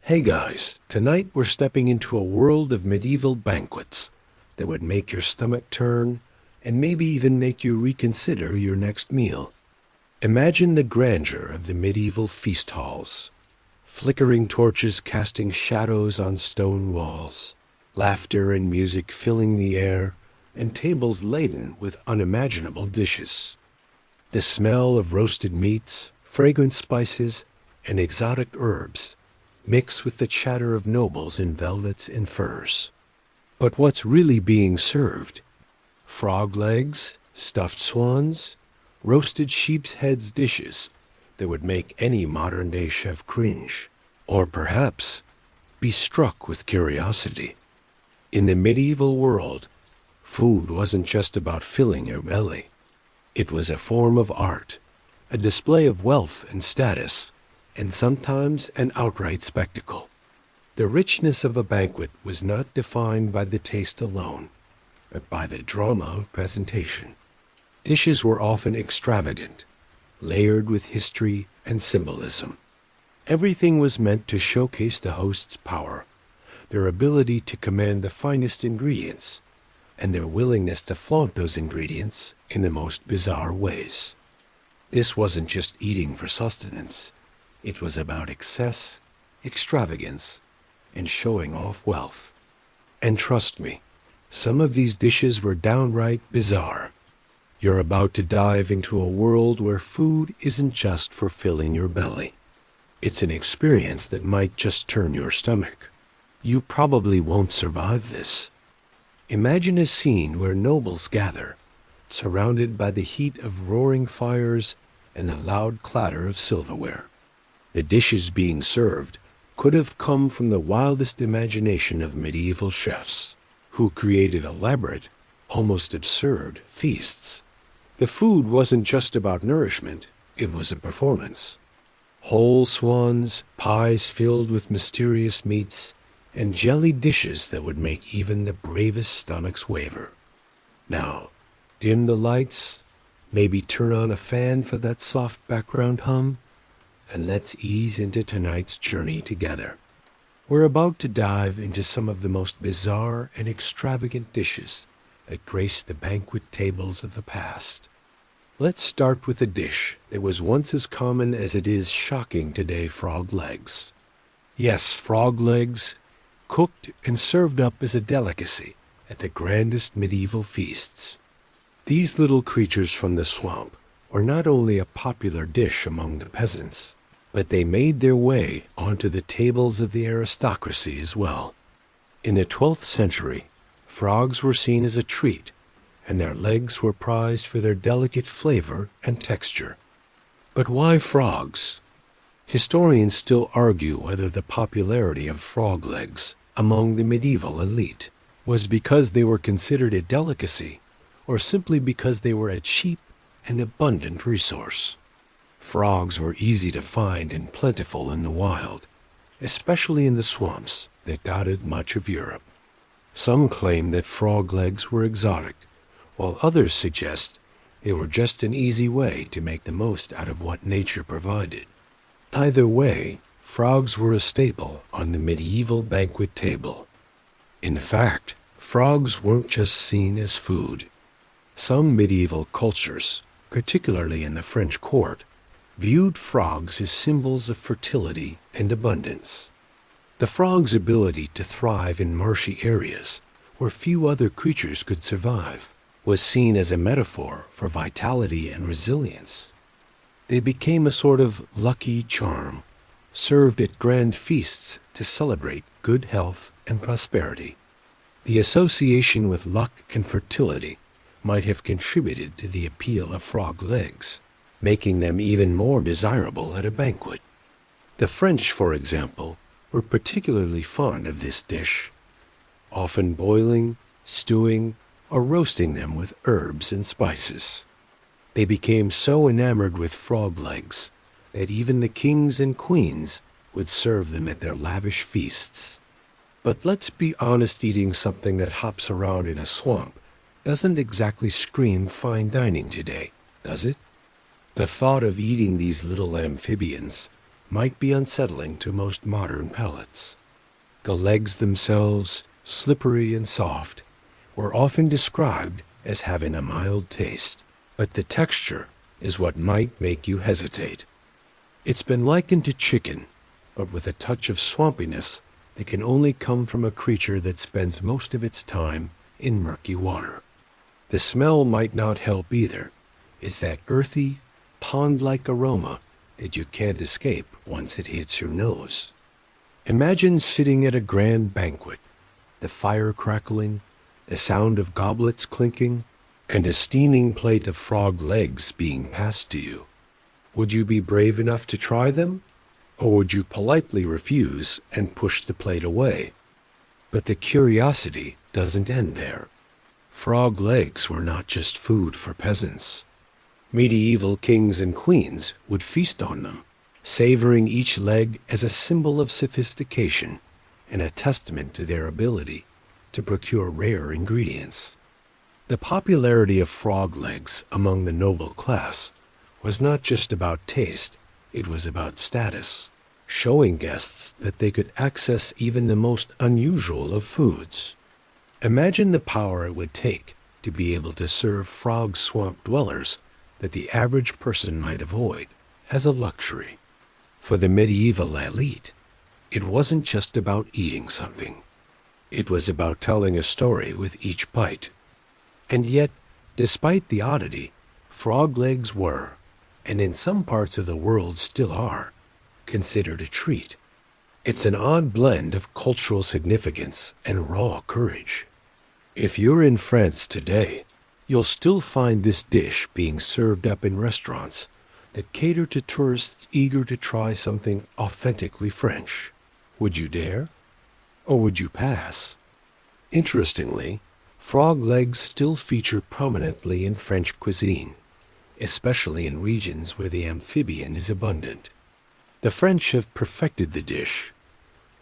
Hey guys, tonight we're stepping into a world of medieval banquets that would make your stomach turn and maybe even make you reconsider your next meal. Imagine the grandeur of the medieval feast halls, flickering torches casting shadows on stone walls, laughter and music filling the air, and tables laden with unimaginable dishes. The smell of roasted meats, fragrant spices, and exotic herbs mix with the chatter of nobles in velvets and furs. But what's really being served? Frog legs, stuffed swans, roasted sheep's heads dishes that would make any modern-day chef cringe, or perhaps be struck with curiosity. In the medieval world, food wasn't just about filling your belly. It was a form of art, a display of wealth and status, and sometimes an outright spectacle. The richness of a banquet was not defined by the taste alone, but by the drama of presentation. Dishes were often extravagant, layered with history and symbolism. Everything was meant to showcase the host's power, their ability to command the finest ingredients, and their willingness to flaunt those ingredients in the most bizarre ways. This wasn't just eating for sustenance. It was about excess, extravagance, and showing off wealth. And trust me, some of these dishes were downright bizarre. You're about to dive into a world where food isn't just for filling your belly. It's an experience that might just turn your stomach. You probably won't survive this. Imagine a scene where nobles gather, surrounded by the heat of roaring fires and the loud clatter of silverware. The dishes being served could have come from the wildest imagination of medieval chefs, who created elaborate, almost absurd feasts. The food wasn't just about nourishment, it was a performance. Whole swans, pies filled with mysterious meats, and jellied dishes that would make even the bravest stomachs waver. Now, dim the lights, maybe turn on a fan for that soft background hum, and let's ease into tonight's journey together. We're about to dive into some of the most bizarre and extravagant dishes that grace the banquet tables of the past. Let's start with a dish that was once as common as it is shocking today: frog legs. Yes, frog legs, cooked and served up as a delicacy at the grandest medieval feasts. These little creatures from the swamp were not only a popular dish among the peasants, but they made their way onto the tables of the aristocracy as well. In the 12th century, frogs were seen as a treat, and their legs were prized for their delicate flavor and texture. But why frogs? Historians still argue whether the popularity of frog legs among the medieval elite was because they were considered a delicacy, or simply because they were a cheap and abundant resource. Frogs were easy to find and plentiful in the wild, especially in the swamps that dotted much of Europe. Some claim that frog legs were exotic, while others suggest they were just an easy way to make the most out of what nature provided. Either way, frogs were a staple on the medieval banquet table. In fact, frogs weren't just seen as food. Some medieval cultures, particularly in the French court, viewed frogs as symbols of fertility and abundance. The frog's ability to thrive in marshy areas where few other creatures could survive was seen as a metaphor for vitality and resilience. They became a sort of lucky charm, served at grand feasts to celebrate good health and prosperity. The association with luck and fertility might have contributed to the appeal of frog legs, making them even more desirable at a banquet. The French, for example, were particularly fond of this dish, often boiling, stewing, or roasting them with herbs and spices. They became so enamored with frog legs that even the kings and queens would serve them at their lavish feasts. But let's be honest, eating something that hops around in a swamp doesn't exactly scream fine dining today, does it? The thought of eating these little amphibians might be unsettling to most modern palates. The legs themselves, slippery and soft, were often described as having a mild taste, but the texture is what might make you hesitate. It's been likened to chicken, but with a touch of swampiness that can only come from a creature that spends most of its time in murky water. The smell might not help either. It's that earthy, pond-like aroma that you can't escape once it hits your nose. Imagine sitting at a grand banquet, the fire crackling, the sound of goblets clinking, and a steaming plate of frog legs being passed to you. Would you be brave enough to try them? Or would you politely refuse and push the plate away? But the curiosity doesn't end there. Frog legs were not just food for peasants. Medieval kings and queens would feast on them, savoring each leg as a symbol of sophistication and a testament to their ability to procure rare ingredients. The popularity of frog legs among the noble class was not just about taste, it was about status, showing guests that they could access even the most unusual of foods. Imagine the power it would take to be able to serve frog swamp dwellers that the average person might avoid as a luxury. For the medieval elite, it wasn't just about eating something. It was about telling a story with each bite. And yet, despite the oddity, frog legs were, and in some parts of the world still are, considered a treat. It's an odd blend of cultural significance and raw courage. If you're in France today, you'll still find this dish being served up in restaurants that cater to tourists eager to try something authentically French. Would you dare? Or would you pass? Interestingly, frog legs still feature prominently in French cuisine, especially in regions where the amphibian is abundant. The French have perfected the dish,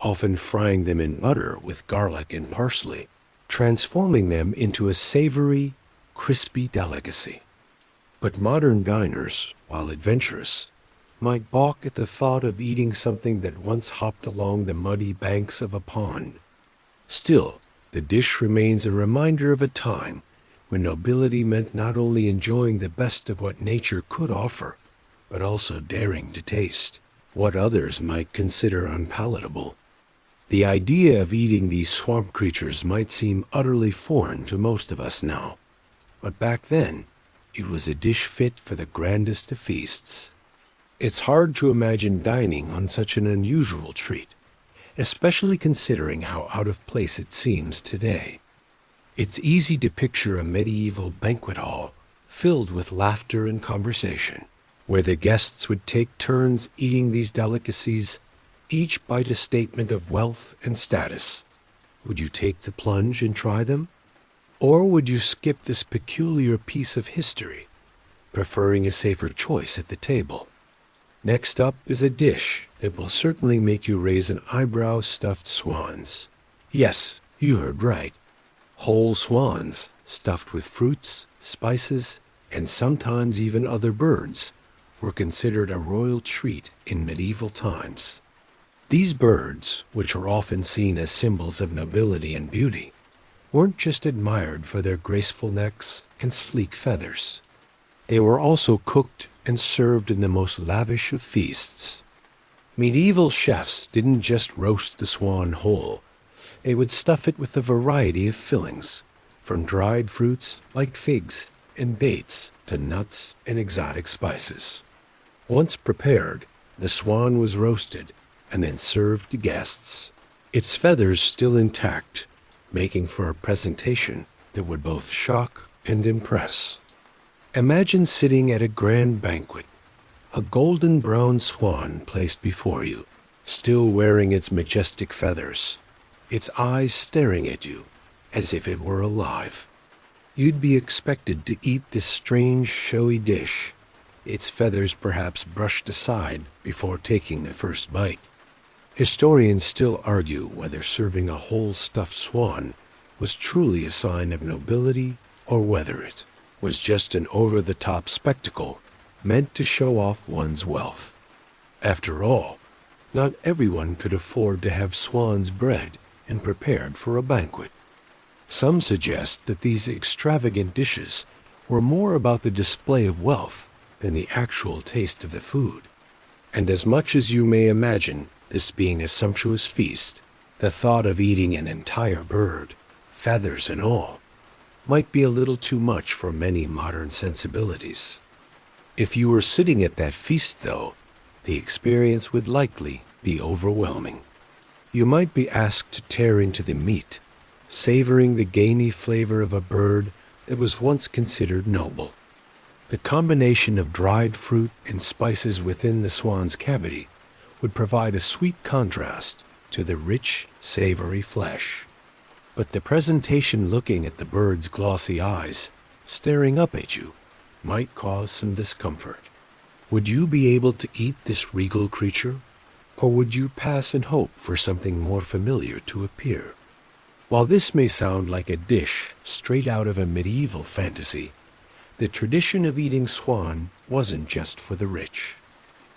often frying them in butter with garlic and parsley, transforming them into a savory, crispy delicacy. But modern diners, while adventurous, might balk at the thought of eating something that once hopped along the muddy banks of a pond. Still, the dish remains a reminder of a time when nobility meant not only enjoying the best of what nature could offer, but also daring to taste what others might consider unpalatable. The idea of eating these swamp creatures might seem utterly foreign to most of us now, but back then, it was a dish fit for the grandest of feasts. It's hard to imagine dining on such an unusual treat, especially considering how out of place it seems today. It's easy to picture a medieval banquet hall filled with laughter and conversation, where the guests would take turns eating these delicacies, each bite a statement of wealth and status. Would you take the plunge and try them? Or would you skip this peculiar piece of history, preferring a safer choice at the table? Next up is a dish that will certainly make you raise an eyebrow: stuffed swans. Yes, you heard right. Whole swans, stuffed with fruits, spices, and sometimes even other birds, were considered a royal treat in medieval times. These birds, which are often seen as symbols of nobility and beauty, weren't just admired for their graceful necks and sleek feathers. They were also cooked and served in the most lavish of feasts. Medieval chefs didn't just roast the swan whole. They would stuff it with a variety of fillings, from dried fruits like figs and dates to nuts and exotic spices. Once prepared, the swan was roasted and then served to guests, its feathers still intact, making for a presentation that would both shock and impress. Imagine sitting at a grand banquet, a golden brown swan placed before you, still wearing its majestic feathers, its eyes staring at you as if it were alive. You'd be expected to eat this strange, showy dish, its feathers perhaps brushed aside before taking the first bite. Historians still argue whether serving a whole stuffed swan was truly a sign of nobility or whether it was just an over-the-top spectacle meant to show off one's wealth. After all, not everyone could afford to have swans bred and prepared for a banquet. Some suggest that these extravagant dishes were more about the display of wealth than the actual taste of the food. And as much as you may imagine this being a sumptuous feast, the thought of eating an entire bird, feathers and all, might be a little too much for many modern sensibilities. If you were sitting at that feast, though, the experience would likely be overwhelming. You might be asked to tear into the meat, savoring the gamey flavor of a bird that was once considered noble. The combination of dried fruit and spices within the swan's cavity would provide a sweet contrast to the rich, savory flesh. But the presentation looking at the bird's glossy eyes, staring up at you, might cause some discomfort. Would you be able to eat this regal creature, or would you pass and hope for something more familiar to appear? While this may sound like a dish straight out of a medieval fantasy, the tradition of eating swan wasn't just for the rich.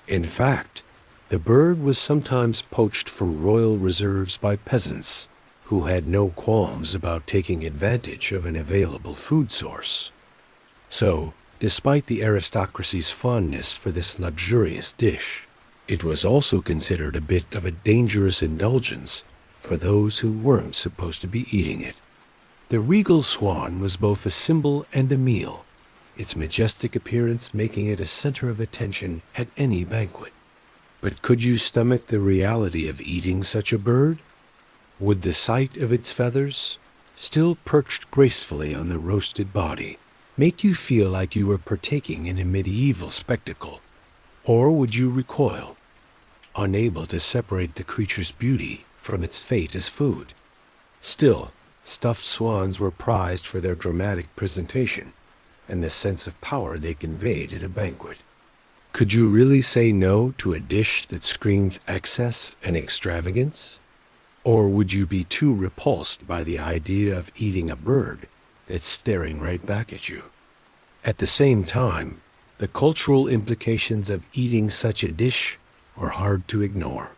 In fact, the bird was sometimes poached from royal reserves by peasants who had no qualms about taking advantage of an available food source. So, despite the aristocracy's fondness for this luxurious dish, it was also considered a bit of a dangerous indulgence for those who weren't supposed to be eating it. The regal swan was both a symbol and a meal, its majestic appearance making it a center of attention at any banquet. But could you stomach the reality of eating such a bird? Would the sight of its feathers, still perched gracefully on the roasted body, make you feel like you were partaking in a medieval spectacle? Or would you recoil, unable to separate the creature's beauty from its fate as food? Still, stuffed swans were prized for their dramatic presentation and the sense of power they conveyed at a banquet. Could you really say no to a dish that screams excess and extravagance? Or would you be too repulsed by the idea of eating a bird that's staring right back at you? At the same time, the cultural implications of eating such a dish were hard to ignore.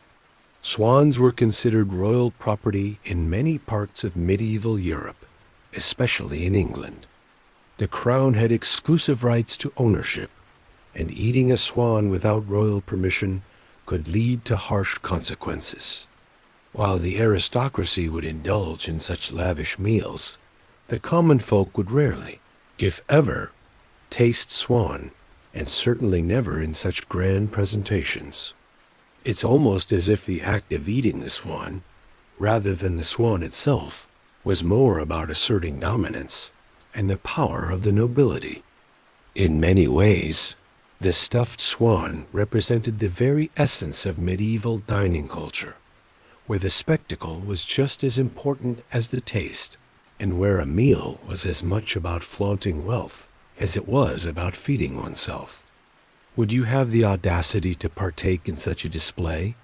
Swans were considered royal property in many parts of medieval Europe, especially in England. The crown had exclusive rights to ownership, and eating a swan without royal permission could lead to harsh consequences. While the aristocracy would indulge in such lavish meals, the common folk would rarely, if ever, taste swan, and certainly never in such grand presentations. It's almost as if the act of eating the swan, rather than the swan itself, was more about asserting dominance and the power of the nobility. In many ways, the stuffed swan represented the very essence of medieval dining culture, where the spectacle was just as important as the taste, and where a meal was as much about flaunting wealth as it was about feeding oneself. Would you have the audacity to partake in such a display?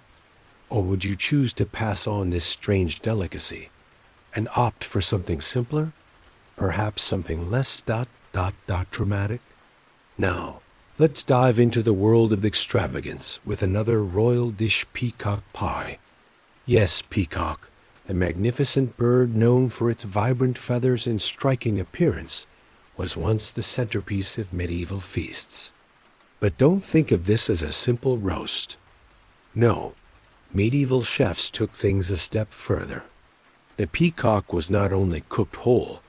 Or would you choose to pass on this strange delicacy and opt for something simpler, perhaps something less ... dramatic? Now, let's dive into the world of extravagance with another royal dish, peacock pie. Yes, peacock, the magnificent bird known for its vibrant feathers and striking appearance, was once the centerpiece of medieval feasts. But don't think of this as a simple roast. No, medieval chefs took things a step further. The peacock was not only cooked whole,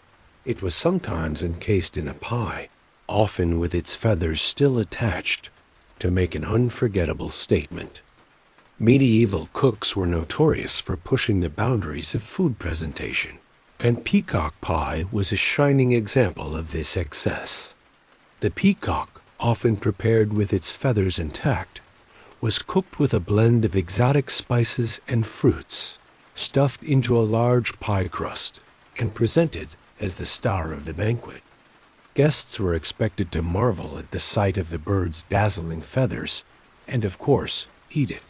it was sometimes encased in a pie, often with its feathers still attached, to make an unforgettable statement. Medieval cooks were notorious for pushing the boundaries of food presentation, and peacock pie was a shining example of this excess. The peacock, often prepared with its feathers intact, was cooked with a blend of exotic spices and fruits, stuffed into a large pie crust, and presented as the star of the banquet. Guests were expected to marvel at the sight of the bird's dazzling feathers, and of course, eat it.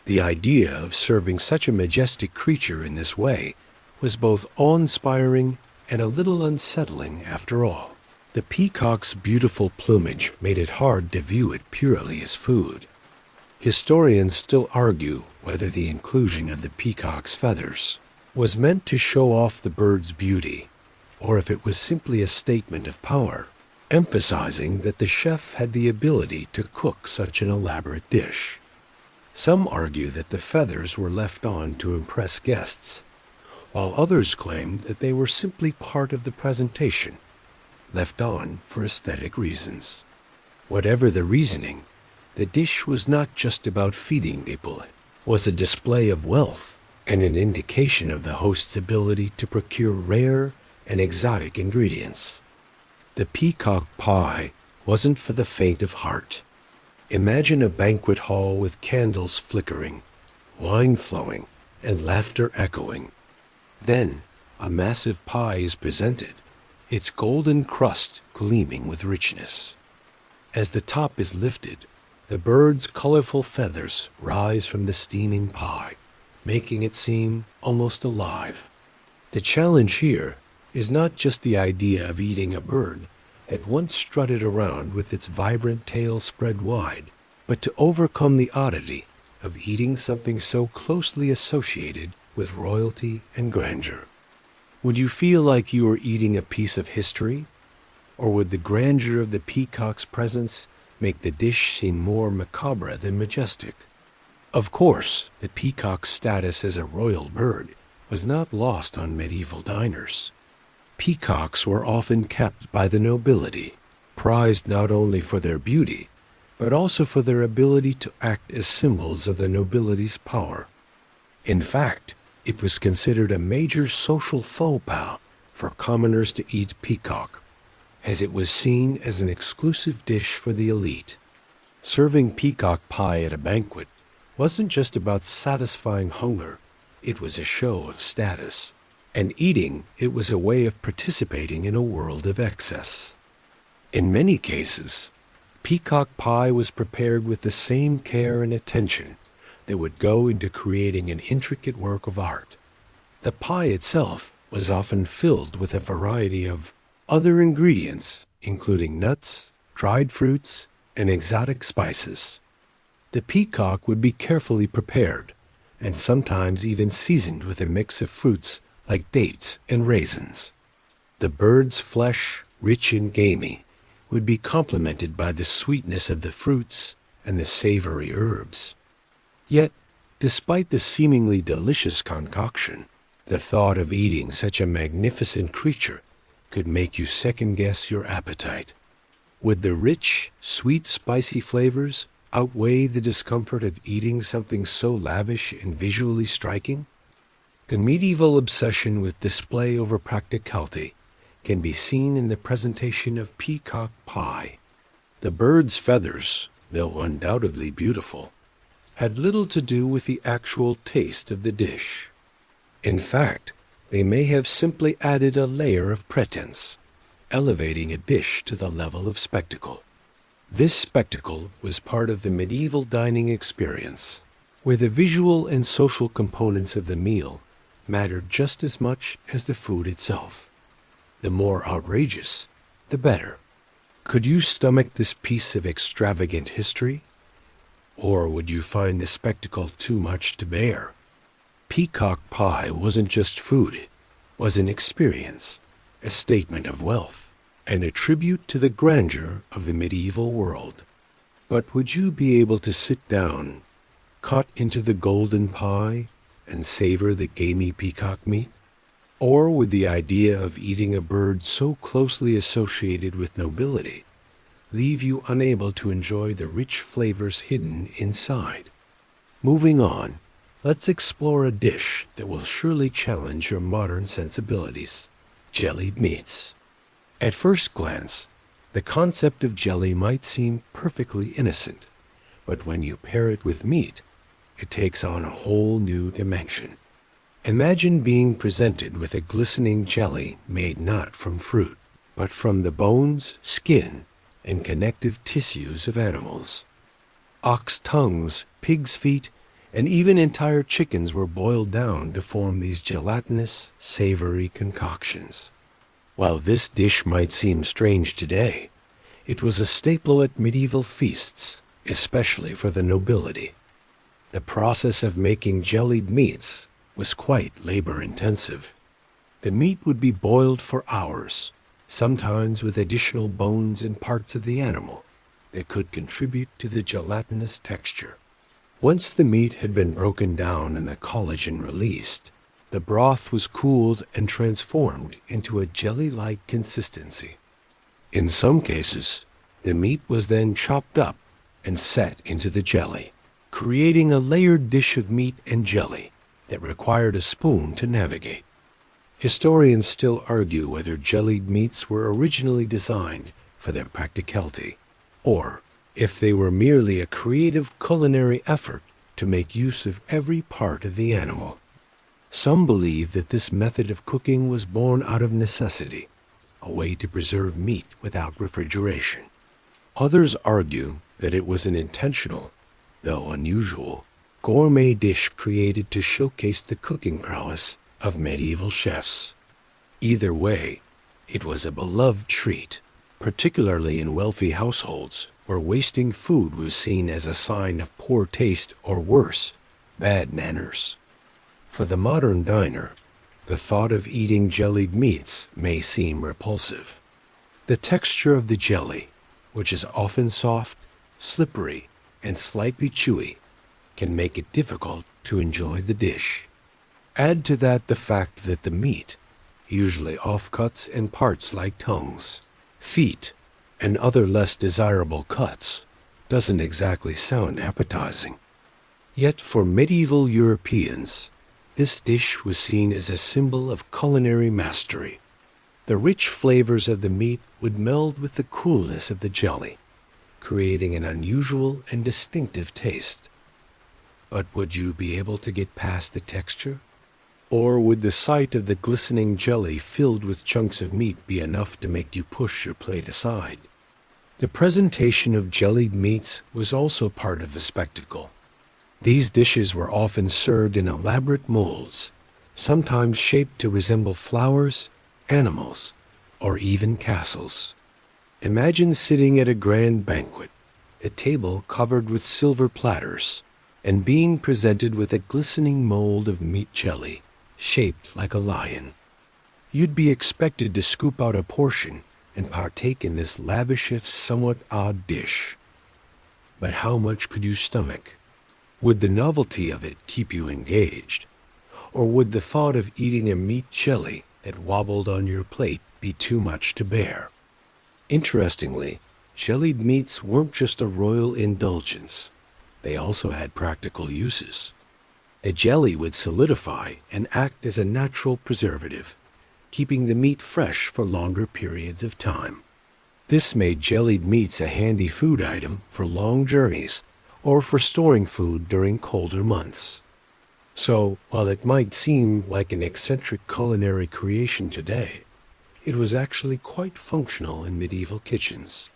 The idea of serving such a majestic creature in this way was both awe-inspiring and a little unsettling after all. The peacock's beautiful plumage made it hard to view it purely as food. Historians still argue whether the inclusion of the peacock's feathers was meant to show off the bird's beauty, or if it was simply a statement of power, emphasizing that the chef had the ability to cook such an elaborate dish. Some argue that the feathers were left on to impress guests, while others claim that they were simply part of the presentation, left on for aesthetic reasons. Whatever the reasoning, the dish was not just about feeding people. It was a display of wealth and an indication of the host's ability to procure rare and exotic ingredients. The peacock pie wasn't for the faint of heart. Imagine a banquet hall with candles flickering, wine flowing, and laughter echoing. Then a massive pie is presented, its golden crust gleaming with richness. As the top is lifted, the bird's colorful feathers rise from the steaming pie, making it seem almost alive. The challenge here is not just the idea of eating a bird that once strutted around with its vibrant tail spread wide, but to overcome the oddity of eating something so closely associated with royalty and grandeur. Would you feel like you were eating a piece of history? Or would the grandeur of the peacock's presence make the dish seem more macabre than majestic? Of course, the peacock's status as a royal bird was not lost on medieval diners. Peacocks were often kept by the nobility, prized not only for their beauty, but also for their ability to act as symbols of the nobility's power. In fact, it was considered a major social faux pas for commoners to eat peacock, as it was seen as an exclusive dish for the elite. Serving peacock pie at a banquet wasn't just about satisfying hunger, it was a show of status. And eating, it was a way of participating in a world of excess. In many cases, peacock pie was prepared with the same care and attention that would go into creating an intricate work of art. The pie itself was often filled with a variety of other ingredients, including nuts, dried fruits, and exotic spices. The peacock would be carefully prepared, and sometimes even seasoned with a mix of fruits like dates and raisins. The bird's flesh, rich and gamey, would be complemented by the sweetness of the fruits and the savory herbs. Yet, despite the seemingly delicious concoction, the thought of eating such a magnificent creature could make you second-guess your appetite. Would the rich, sweet, spicy flavors outweigh the discomfort of eating something so lavish and visually striking? The medieval obsession with display over practicality can be seen in the presentation of peacock pie. The bird's feathers, though undoubtedly beautiful, had little to do with the actual taste of the dish. In fact, they may have simply added a layer of pretense, elevating a dish to the level of spectacle. This spectacle was part of the medieval dining experience, where the visual and social components of the meal mattered just as much as the food itself. The more outrageous, the better. Could you stomach this piece of extravagant history? Or would you find the spectacle too much to bear? Peacock pie wasn't just food, it was an experience, a statement of wealth, and a tribute to the grandeur of the medieval world. But would you be able to sit down, cut into the golden pie, and savor the gamey peacock meat? Or would the idea of eating a bird so closely associated with nobility leave you unable to enjoy the rich flavors hidden inside? Moving on, let's explore a dish that will surely challenge your modern sensibilities: jellied meats. At first glance, the concept of jelly might seem perfectly innocent, but when you pair it with meat, it takes on a whole new dimension. Imagine being presented with a glistening jelly made not from fruit, but from the bones, skin, and connective tissues of animals. Ox tongues, pig's feet, and even entire chickens were boiled down to form these gelatinous, savory concoctions. While this dish might seem strange today, it was a staple at medieval feasts, especially for the nobility. The process of making jellied meats was quite labor-intensive. The meat would be boiled for hours, sometimes with additional bones and parts of the animal that could contribute to the gelatinous texture. Once the meat had been broken down and the collagen released, the broth was cooled and transformed into a jelly-like consistency. In some cases, the meat was then chopped up and set into the jelly, creating a layered dish of meat and jelly that required a spoon to navigate. Historians still argue whether jellied meats were originally designed for their practicality, or if they were merely a creative culinary effort to make use of every part of the animal. Some believe that this method of cooking was born out of necessity, a way to preserve meat without refrigeration. Others argue that it was an intentional, though unusual, gourmet dish created to showcase the cooking prowess of medieval chefs. Either way, it was a beloved treat, particularly in wealthy households where wasting food was seen as a sign of poor taste or worse, bad manners. For the modern diner, the thought of eating jellied meats may seem repulsive. The texture of the jelly, which is often soft, slippery, and slightly chewy, can make it difficult to enjoy the dish. Add to that the fact that the meat, usually offcuts and parts like tongues, feet, and other less desirable cuts, doesn't exactly sound appetizing. Yet for medieval Europeans, this dish was seen as a symbol of culinary mastery. The rich flavors of the meat would meld with the coolness of the jelly, creating an unusual and distinctive taste. But would you be able to get past the texture? Or would the sight of the glistening jelly filled with chunks of meat be enough to make you push your plate aside? The presentation of jellied meats was also part of the spectacle. These dishes were often served in elaborate molds, sometimes shaped to resemble flowers, animals, or even castles. Imagine sitting at a grand banquet, a table covered with silver platters, and being presented with a glistening mold of meat jelly, shaped like a lion. You'd be expected to scoop out a portion and partake in this lavish if somewhat odd dish. But how much could you stomach? Would the novelty of it keep you engaged? Or would the thought of eating a meat jelly that wobbled on your plate be too much to bear? Interestingly, jellied meats weren't just a royal indulgence. They also had practical uses. A jelly would solidify and act as a natural preservative, keeping the meat fresh for longer periods of time. This made jellied meats a handy food item for long journeys or for storing food during colder months. So, while it might seem like an eccentric culinary creation today, it was actually quite functional in medieval kitchens.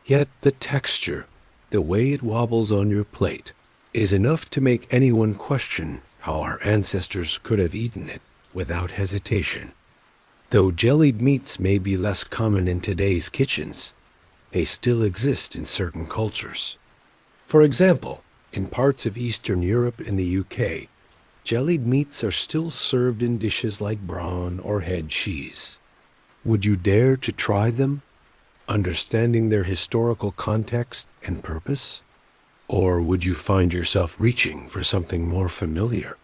Yet the texture, the way it wobbles on your plate, is enough to make anyone question how our ancestors could have eaten it without hesitation. Though jellied meats may be less common in today's kitchens, they still exist in certain cultures. For example, in parts of Eastern Europe and the UK, jellied meats are still served in dishes like brawn or head cheese. Would you dare to try them, understanding their historical context and purpose? Or would you find yourself reaching for something more familiar?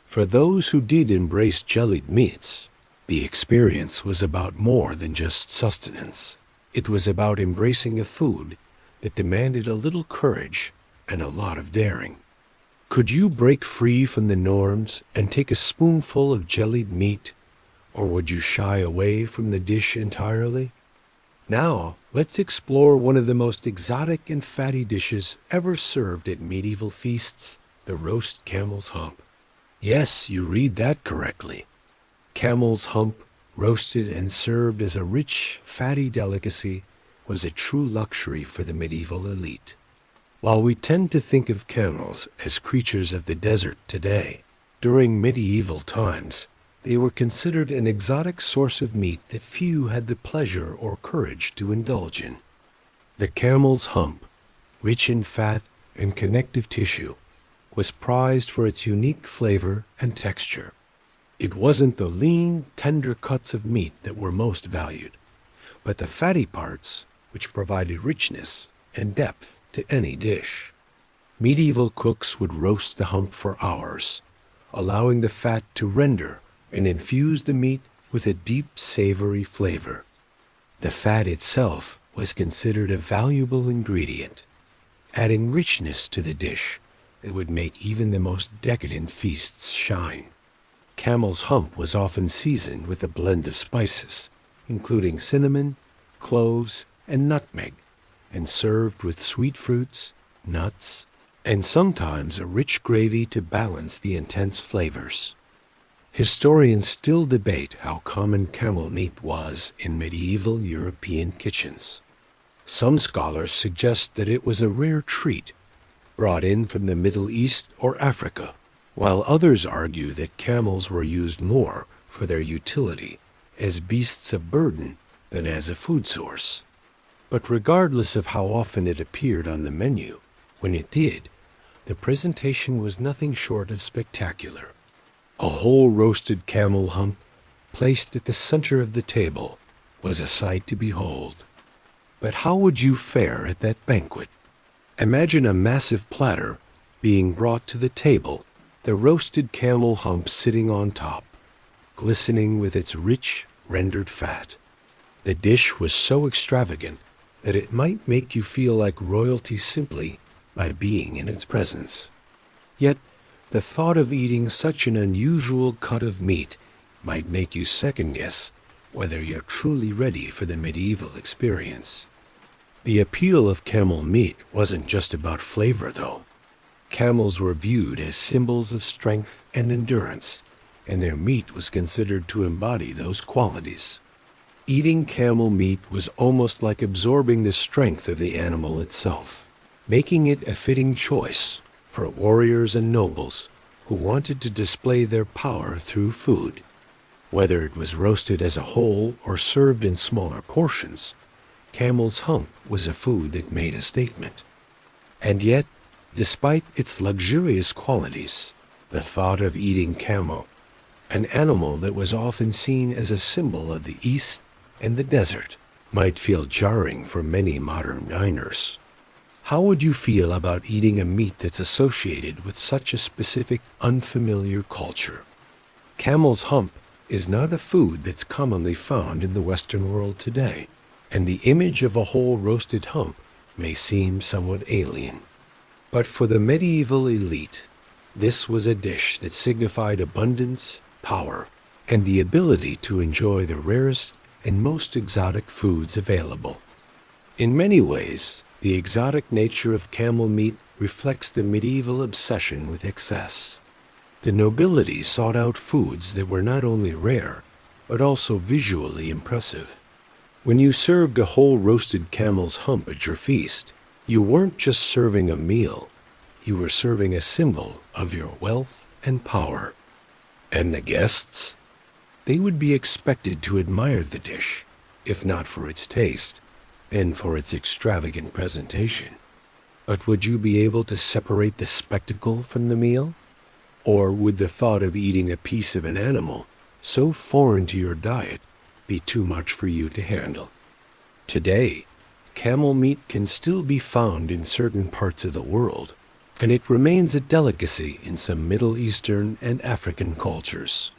For those who did embrace jellied meats, the experience was about more than just sustenance. It was about embracing a food that demanded a little courage and a lot of daring. Could you break free from the norms and take a spoonful of jellied meat, or would you shy away from the dish entirely? Now, let's explore one of the most exotic and fatty dishes ever served at medieval feasts, the roast camel's hump. Yes, you read that correctly. Camel's hump, roasted and served as a rich, fatty delicacy, was a true luxury for the medieval elite. While we tend to think of camels as creatures of the desert today, during medieval times, they were considered an exotic source of meat that few had the pleasure or courage to indulge in. The camel's hump, rich in fat and connective tissue, was prized for its unique flavor and texture. It wasn't the lean, tender cuts of meat that were most valued, but the fatty parts which provided richness and depth to any dish. Medieval cooks would roast the hump for hours, allowing the fat to render and infuse the meat with a deep savory flavor. The fat itself was considered a valuable ingredient, adding richness to the dish that would make even the most decadent feasts shine. Camel's hump was often seasoned with a blend of spices, including cinnamon, cloves, and nutmeg, and served with sweet fruits, nuts, and sometimes a rich gravy to balance the intense flavors. Historians still debate how common camel meat was in medieval European kitchens. Some scholars suggest that it was a rare treat brought in from the Middle East or Africa, while others argue that camels were used more for their utility as beasts of burden than as a food source. But regardless of how often it appeared on the menu, when it did, the presentation was nothing short of spectacular. A whole roasted camel hump, placed at the center of the table, was a sight to behold. But how would you fare at that banquet? Imagine a massive platter being brought to the table, the roasted camel hump sitting on top, glistening with its rich, rendered fat. The dish was so extravagant that it might make you feel like royalty simply by being in its presence. Yet, the thought of eating such an unusual cut of meat might make you second-guess whether you're truly ready for the medieval experience. The appeal of camel meat wasn't just about flavor, though. Camels were viewed as symbols of strength and endurance, and their meat was considered to embody those qualities. Eating camel meat was almost like absorbing the strength of the animal itself, making it a fitting choice for warriors and nobles who wanted to display their power through food. Whether it was roasted as a whole or served in smaller portions, camel's hump was a food that made a statement. And yet, despite its luxurious qualities, the thought of eating camel, an animal that was often seen as a symbol of the East and the desert, might feel jarring for many modern diners. How would you feel about eating a meat that's associated with such a specific, unfamiliar culture? Camel's hump is not a food that's commonly found in the Western world today, and the image of a whole roasted hump may seem somewhat alien. But for the medieval elite, this was a dish that signified abundance, power, and the ability to enjoy the rarest and most exotic foods available. In many ways, the exotic nature of camel meat reflects the medieval obsession with excess. The nobility sought out foods that were not only rare, but also visually impressive. When you served a whole roasted camel's hump at your feast, you weren't just serving a meal, you were serving a symbol of your wealth and power. And the guests? They would be expected to admire the dish, if not for its taste, then for its extravagant presentation. But would you be able to separate the spectacle from the meal? Or would the thought of eating a piece of an animal, so foreign to your diet, be too much for you to handle? Today, camel meat can still be found in certain parts of the world, and it remains a delicacy in some Middle Eastern and African cultures.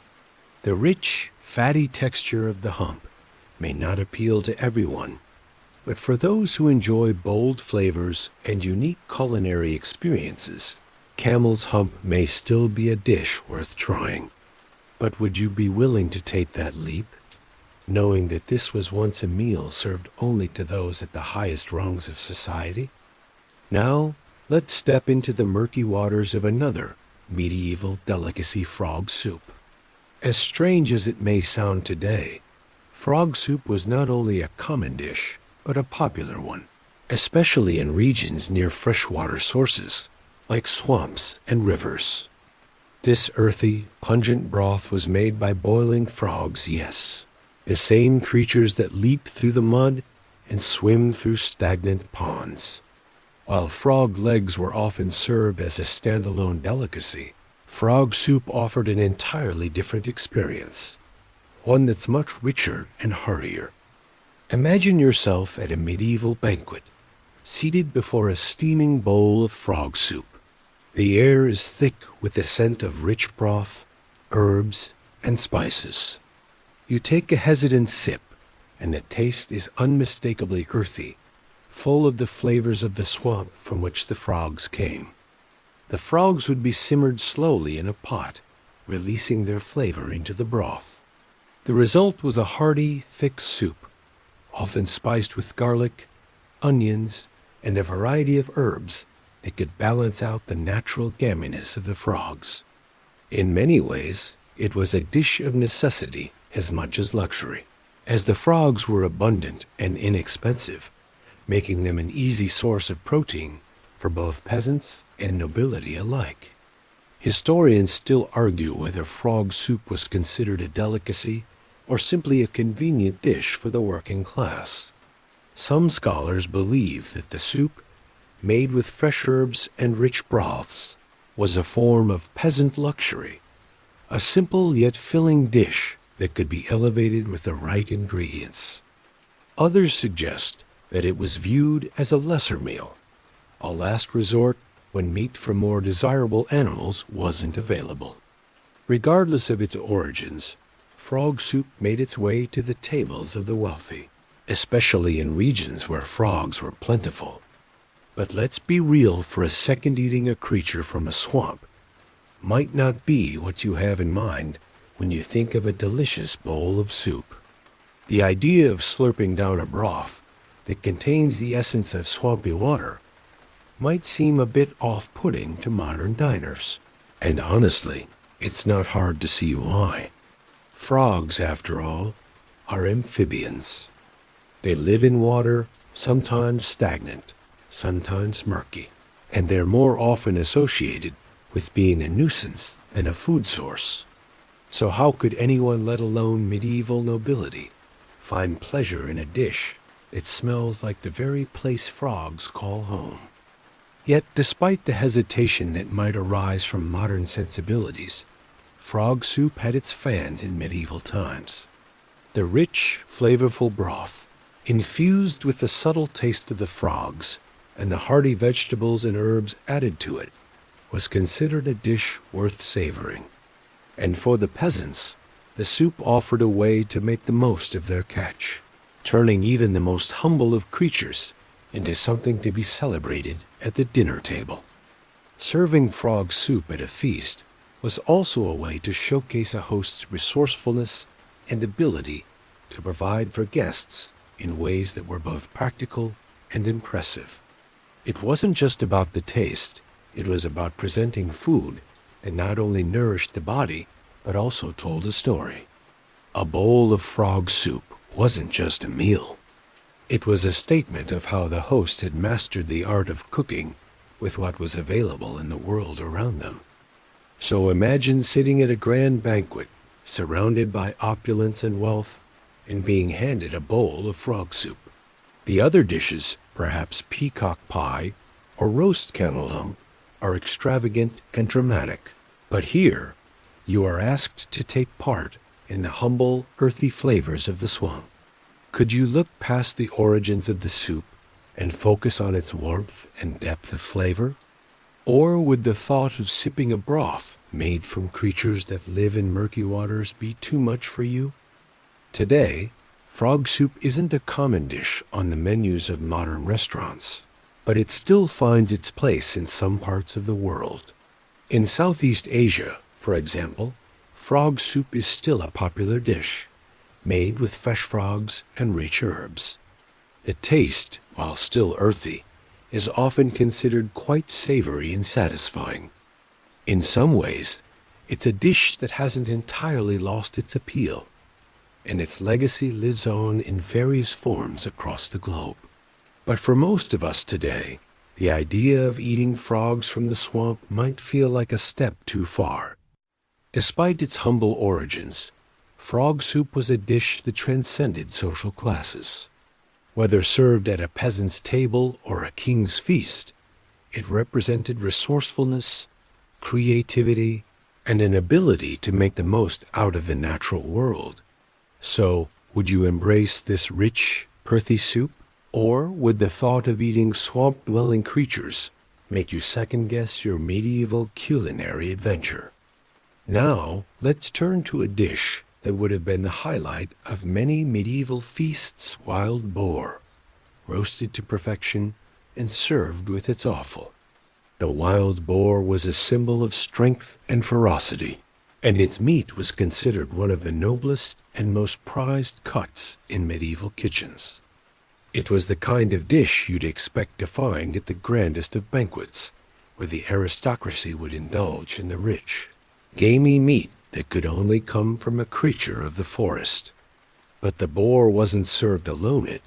The rich, fatty texture of the hump may not appeal to everyone, but for those who enjoy bold flavors and unique culinary experiences, camel's hump may still be a dish worth trying. But would you be willing to take that leap, knowing that this was once a meal served only to those at the highest rungs of society? Now, let's step into the murky waters of another medieval delicacy, frog soup. As strange as it may sound today, frog soup was not only a common dish, but a popular one, especially in regions near freshwater sources, like swamps and rivers. This earthy, pungent broth was made by boiling frogs, yes, the same creatures that leap through the mud and swim through stagnant ponds. While frog legs were often served as a standalone delicacy, frog soup offered an entirely different experience, one that's much richer and heartier. Imagine yourself at a medieval banquet, seated before a steaming bowl of frog soup. The air is thick with the scent of rich broth, herbs, and spices. You take a hesitant sip, and the taste is unmistakably earthy, full of the flavors of the swamp from which the frogs came. The frogs would be simmered slowly in a pot, releasing their flavor into the broth. The result was a hearty, thick soup, often spiced with garlic, onions, and a variety of herbs that could balance out the natural gaminess of the frogs. In many ways, it was a dish of necessity as much as luxury, as the frogs were abundant and inexpensive, making them an easy source of protein for both peasants and nobility alike. Historians still argue whether frog soup was considered a delicacy or simply a convenient dish for the working class. Some scholars believe that the soup, made with fresh herbs and rich broths, was a form of peasant luxury, a simple yet filling dish that could be elevated with the right ingredients. Others suggest that it was viewed as a lesser meal, a last resort when meat from more desirable animals wasn't available. Regardless of its origins, frog soup made its way to the tables of the wealthy, especially in regions where frogs were plentiful. But let's be real for a second, eating a creature from a swamp might not be what you have in mind when you think of a delicious bowl of soup. The idea of slurping down a broth that contains the essence of swampy water might seem a bit off-putting to modern diners. And honestly, it's not hard to see why. Frogs, after all, are amphibians. They live in water, sometimes stagnant, sometimes murky, and they're more often associated with being a nuisance than a food source. So how could anyone, let alone medieval nobility, find pleasure in a dish that smells like the very place frogs call home? Yet, despite the hesitation that might arise from modern sensibilities, frog soup had its fans in medieval times. The rich, flavorful broth, infused with the subtle taste of the frogs and the hearty vegetables and herbs added to it, was considered a dish worth savoring. And for the peasants, the soup offered a way to make the most of their catch, turning even the most humble of creatures into something to be celebrated at the dinner table. Serving frog soup at a feast was also a way to showcase a host's resourcefulness and ability to provide for guests in ways that were both practical and impressive. It wasn't just about the taste, it was about presenting food that not only nourished the body, but also told a story. A bowl of frog soup wasn't just a meal. It was a statement of how the host had mastered the art of cooking with what was available in the world around them. So imagine sitting at a grand banquet, surrounded by opulence and wealth, and being handed a bowl of frog soup. The other dishes, perhaps peacock pie or roast cantaloupe, are extravagant and dramatic. But here, you are asked to take part in the humble, earthy flavors of the swamp. Could you look past the origins of the soup and focus on its warmth and depth of flavor? Or would the thought of sipping a broth made from creatures that live in murky waters be too much for you? Today, frog soup isn't a common dish on the menus of modern restaurants, but it still finds its place in some parts of the world. In Southeast Asia, for example, frog soup is still a popular dish, made with fresh frogs and rich herbs. The taste, while still earthy, is often considered quite savory and satisfying. In some ways, it's a dish that hasn't entirely lost its appeal, and its legacy lives on in various forms across the globe. But for most of us today, the idea of eating frogs from the swamp might feel like a step too far. Despite its humble origins, frog soup was a dish that transcended social classes. Whether served at a peasant's table or a king's feast, It represented resourcefulness, creativity, and an ability to make the most out of the natural world. So, would you embrace this rich, earthy soup? Or would the thought of eating swamp-dwelling creatures make you second-guess your medieval culinary adventure? Now, let's turn to a dish that would have been the highlight of many medieval feasts: wild boar, roasted to perfection and served with its offal. The wild boar was a symbol of strength and ferocity, and its meat was considered one of the noblest and most prized cuts in medieval kitchens. It was the kind of dish you'd expect to find at the grandest of banquets, where the aristocracy would indulge in the rich, gamey meat that could only come from a creature of the forest. But the boar wasn't served alone.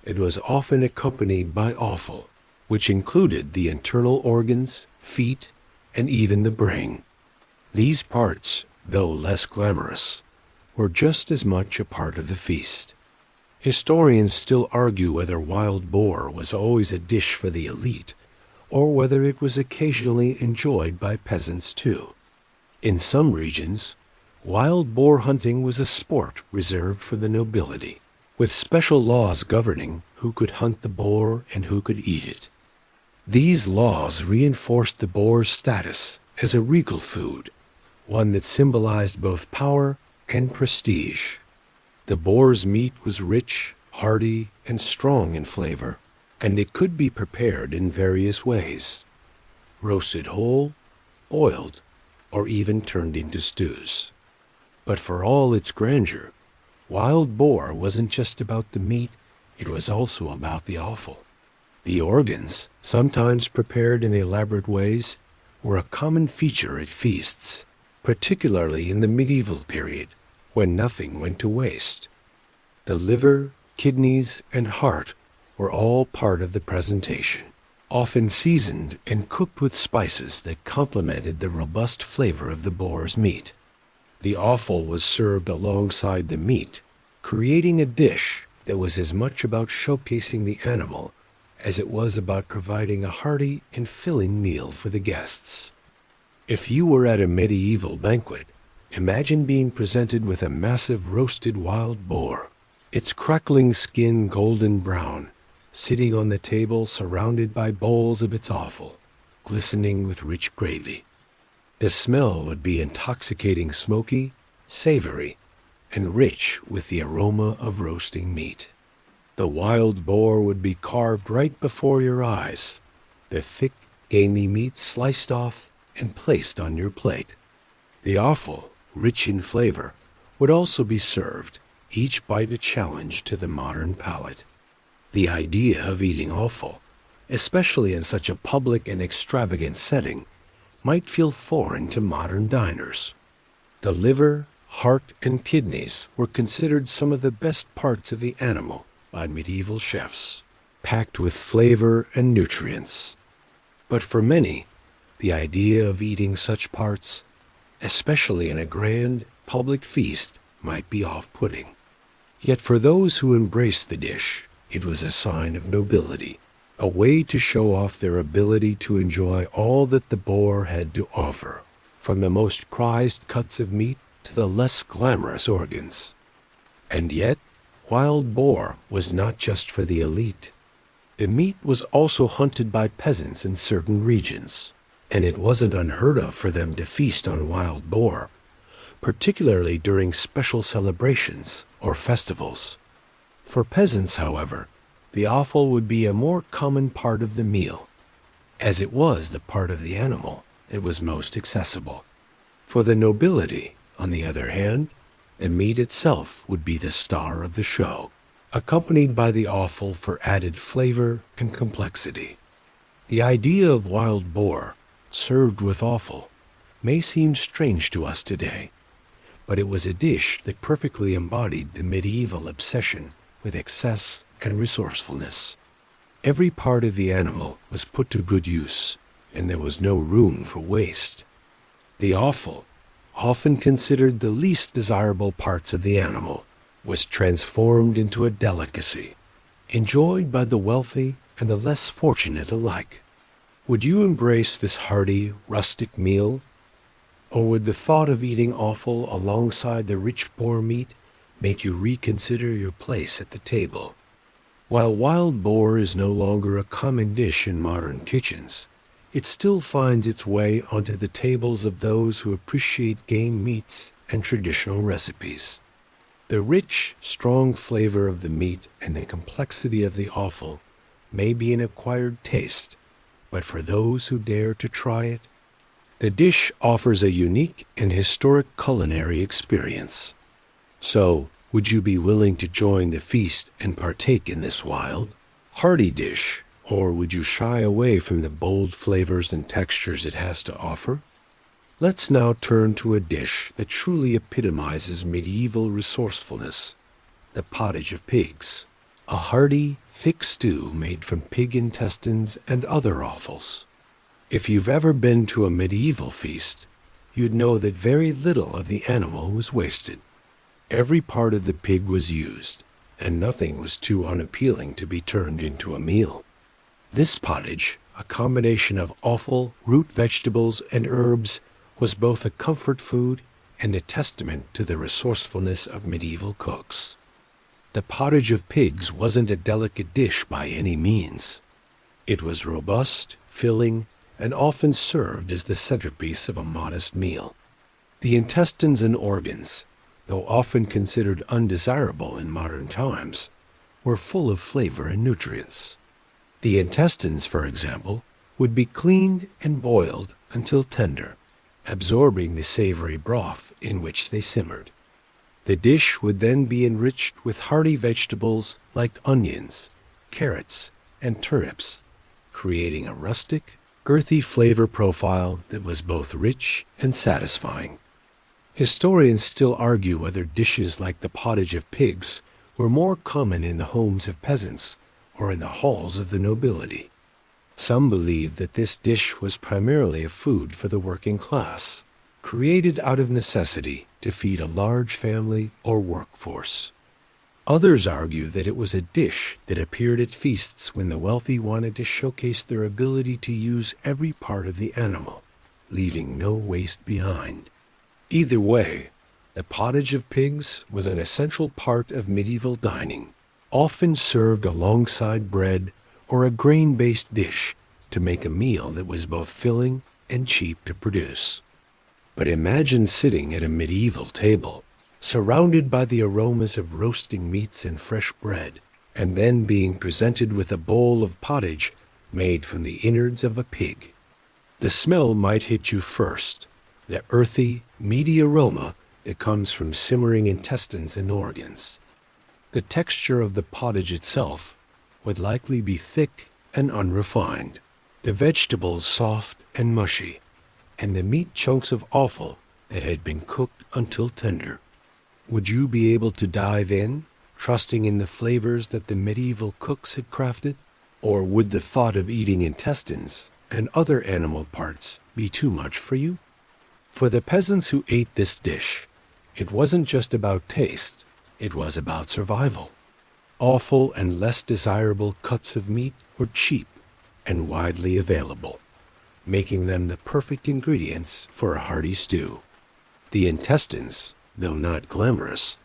It was often accompanied by offal, which included the internal organs, feet, and even the brain. These parts, though less glamorous, were just as much a part of the feast. Historians still argue whether wild boar was always a dish for the elite, or whether it was occasionally enjoyed by peasants too. In some regions, wild boar hunting was a sport reserved for the nobility, with special laws governing who could hunt the boar and who could eat it. These laws reinforced the boar's status as a regal food, one that symbolized both power and prestige. The boar's meat was rich, hearty, and strong in flavor, and it could be prepared in various ways: roasted whole, boiled, or even turned into stews. But for all its grandeur, wild boar wasn't just about the meat, it was also about the offal. The organs, sometimes prepared in elaborate ways, were a common feature at feasts, particularly in the medieval period, when nothing went to waste. The liver, kidneys, and heart were all part of the presentation, often seasoned and cooked with spices that complemented the robust flavor of the boar's meat. The offal was served alongside the meat, creating a dish that was as much about showcasing the animal as it was about providing a hearty and filling meal for the guests. If you were at a medieval banquet, imagine being presented with a massive roasted wild boar, its crackling skin golden brown, sitting on the table surrounded by bowls of its offal, glistening with rich gravy. The smell would be intoxicating, smoky, savory, and rich with the aroma of roasting meat. The wild boar would be carved right before your eyes, the thick, gamey meat sliced off and placed on your plate. The offal, rich in flavor, would also be served, each bite a challenge to the modern palate. The idea of eating offal, especially in such a public and extravagant setting, might feel foreign to modern diners. The liver, heart, and kidneys were considered some of the best parts of the animal by medieval chefs, packed with flavor and nutrients. But for many, the idea of eating such parts, especially in a grand public feast, might be off-putting. Yet for those who embraced the dish, it was a sign of nobility, a way to show off their ability to enjoy all that the boar had to offer, from the most prized cuts of meat to the less glamorous organs. And yet, wild boar was not just for the elite. The meat was also hunted by peasants in certain regions, and it wasn't unheard of for them to feast on wild boar, particularly during special celebrations or festivals. For peasants, however, the offal would be a more common part of the meal, as it was the part of the animal that was most accessible. For the nobility, on the other hand, the meat itself would be the star of the show, accompanied by the offal for added flavor and complexity. The idea of wild boar, served with offal, may seem strange to us today, but it was a dish that perfectly embodied the medieval obsession with excess and resourcefulness. Every part of the animal was put to good use, and there was no room for waste. The offal, often considered the least desirable parts of the animal, was transformed into a delicacy, enjoyed by the wealthy and the less fortunate alike. Would you embrace this hearty, rustic meal? Or would the thought of eating offal alongside the rich boar meat make you reconsider your place at the table? While wild boar is no longer a common dish in modern kitchens, it still finds its way onto the tables of those who appreciate game meats and traditional recipes. The rich, strong flavor of the meat and the complexity of the offal may be an acquired taste, but for those who dare to try it, the dish offers a unique and historic culinary experience. So, would you be willing to join the feast and partake in this wild, hearty dish, or would you shy away from the bold flavors and textures it has to offer? Let's now turn to a dish that truly epitomizes medieval resourcefulness, the pottage of pigs, a hearty, thick stew made from pig intestines and other offals. If you've ever been to a medieval feast, you'd know that very little of the animal was wasted. Every part of the pig was used, and nothing was too unappealing to be turned into a meal. This pottage, a combination of offal, root vegetables, and herbs, was both a comfort food and a testament to the resourcefulness of medieval cooks. The pottage of pigs wasn't a delicate dish by any means. It was robust, filling, and often served as the centerpiece of a modest meal. The intestines and organs, though often considered undesirable in modern times, were full of flavor and nutrients. The intestines, for example, would be cleaned and boiled until tender, absorbing the savory broth in which they simmered. The dish would then be enriched with hearty vegetables like onions, carrots, and turnips, creating a rustic, girthy flavor profile that was both rich and satisfying. Historians still argue whether dishes like the pottage of pigs were more common in the homes of peasants or in the halls of the nobility. Some believe that this dish was primarily a food for the working class, created out of necessity to feed a large family or workforce. Others argue that it was a dish that appeared at feasts when the wealthy wanted to showcase their ability to use every part of the animal, leaving no waste behind. Either way, the pottage of pigs was an essential part of medieval dining, often served alongside bread or a grain-based dish to make a meal that was both filling and cheap to produce. But imagine sitting at a medieval table, surrounded by the aromas of roasting meats and fresh bread, and then being presented with a bowl of pottage made from the innards of a pig. The smell might hit you first, the earthy, meaty aroma that comes from simmering intestines and organs. The texture of the pottage itself would likely be thick and unrefined, the vegetables soft and mushy, and the meat chunks of offal that had been cooked until tender. Would you be able to dive in, trusting in the flavors that the medieval cooks had crafted? Or would the thought of eating intestines and other animal parts be too much for you? For the peasants who ate this dish, it wasn't just about taste, it was about survival. Offal and less desirable cuts of meat were cheap and widely available, making them the perfect ingredients for a hearty stew. The intestines, though not glamorous,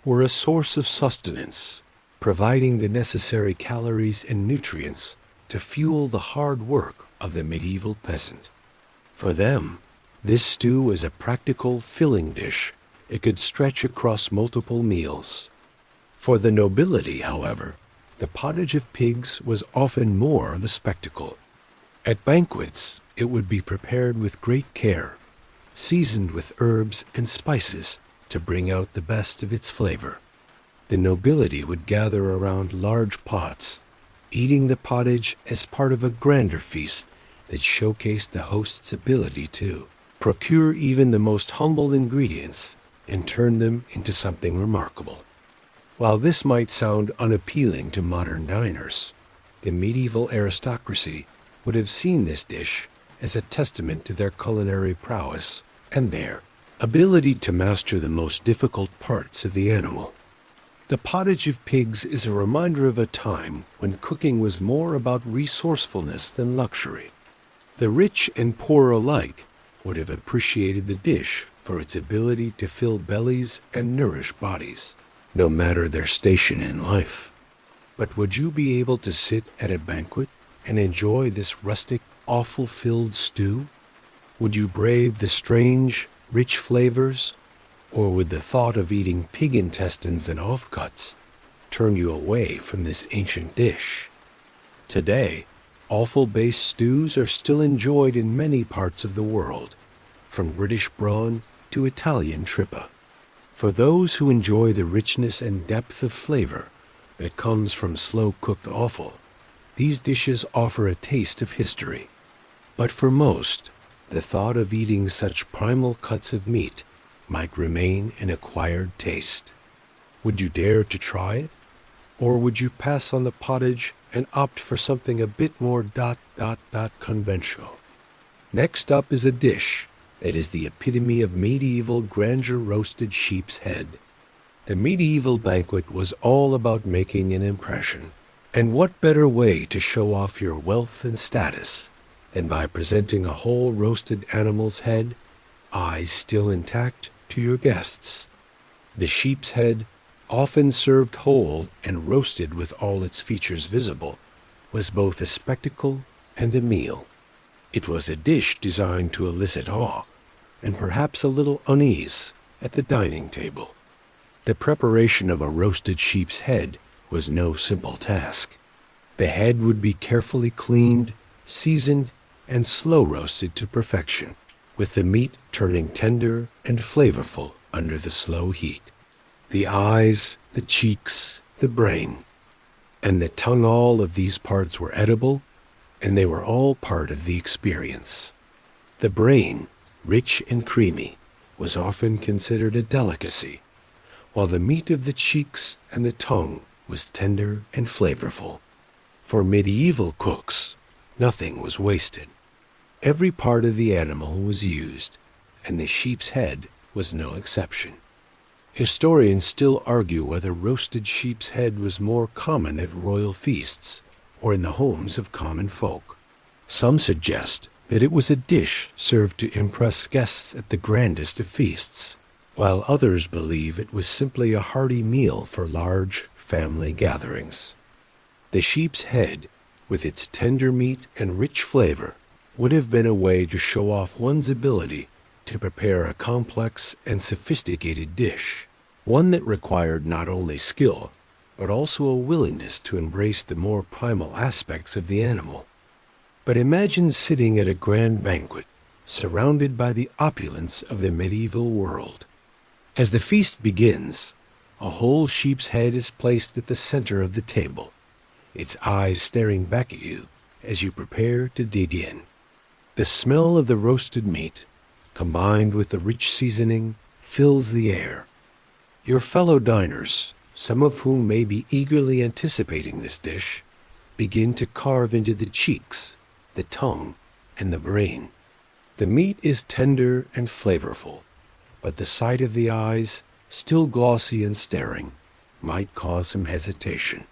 were a source of sustenance, providing the necessary calories and nutrients to fuel the hard work of the medieval peasant. For them, this stew was a practical, filling dish. It could stretch across multiple meals. For the nobility, however, the pottage of pigs was often more of a spectacle. At banquets, it would be prepared with great care, seasoned with herbs and spices to bring out the best of its flavor. The nobility would gather around large pots, eating the pottage as part of a grander feast that showcased the host's ability to procure even the most humble ingredients and turn them into something remarkable. While this might sound unappealing to modern diners, the medieval aristocracy would have seen this dish as a testament to their culinary prowess and their ability to master the most difficult parts of the animal. The pottage of pigs is a reminder of a time when cooking was more about resourcefulness than luxury. The rich and poor alike would have appreciated the dish for its ability to fill bellies and nourish bodies, no matter their station in life. But would you be able to sit at a banquet and enjoy this rustic, offal-filled stew? Would you brave the strange, rich flavors? Or would the thought of eating pig intestines and offcuts turn you away from this ancient dish? Today, offal-based stews are still enjoyed in many parts of the world, from British brawn to Italian trippa. For those who enjoy the richness and depth of flavor that comes from slow-cooked offal, these dishes offer a taste of history. But for most, the thought of eating such primal cuts of meat might remain an acquired taste. Would you dare to try it? Or would you pass on the pottage and opt for something a bit more conventional? Next up is a dish that is the epitome of medieval grandeur: roasted sheep's head. The medieval banquet was all about making an impression. And what better way to show off your wealth and status than by presenting a whole roasted animal's head, eyes still intact, to your guests? The sheep's head, often served whole and roasted with all its features visible, was both a spectacle and a meal. It was a dish designed to elicit awe and perhaps a little unease at the dining table. The preparation of a roasted sheep's head was no simple task. The head would be carefully cleaned, seasoned, and slow roasted to perfection, with the meat turning tender and flavorful under the slow heat. The eyes, the cheeks, the brain, and the tongue, all of these parts were edible, and they were all part of the experience. The brain, rich and creamy, was often considered a delicacy, while the meat of the cheeks and the tongue was tender and flavorful. For medieval cooks, nothing was wasted. Every part of the animal was used, and the sheep's head was no exception. Historians still argue whether roasted sheep's head was more common at royal feasts or in the homes of common folk. Some suggest that it was a dish served to impress guests at the grandest of feasts, while others believe it was simply a hearty meal for large family gatherings. The sheep's head, with its tender meat and rich flavor, would have been a way to show off one's ability to prepare a complex and sophisticated dish, one that required not only skill, but also a willingness to embrace the more primal aspects of the animal. But imagine sitting at a grand banquet, surrounded by the opulence of the medieval world. As the feast begins, a whole sheep's head is placed at the center of the table, its eyes staring back at you as you prepare to dig in. The smell of the roasted meat, combined with the rich seasoning, fills the air. Your fellow diners, some of whom may be eagerly anticipating this dish, begin to carve into the cheeks, the tongue, and the brain. The meat is tender and flavorful, but the sight of the eyes, still glossy and staring, might cause some hesitation.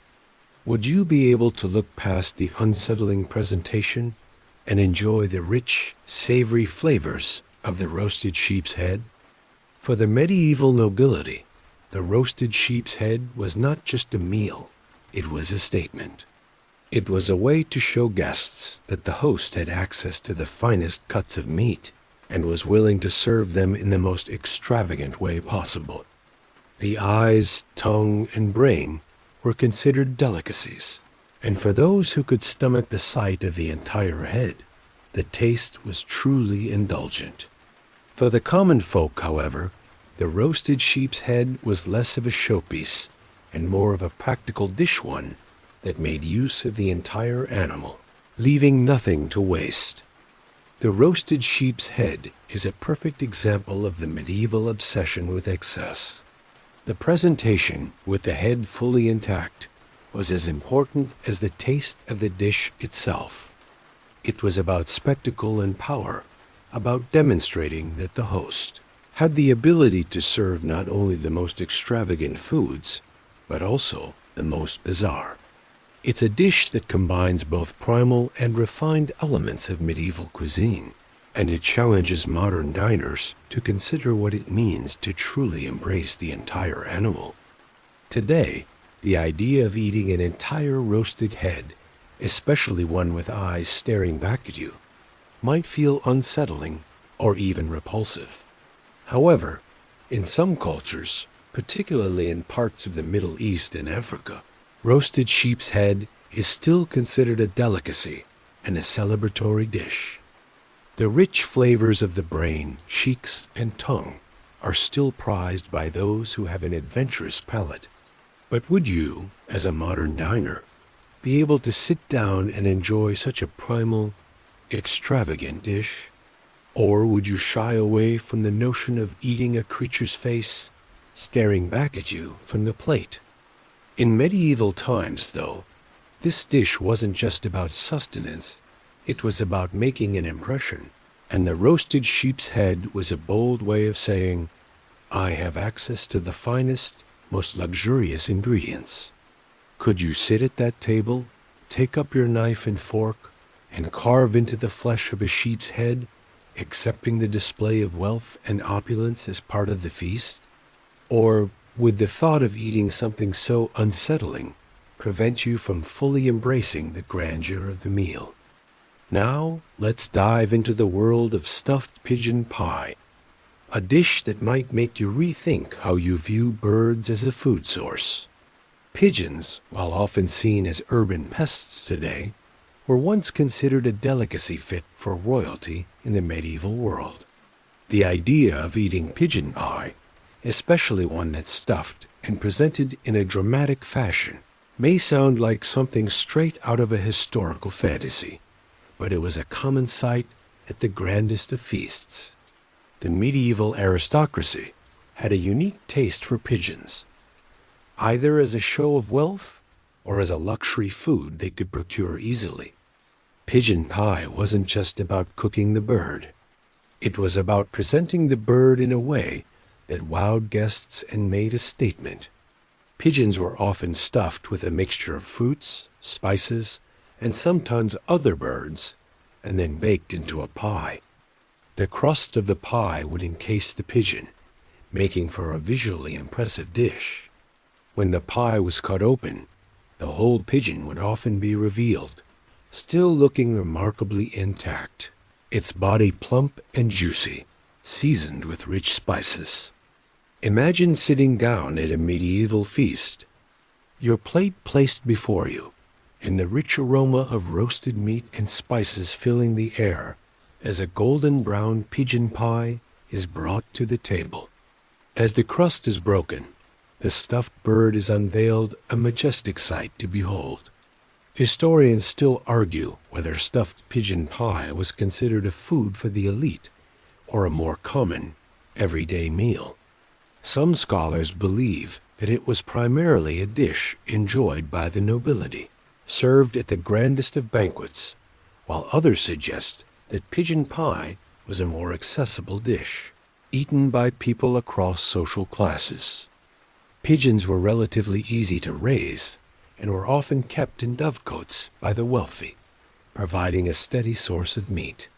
Would you be able to look past the unsettling presentation and enjoy the rich, savory flavors of the roasted sheep's head? For the medieval nobility, the roasted sheep's head was not just a meal, it was a statement. It was a way to show guests that the host had access to the finest cuts of meat and was willing to serve them in the most extravagant way possible. The eyes, tongue, and brain were considered delicacies, and for those who could stomach the sight of the entire head, the taste was truly indulgent. For the common folk, however, the roasted sheep's head was less of a showpiece and more of a practical dish, one that made use of the entire animal, leaving nothing to waste. The roasted sheep's head is a perfect example of the medieval obsession with excess. The presentation, with the head fully intact, was as important as the taste of the dish itself. It was about spectacle and power, about demonstrating that the host had the ability to serve not only the most extravagant foods, but also the most bizarre. It's a dish that combines both primal and refined elements of medieval cuisine, and it challenges modern diners to consider what it means to truly embrace the entire animal. Today, the idea of eating an entire roasted head, especially one with eyes staring back at you, might feel unsettling or even repulsive. However, in some cultures, particularly in parts of the Middle East and Africa, roasted sheep's head is still considered a delicacy and a celebratory dish. The rich flavors of the brain, cheeks, and tongue are still prized by those who have an adventurous palate. But would you, as a modern diner, be able to sit down and enjoy such a primal, extravagant dish? Or would you shy away from the notion of eating a creature's face staring back at you from the plate? In medieval times, though, this dish wasn't just about sustenance, it was about making an impression, and the roasted sheep's head was a bold way of saying, I have access to the finest, most luxurious ingredients. Could you sit at that table, take up your knife and fork, and carve into the flesh of a sheep's head, accepting the display of wealth and opulence as part of the feast? Or would the thought of eating something so unsettling prevent you from fully embracing the grandeur of the meal? Now, let's dive into the world of stuffed pigeon pie, a dish that might make you rethink how you view birds as a food source. Pigeons, while often seen as urban pests today, were once considered a delicacy fit for royalty in the medieval world. The idea of eating pigeon pie, especially one that's stuffed and presented in a dramatic fashion, may sound like something straight out of a historical fantasy, but it was a common sight at the grandest of feasts. The medieval aristocracy had a unique taste for pigeons, either as a show of wealth or as a luxury food they could procure easily. Pigeon pie wasn't just about cooking the bird. It was about presenting the bird in a way that wowed guests and made a statement. Pigeons were often stuffed with a mixture of fruits, spices, and sometimes other birds, and then baked into a pie. The crust of the pie would encase the pigeon, making for a visually impressive dish. When the pie was cut open, the whole pigeon would often be revealed, still looking remarkably intact, its body plump and juicy, seasoned with rich spices. Imagine sitting down at a medieval feast, your plate placed before you, and the rich aroma of roasted meat and spices filling the air as a golden brown pigeon pie is brought to the table. As the crust is broken, the stuffed bird is unveiled, a majestic sight to behold. Historians still argue whether stuffed pigeon pie was considered a food for the elite or a more common, everyday meal. Some scholars believe that it was primarily a dish enjoyed by the nobility, served at the grandest of banquets, while others suggest that pigeon pie was a more accessible dish, eaten by people across social classes. Pigeons were relatively easy to raise and were often kept in dovecotes by the wealthy, providing a steady source of meat.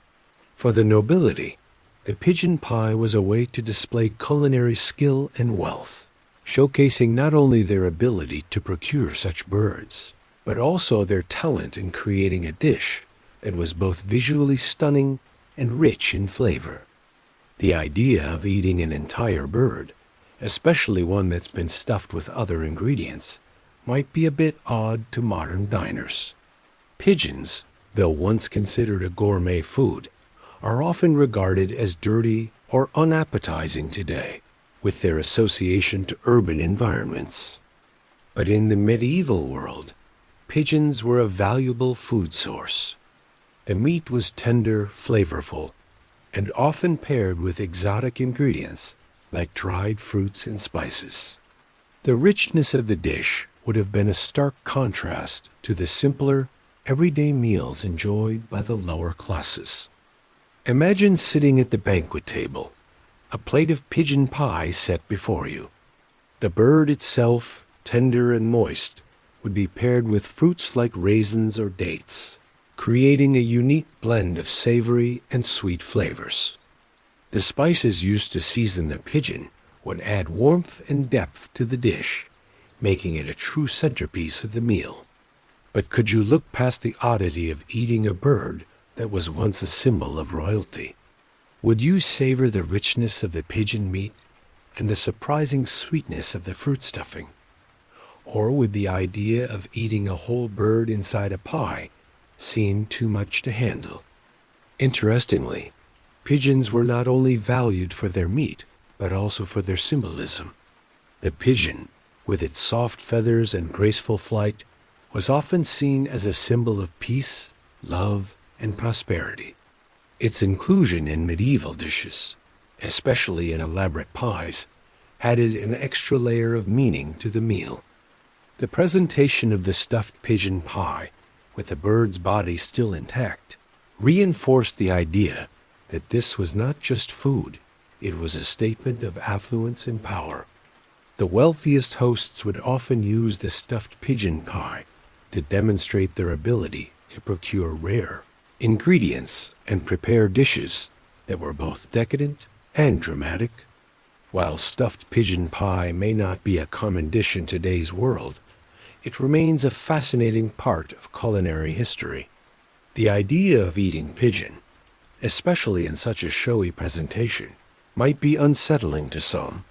For the nobility, the pigeon pie was a way to display culinary skill and wealth, showcasing not only their ability to procure such birds, but also their talent in creating a dish that was both visually stunning and rich in flavor. The idea of eating an entire bird, especially one that's been stuffed with other ingredients, might be a bit odd to modern diners. Pigeons, though once considered a gourmet food, are often regarded as dirty or unappetizing today, with their association to urban environments. But in the medieval world, pigeons were a valuable food source. The meat was tender, flavorful, and often paired with exotic ingredients like dried fruits and spices. The richness of the dish would have been a stark contrast to the simpler, everyday meals enjoyed by the lower classes. Imagine sitting at the banquet table, a plate of pigeon pie set before you. The bird itself, tender and moist, would be paired with fruits like raisins or dates, creating a unique blend of savory and sweet flavors. The spices used to season the pigeon would add warmth and depth to the dish, making it a true centerpiece of the meal. But could you look past the oddity of eating a bird that was once a symbol of royalty? Would you savor the richness of the pigeon meat and the surprising sweetness of the fruit stuffing? Or would the idea of eating a whole bird inside a pie seem too much to handle? Interestingly, pigeons were not only valued for their meat, but also for their symbolism. The pigeon, with its soft feathers and graceful flight, was often seen as a symbol of peace, love, and prosperity. Its inclusion in medieval dishes, especially in elaborate pies, added an extra layer of meaning to the meal. The presentation of the stuffed pigeon pie, with the bird's body still intact, reinforced the idea that this was not just food, it was a statement of affluence and power. The wealthiest hosts would often use the stuffed pigeon pie to demonstrate their ability to procure rare ingredients and prepare dishes that were both decadent and dramatic. While stuffed pigeon pie may not be a common dish in today's world, it remains a fascinating part of culinary history. The idea of eating pigeon, especially in such a showy presentation, might be unsettling to some,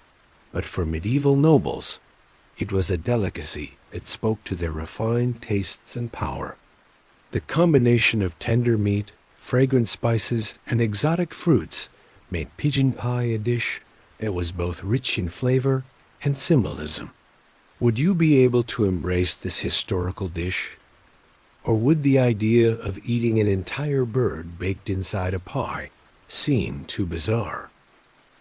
but for medieval nobles, it was a delicacy that spoke to their refined tastes and power. The combination of tender meat, fragrant spices, and exotic fruits made pigeon pie a dish that was both rich in flavor and symbolism. Would you be able to embrace this historical dish? Or would the idea of eating an entire bird baked inside a pie seem too bizarre?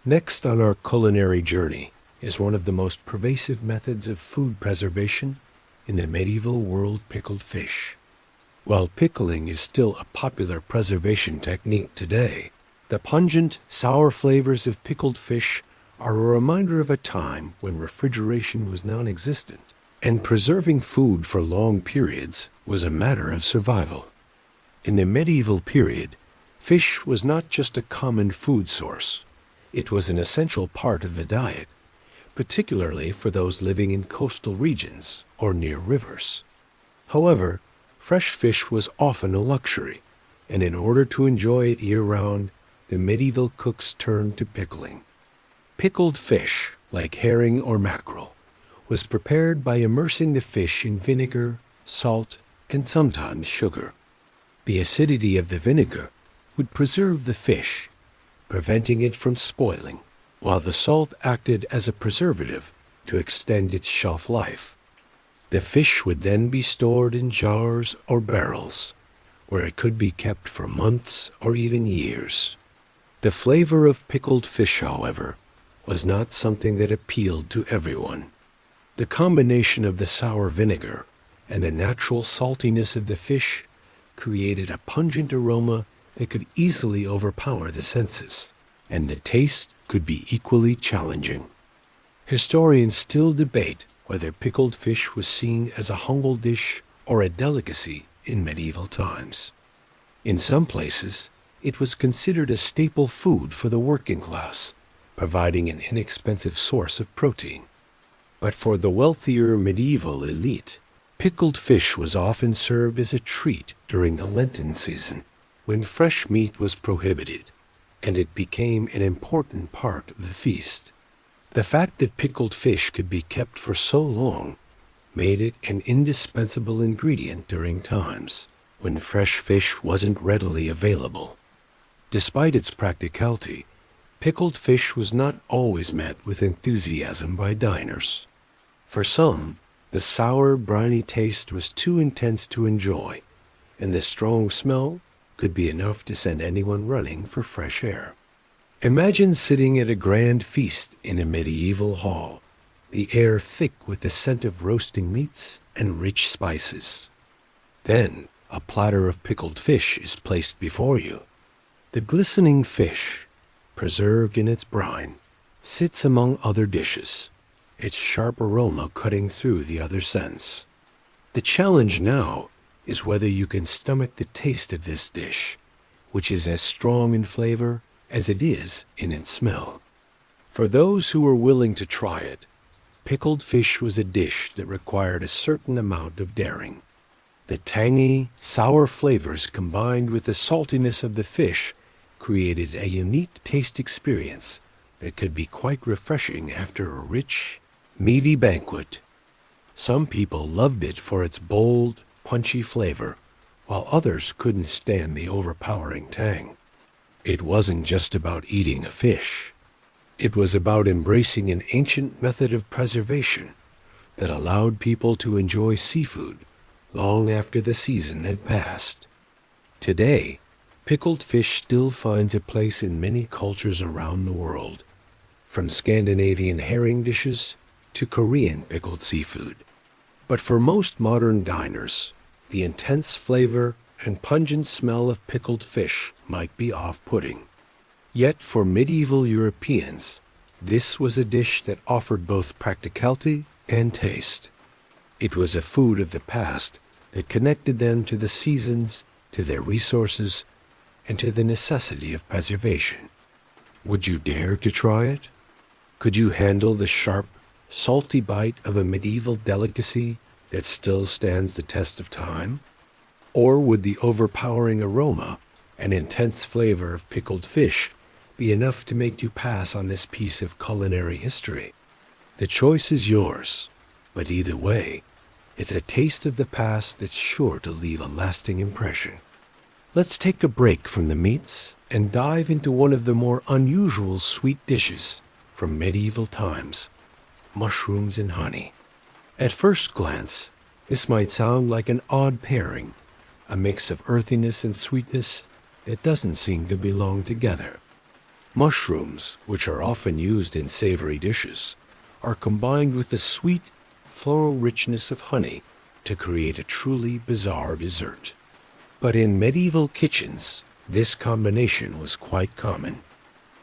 Next on our culinary journey is one of the most pervasive methods of food preservation in the medieval world: pickled fish. While pickling is still a popular preservation technique today, the pungent, sour flavors of pickled fish are a reminder of a time when refrigeration was non-existent, and preserving food for long periods was a matter of survival. In the medieval period, fish was not just a common food source. It was an essential part of the diet, particularly for those living in coastal regions or near rivers. However, fresh fish was often a luxury, and in order to enjoy it year-round, the medieval cooks turned to pickling. Pickled fish, like herring or mackerel, was prepared by immersing the fish in vinegar, salt, and sometimes sugar. The acidity of the vinegar would preserve the fish, preventing it from spoiling, while the salt acted as a preservative to extend its shelf life. The fish would then be stored in jars or barrels, where it could be kept for months or even years. The flavor of pickled fish, however, was not something that appealed to everyone. The combination of the sour vinegar and the natural saltiness of the fish created a pungent aroma that could easily overpower the senses, and the taste could be equally challenging. Historians still debate whether pickled fish was seen as a humble dish or a delicacy in medieval times. In some places, it was considered a staple food for the working class, providing an inexpensive source of protein. But for the wealthier medieval elite, pickled fish was often served as a treat during the Lenten season, when fresh meat was prohibited, and it became an important part of the feast. The fact that pickled fish could be kept for so long made it an indispensable ingredient during times when fresh fish wasn't readily available. Despite its practicality, pickled fish was not always met with enthusiasm by diners. For some, the sour, briny taste was too intense to enjoy, and the strong smell could be enough to send anyone running for fresh air. Imagine sitting at a grand feast in a medieval hall, the air thick with the scent of roasting meats and rich spices. Then a platter of pickled fish is placed before you. The glistening fish, preserved in its brine, sits among other dishes, its sharp aroma cutting through the other scents. The challenge now is whether you can stomach the taste of this dish, which is as strong in flavor as it is in its smell. For those who were willing to try it, pickled fish was a dish that required a certain amount of daring. The tangy, sour flavors combined with the saltiness of the fish created a unique taste experience that could be quite refreshing after a rich, meaty banquet. Some people loved it for its bold, punchy flavor, while others couldn't stand the overpowering tang. It wasn't just about eating a fish. It was about embracing an ancient method of preservation that allowed people to enjoy seafood long after the season had passed. Today, pickled fish still finds a place in many cultures around the world, from Scandinavian herring dishes to Korean pickled seafood. But for most modern diners, the intense flavor and pungent smell of pickled fish might be off-putting. Yet for medieval Europeans, this was a dish that offered both practicality and taste. It was a food of the past that connected them to the seasons, to their resources, and to the necessity of preservation. Would you dare to try it? Could you handle the sharp, salty bite of a medieval delicacy that still stands the test of time? Or would the overpowering aroma and intense flavor of pickled fish be enough to make you pass on this piece of culinary history? The choice is yours, but either way, it's a taste of the past that's sure to leave a lasting impression. Let's take a break from the meats and dive into one of the more unusual sweet dishes from medieval times: mushrooms and honey. At first glance, this might sound like an odd pairing, a mix of earthiness and sweetness that doesn't seem to belong together. Mushrooms, which are often used in savory dishes, are combined with the sweet, floral richness of honey to create a truly bizarre dessert. But in medieval kitchens, this combination was quite common.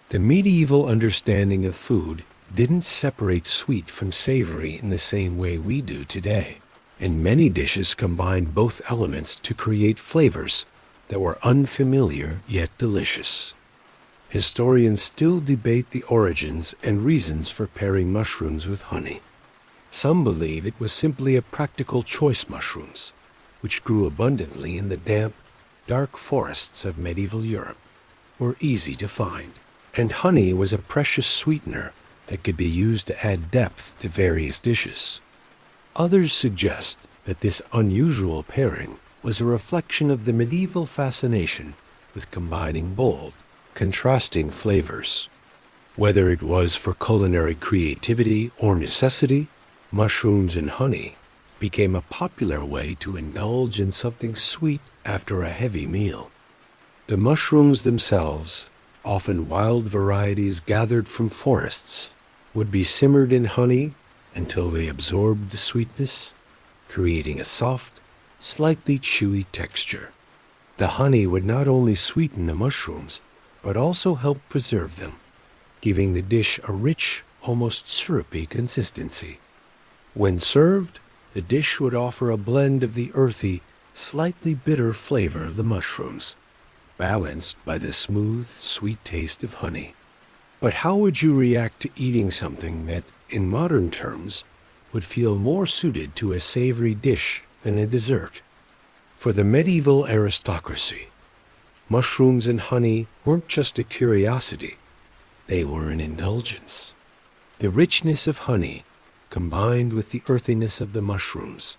The medieval understanding of food didn't separate sweet from savory in the same way we do today, and many dishes combined both elements to create flavors that were unfamiliar yet delicious. Historians still debate the origins and reasons for pairing mushrooms with honey. Some believe it was simply a practical choice. Mushrooms, which grew abundantly in the damp, dark forests of medieval Europe, were easy to find, and honey was a precious sweetener that could be used to add depth to various dishes. Others suggest that this unusual pairing was a reflection of the medieval fascination with combining bold, contrasting flavors. Whether it was for culinary creativity or necessity, mushrooms and honey became a popular way to indulge in something sweet after a heavy meal. The mushrooms themselves, often wild varieties gathered from forests, would be simmered in honey until they absorbed the sweetness, creating a soft, slightly chewy texture. The honey would not only sweeten the mushrooms, but also help preserve them, giving the dish a rich, almost syrupy consistency. When served, the dish would offer a blend of the earthy, slightly bitter flavor of the mushrooms, balanced by the smooth, sweet taste of honey. But how would you react to eating something that, in modern terms, would feel more suited to a savory dish than a dessert? For the medieval aristocracy, mushrooms and honey weren't just a curiosity, they were an indulgence. The richness of honey, combined with the earthiness of the mushrooms,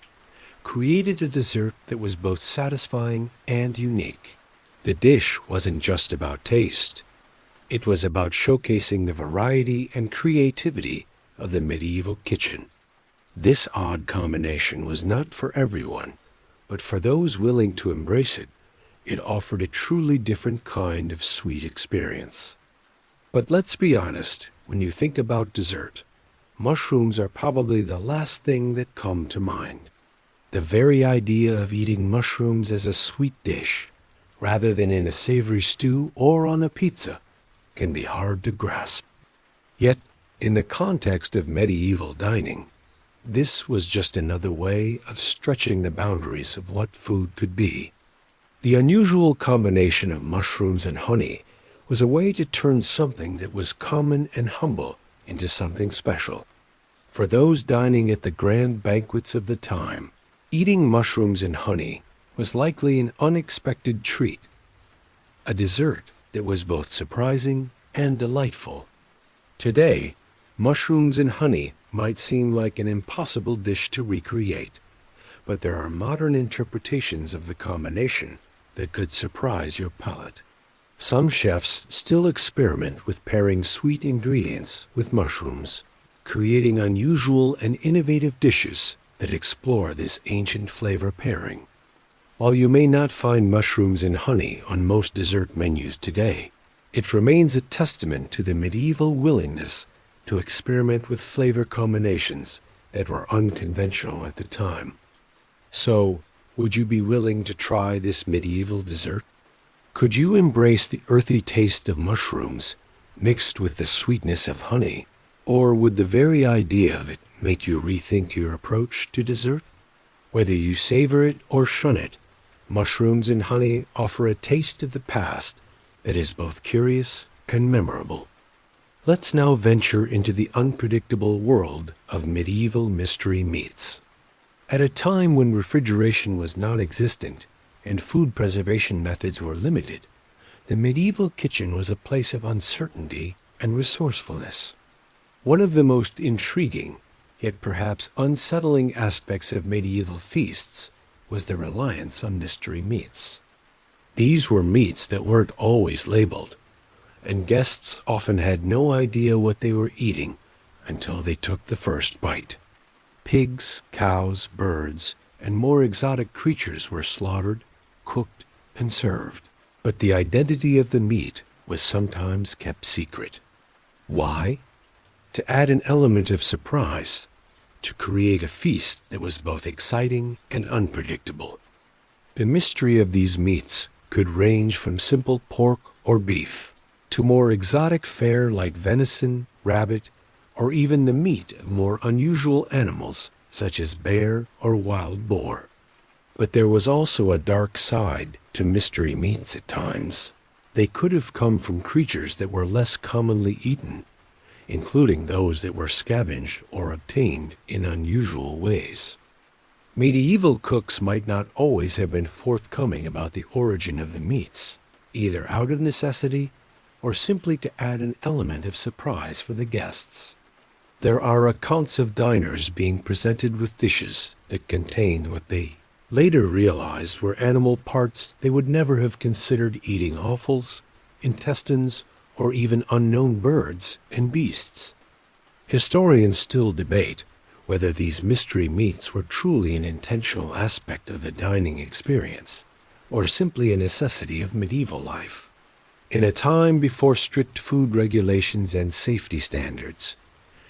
created a dessert that was both satisfying and unique. The dish wasn't just about taste. It was about showcasing the variety and creativity of the medieval kitchen. This odd combination was not for everyone, but for those willing to embrace it, it offered a truly different kind of sweet experience. But let's be honest, when you think about dessert, mushrooms are probably the last thing that come to mind. The very idea of eating mushrooms as a sweet dish, rather than in a savory stew or on a pizza, can be hard to grasp. Yet, in the context of medieval dining, This was just another way of stretching the boundaries of what food could be. The unusual combination of mushrooms and honey was a way to turn something that was common and humble into something special. For those dining at the grand banquets of the time, eating mushrooms and honey was likely an unexpected treat, a dessert that was both surprising and delightful. Today, mushrooms and honey might seem like an impossible dish to recreate, but there are modern interpretations of the combination that could surprise your palate. Some chefs still experiment with pairing sweet ingredients with mushrooms, creating unusual and innovative dishes that explore this ancient flavor pairing. While you may not find mushrooms and honey on most dessert menus today, it remains a testament to the medieval willingness to experiment with flavor combinations that were unconventional at the time. So, would you be willing to try this medieval dessert? Could you embrace the earthy taste of mushrooms mixed with the sweetness of honey? Or would the very idea of it make you rethink your approach to dessert? Whether you savor it or shun it, mushrooms and honey offer a taste of the past that is both curious and memorable. Let's now venture into the unpredictable world of medieval mystery meats. At a time when refrigeration was non-existent and food preservation methods were limited, the medieval kitchen was a place of uncertainty and resourcefulness. One of the most intriguing, yet perhaps unsettling aspects of medieval feasts was the reliance on mystery meats. These were meats that weren't always labeled, and guests often had no idea what they were eating until they took the first bite. Pigs, cows, birds, and more exotic creatures were slaughtered, cooked, and served, but the identity of the meat was sometimes kept secret. Why? To add an element of surprise, to create a feast that was both exciting and unpredictable. The mystery of these meats could range from simple pork or beef to more exotic fare like venison, rabbit, or even the meat of more unusual animals such as bear or wild boar. But there was also a dark side to mystery meats at times. They could have come from creatures that were less commonly eaten, including those that were scavenged or obtained in unusual ways. Medieval cooks might not always have been forthcoming about the origin of the meats, either out of necessity or simply to add an element of surprise for the guests. There are accounts of diners being presented with dishes that contained what they later realized were animal parts they would never have considered eating: offals, intestines, or even unknown birds and beasts. Historians still debate whether these mystery meats were truly an intentional aspect of the dining experience, or simply a necessity of medieval life. In a time before strict food regulations and safety standards,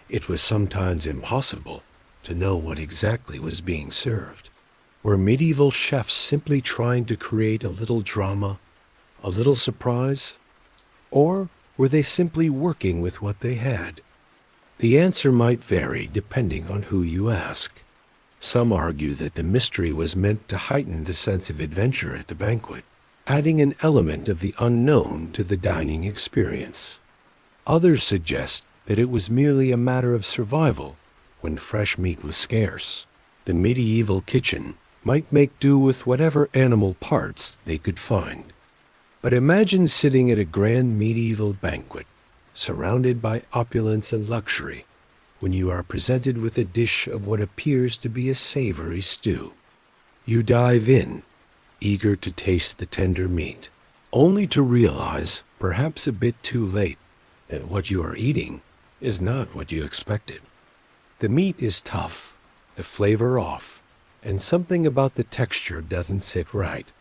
it was sometimes impossible to know what exactly was being served. Were medieval chefs simply trying to create a little drama, a little surprise? Or were they simply working with what they had? The answer might vary depending on who you ask. Some argue that the mystery was meant to heighten the sense of adventure at the banquet, adding an element of the unknown to the dining experience. Others suggest that it was merely a matter of survival when fresh meat was scarce. The medieval kitchen might make do with whatever animal parts they could find. But imagine sitting at a grand medieval banquet, surrounded by opulence and luxury, when you are presented with a dish of what appears to be a savory stew. You dive in, eager to taste the tender meat, only to realize, perhaps a bit too late, that what you are eating is not what you expected. The meat is tough, the flavor off, and something about the texture doesn't sit right.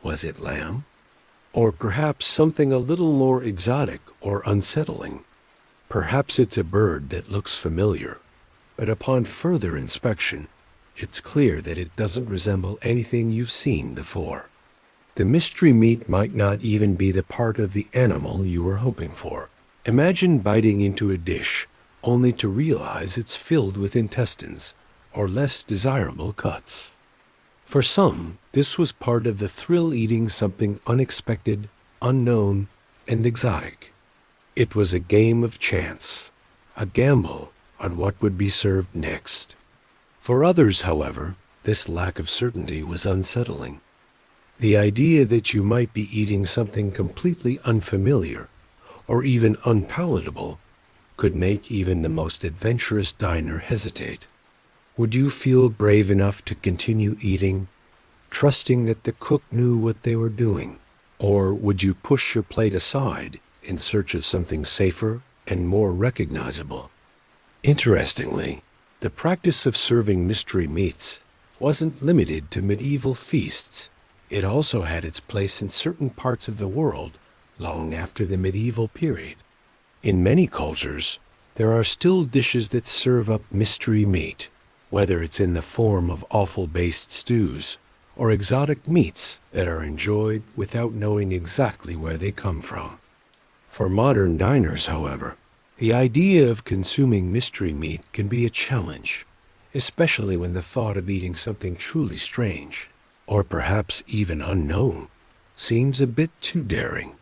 Was it lamb? Or perhaps something a little more exotic or unsettling. Perhaps it's a bird that looks familiar, but upon further inspection, it's clear that it doesn't resemble anything you've seen before. The mystery meat might not even be the part of the animal you were hoping for. Imagine biting into a dish only to realize it's filled with intestines, or less desirable cuts. For some, this was part of the thrill, eating something unexpected, unknown, and exotic. It was a game of chance, a gamble on what would be served next. For others, however, this lack of certainty was unsettling. The idea that you might be eating something completely unfamiliar or even unpalatable could make even the most adventurous diner hesitate. Would you feel brave enough to continue eating, trusting that the cook knew what they were doing? Or would you push your plate aside in search of something safer and more recognizable? Interestingly, the practice of serving mystery meats wasn't limited to medieval feasts. It also had its place in certain parts of the world long after the medieval period. In many cultures, there are still dishes that serve up mystery meat, whether it's in the form of offal-based stews or exotic meats that are enjoyed without knowing exactly where they come from. For modern diners, however, the idea of consuming mystery meat can be a challenge, especially when the thought of eating something truly strange, or perhaps even unknown, seems a bit too daring.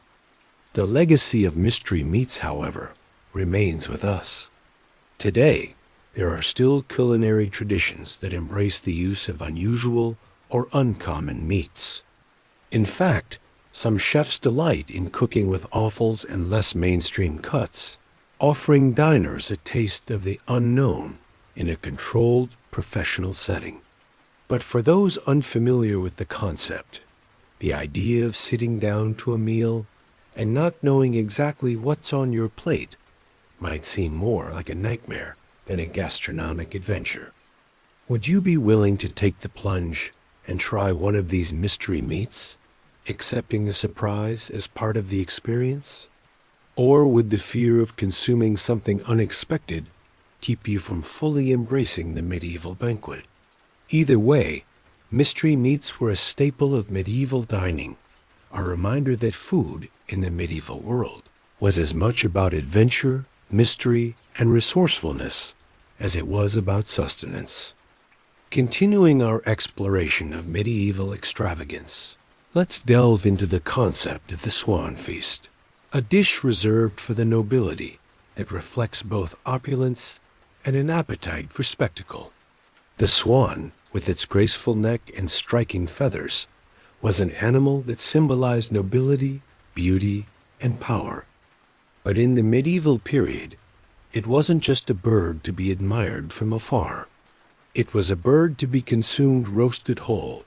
The legacy of mystery meats, however, remains with us. Today, there are still culinary traditions that embrace the use of unusual or uncommon meats. In fact, some chefs delight in cooking with offals and less mainstream cuts, offering diners a taste of the unknown in a controlled, professional setting. But for those unfamiliar with the concept, the idea of sitting down to a meal and not knowing exactly what's on your plate might seem more like a nightmare than a gastronomic adventure. Would you be willing to take the plunge and try one of these mystery meats, accepting the surprise as part of the experience? Or would the fear of consuming something unexpected keep you from fully embracing the medieval banquet? Either way, mystery meats were a staple of medieval dining, a reminder that food in the medieval world was as much about adventure, mystery, and resourcefulness as it was about sustenance. Continuing our exploration of medieval extravagance, let's delve into the concept of the swan feast, a dish reserved for the nobility that reflects both opulence and an appetite for spectacle. The swan, with its graceful neck and striking feathers, was an animal that symbolized nobility, beauty, and power. But in the medieval period, it wasn't just a bird to be admired from afar. It was a bird to be consumed roasted whole,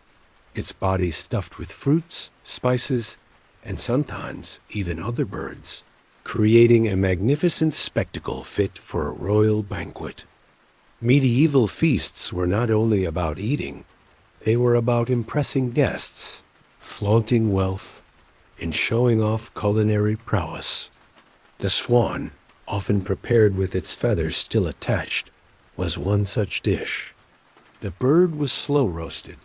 its body stuffed with fruits, spices, and sometimes even other birds, creating a magnificent spectacle fit for a royal banquet. Medieval feasts were not only about eating, they were about impressing guests, flaunting wealth, and showing off culinary prowess. The swan, often prepared with its feathers still attached, was one such dish. The bird was slow roasted,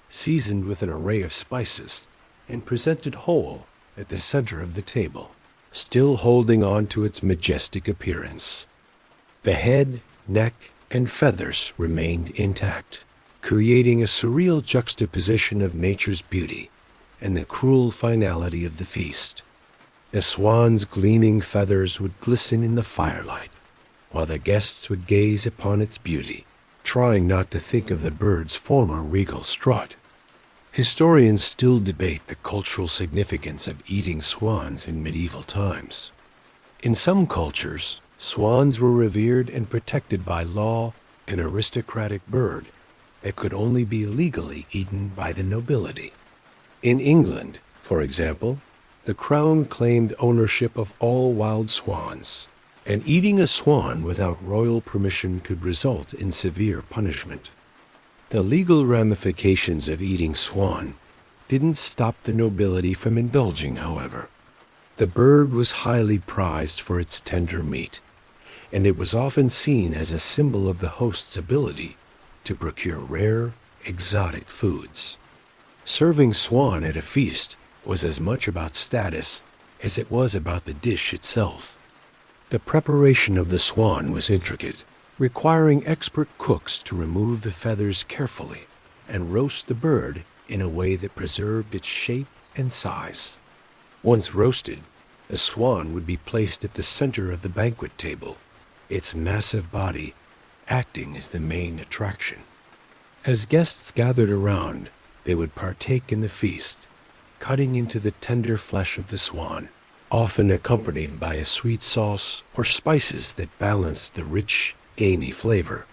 seasoned with an array of spices, and presented whole at the center of the table, still holding on to its majestic appearance. The head, neck, and feathers remained intact, creating a surreal juxtaposition of nature's beauty and the cruel finality of the feast. The swan's gleaming feathers would glisten in the firelight, while the guests would gaze upon its beauty, trying not to think of the bird's former regal strut. Historians still debate the cultural significance of eating swans in medieval times. In some cultures, swans were revered and protected by law, an aristocratic bird that could only be legally eaten by the nobility. In England, for example, the crown claimed ownership of all wild swans, and eating a swan without royal permission could result in severe punishment. The legal ramifications of eating swan didn't stop the nobility from indulging, however. The bird was highly prized for its tender meat, and it was often seen as a symbol of the host's ability to procure rare, exotic foods. Serving swan at a feast was as much about status as it was about the dish itself. The preparation of the swan was intricate, requiring expert cooks to remove the feathers carefully and roast the bird in a way that preserved its shape and size. Once roasted, a swan would be placed at the center of the banquet table, its massive body acting as the main attraction. As guests gathered around, they would partake in the feast, cutting into the tender flesh of the swan, often accompanied by a sweet sauce or spices that balanced the rich, gamey flavor.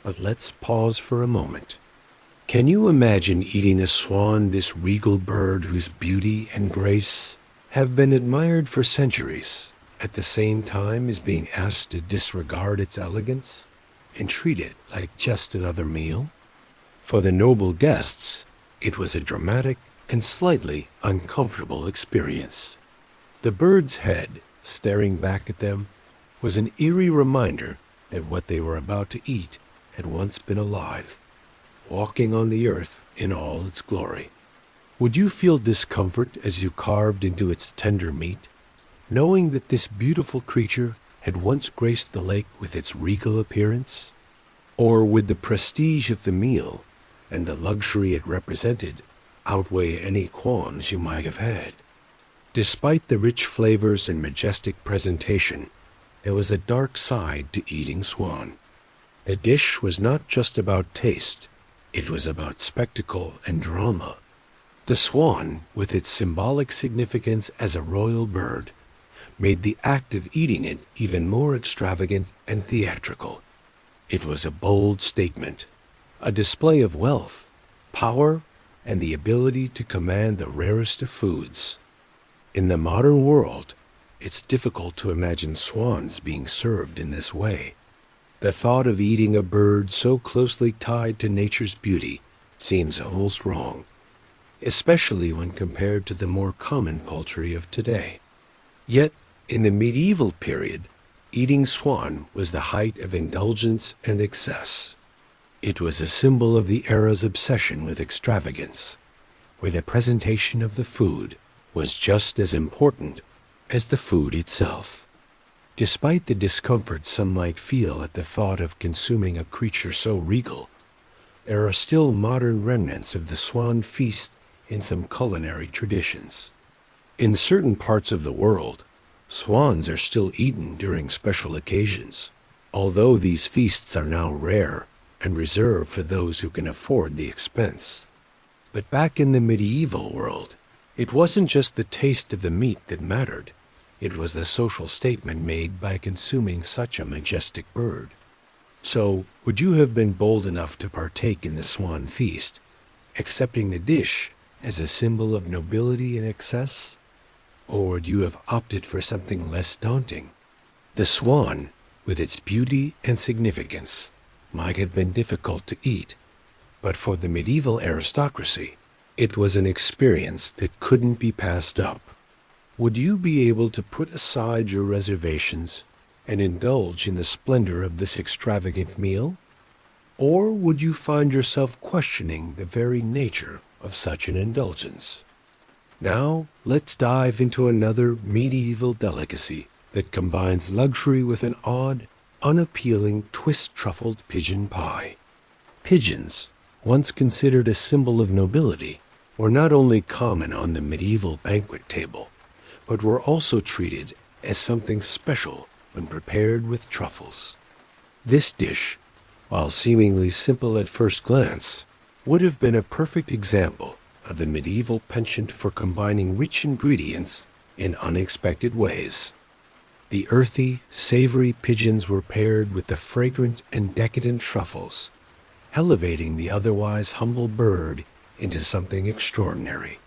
But let's pause for a moment. Can you imagine eating a swan, this regal bird whose beauty and grace have been admired for centuries, at the same time as being asked to disregard its elegance and treat it like just another meal? For the noble guests, it was a dramatic and slightly uncomfortable experience. The bird's head, staring back at them, was an eerie reminder that what they were about to eat had once been alive, walking on the earth in all its glory. Would you feel discomfort as you carved into its tender meat, knowing that this beautiful creature had once graced the lake with its regal appearance? Or would the prestige of the meal and the luxury it represented outweigh any qualms you might have had? Despite the rich flavors and majestic presentation, there was a dark side to eating swan. A dish was not just about taste, it was about spectacle and drama. The swan, with its symbolic significance as a royal bird, made the act of eating it even more extravagant and theatrical. It was a bold statement, a display of wealth, power, and the ability to command the rarest of foods. In the modern world, it's difficult to imagine swans being served in this way. The thought of eating a bird so closely tied to nature's beauty seems almost wrong, especially when compared to the more common poultry of today. Yet, in the medieval period, eating swan was the height of indulgence and excess. It was a symbol of the era's obsession with extravagance, where the presentation of the food was just as important as the food itself. Despite the discomfort some might feel at the thought of consuming a creature so regal, there are still modern remnants of the swan feast in some culinary traditions. In certain parts of the world, swans are still eaten during special occasions, although these feasts are now rare and reserved for those who can afford the expense. But back in the medieval world, it wasn't just the taste of the meat that mattered. It was the social statement made by consuming such a majestic bird. So, would you have been bold enough to partake in the swan feast, accepting the dish as a symbol of nobility and excess? Or would you have opted for something less daunting? The swan, with its beauty and significance, might have been difficult to eat, but for the medieval aristocracy, it was an experience that couldn't be passed up. Would you be able to put aside your reservations and indulge in the splendor of this extravagant meal? Or would you find yourself questioning the very nature of such an indulgence? Now, let's dive into another medieval delicacy that combines luxury with an odd, unappealing twist-truffled pigeon pie. Pigeons, once considered a symbol of nobility, were not only common on the medieval banquet table, but were also treated as something special when prepared with truffles. This dish, while seemingly simple at first glance, would have been a perfect example of the medieval penchant for combining rich ingredients in unexpected ways. The earthy, savory pigeons were paired with the fragrant and decadent truffles, elevating the otherwise humble bird into something extraordinary.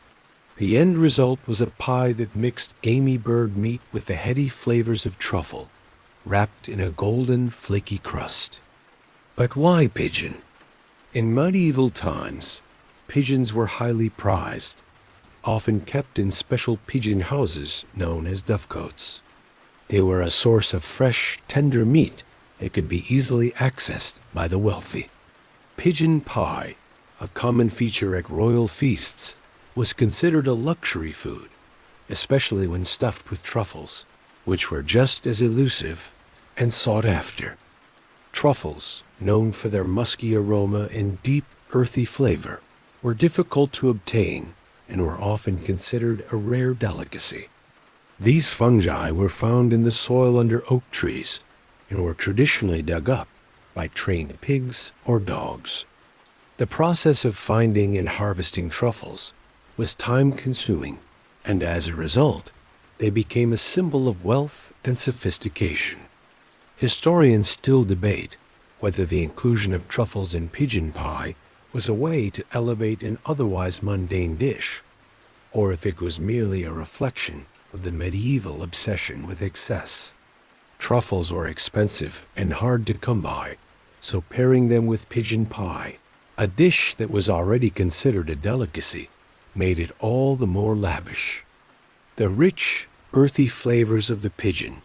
The end result was a pie that mixed gamey bird meat with the heady flavors of truffle, wrapped in a golden, flaky crust. But why pigeon? In medieval times, pigeons were highly prized, often kept in special pigeon houses known as dovecotes. They were a source of fresh, tender meat that could be easily accessed by the wealthy. Pigeon pie, a common feature at royal feasts, was considered a luxury food, especially when stuffed with truffles, which were just as elusive and sought after. Truffles, known for their musky aroma and deep, earthy flavor, were difficult to obtain and were often considered a rare delicacy. These fungi were found in the soil under oak trees and were traditionally dug up by trained pigs or dogs. The process of finding and harvesting truffles was time-consuming, and as a result, they became a symbol of wealth and sophistication. Historians still debate whether the inclusion of truffles in pigeon pie was a way to elevate an otherwise mundane dish, or if it was merely a reflection of the medieval obsession with excess. Truffles were expensive and hard to come by, so pairing them with pigeon pie, a dish that was already considered a delicacy, made it all the more lavish. The rich, earthy flavors of the pigeon,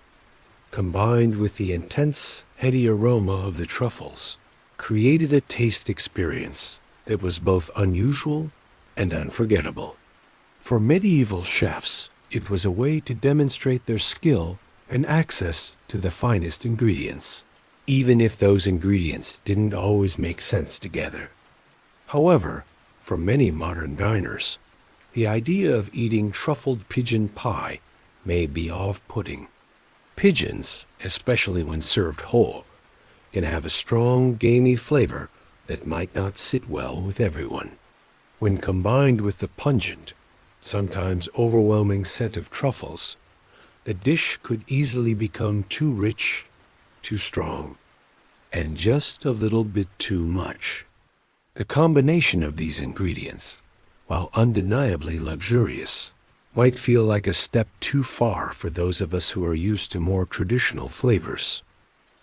combined with the intense, heady aroma of the truffles, created a taste experience that was both unusual and unforgettable. For medieval chefs, it was a way to demonstrate their skill and access to the finest ingredients, even if those ingredients didn't always make sense together. However, for many modern diners, the idea of eating truffled pigeon pie may be off-putting. Pigeons, especially when served whole, can have a strong, gamey flavor that might not sit well with everyone. When combined with the pungent, sometimes overwhelming scent of truffles, the dish could easily become too rich, too strong, and just a little bit too much. The combination of these ingredients, while undeniably luxurious, might feel like a step too far for those of us who are used to more traditional flavors.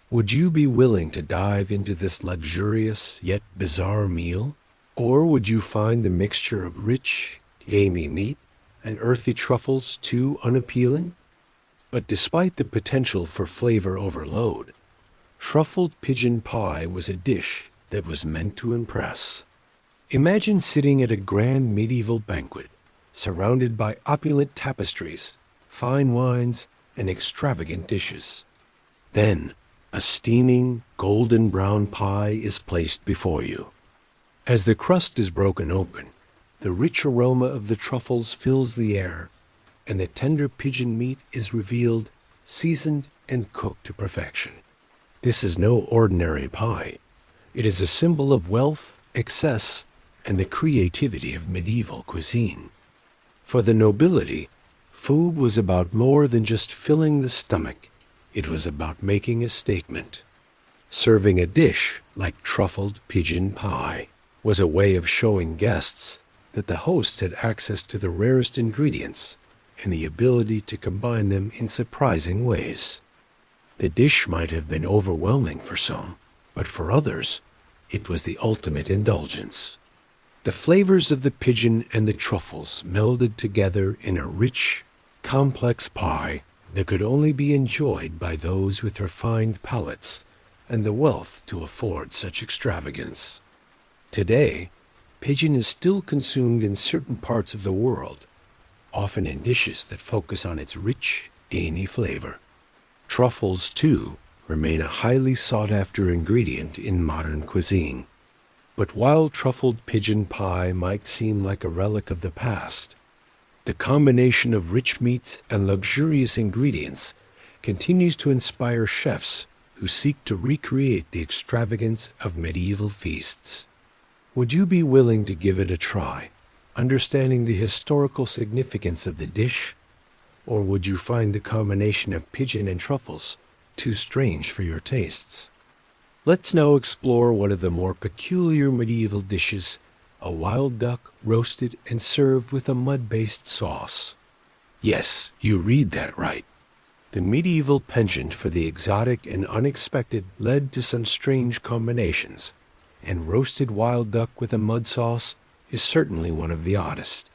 Would you be willing to dive into this luxurious yet bizarre meal? Or would you find the mixture of rich, gamey meat and earthy truffles too unappealing? But despite the potential for flavor overload, truffled pigeon pie was a dish that was meant to impress. Imagine sitting at a grand medieval banquet, surrounded by opulent tapestries, fine wines, and extravagant dishes. Then, a steaming, golden brown pie is placed before you. As the crust is broken open, the rich aroma of the truffles fills the air, and the tender pigeon meat is revealed, seasoned and cooked to perfection. This is no ordinary pie. It is a symbol of wealth, excess, and the creativity of medieval cuisine. For the nobility, food was about more than just filling the stomach. It was about making a statement. Serving a dish like truffled pigeon pie was a way of showing guests that the host had access to the rarest ingredients and the ability to combine them in surprising ways. The dish might have been overwhelming for some, but for others, it was the ultimate indulgence. The flavors of the pigeon and the truffles melded together in a rich, complex pie that could only be enjoyed by those with refined palates and the wealth to afford such extravagance. Today, pigeon is still consumed in certain parts of the world, often in dishes that focus on its rich, gamey flavor. Truffles, too, remain a highly sought-after ingredient in modern cuisine. But while truffled pigeon pie might seem like a relic of the past, the combination of rich meats and luxurious ingredients continues to inspire chefs who seek to recreate the extravagance of medieval feasts. Would you be willing to give it a try, understanding the historical significance of the dish? Or would you find the combination of pigeon and truffles too strange for your tastes? Let's now explore one of the more peculiar medieval dishes, a wild duck roasted and served with a mud-based sauce. Yes, you read that right. The medieval penchant for the exotic and unexpected led to some strange combinations, and roasted wild duck with a mud sauce is certainly one of the oddest.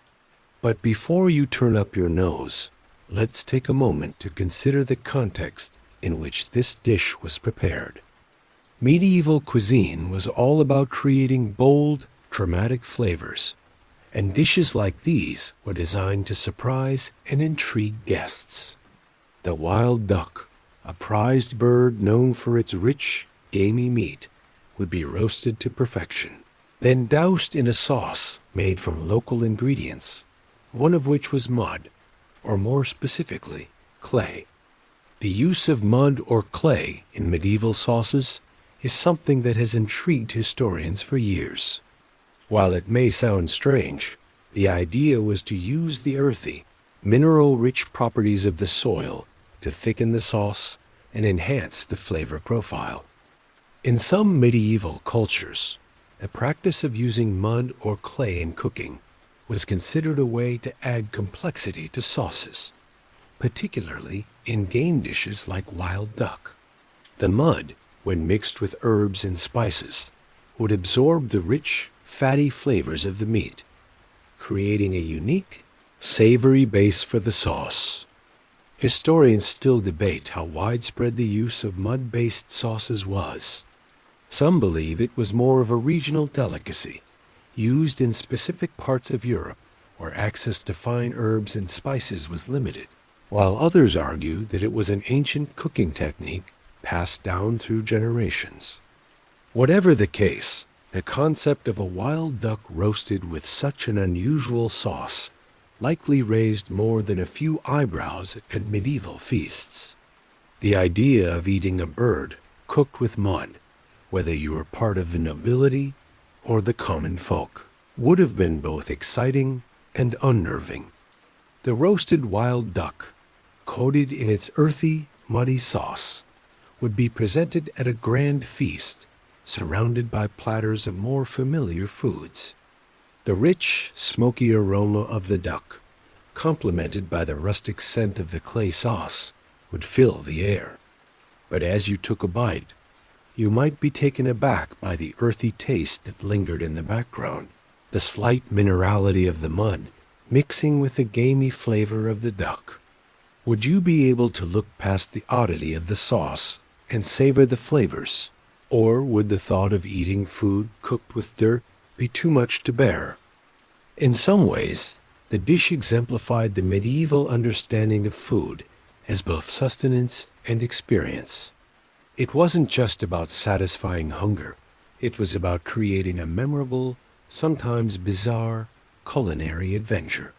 But before you turn up your nose, let's take a moment to consider the context in which this dish was prepared. Medieval cuisine was all about creating bold, dramatic flavors, and dishes like these were designed to surprise and intrigue guests. The wild duck, a prized bird known for its rich, gamey meat would be roasted to perfection, then doused in a sauce made from local ingredients, one of which was mud, or more specifically, clay. The use of mud or clay in medieval sauces is something that has intrigued historians for years. While it may sound strange, the idea was to use the earthy, mineral-rich properties of the soil to thicken the sauce and enhance the flavor profile. In some medieval cultures, the practice of using mud or clay in cooking was considered a way to add complexity to sauces, particularly in game dishes like wild duck. The mud, when mixed with herbs and spices, would absorb the rich, fatty flavors of the meat, creating a unique, savory base for the sauce. Historians still debate how widespread the use of mud-based sauces was. Some believe it was more of a regional delicacy, used in specific parts of Europe where access to fine herbs and spices was limited, while others argue that it was an ancient cooking technique passed down through generations. Whatever the case, the concept of a wild duck roasted with such an unusual sauce likely raised more than a few eyebrows at medieval feasts. The idea of eating a bird cooked with mud, whether you were part of the nobility or the common folk, would have been both exciting and unnerving. The roasted wild duck, coated in its earthy, muddy sauce, would be presented at a grand feast, surrounded by platters of more familiar foods. The rich, smoky aroma of the duck, complemented by the rustic scent of the clay sauce, would fill the air. But as you took a bite, you might be taken aback by the earthy taste that lingered in the background, the slight minerality of the mud mixing with the gamey flavor of the duck. Would you be able to look past the oddity of the sauce and savor the flavors? Or would the thought of eating food cooked with dirt be too much to bear? In some ways, the dish exemplified the medieval understanding of food as both sustenance and experience. It wasn't just about satisfying hunger, it was about creating a memorable, sometimes bizarre, culinary adventure.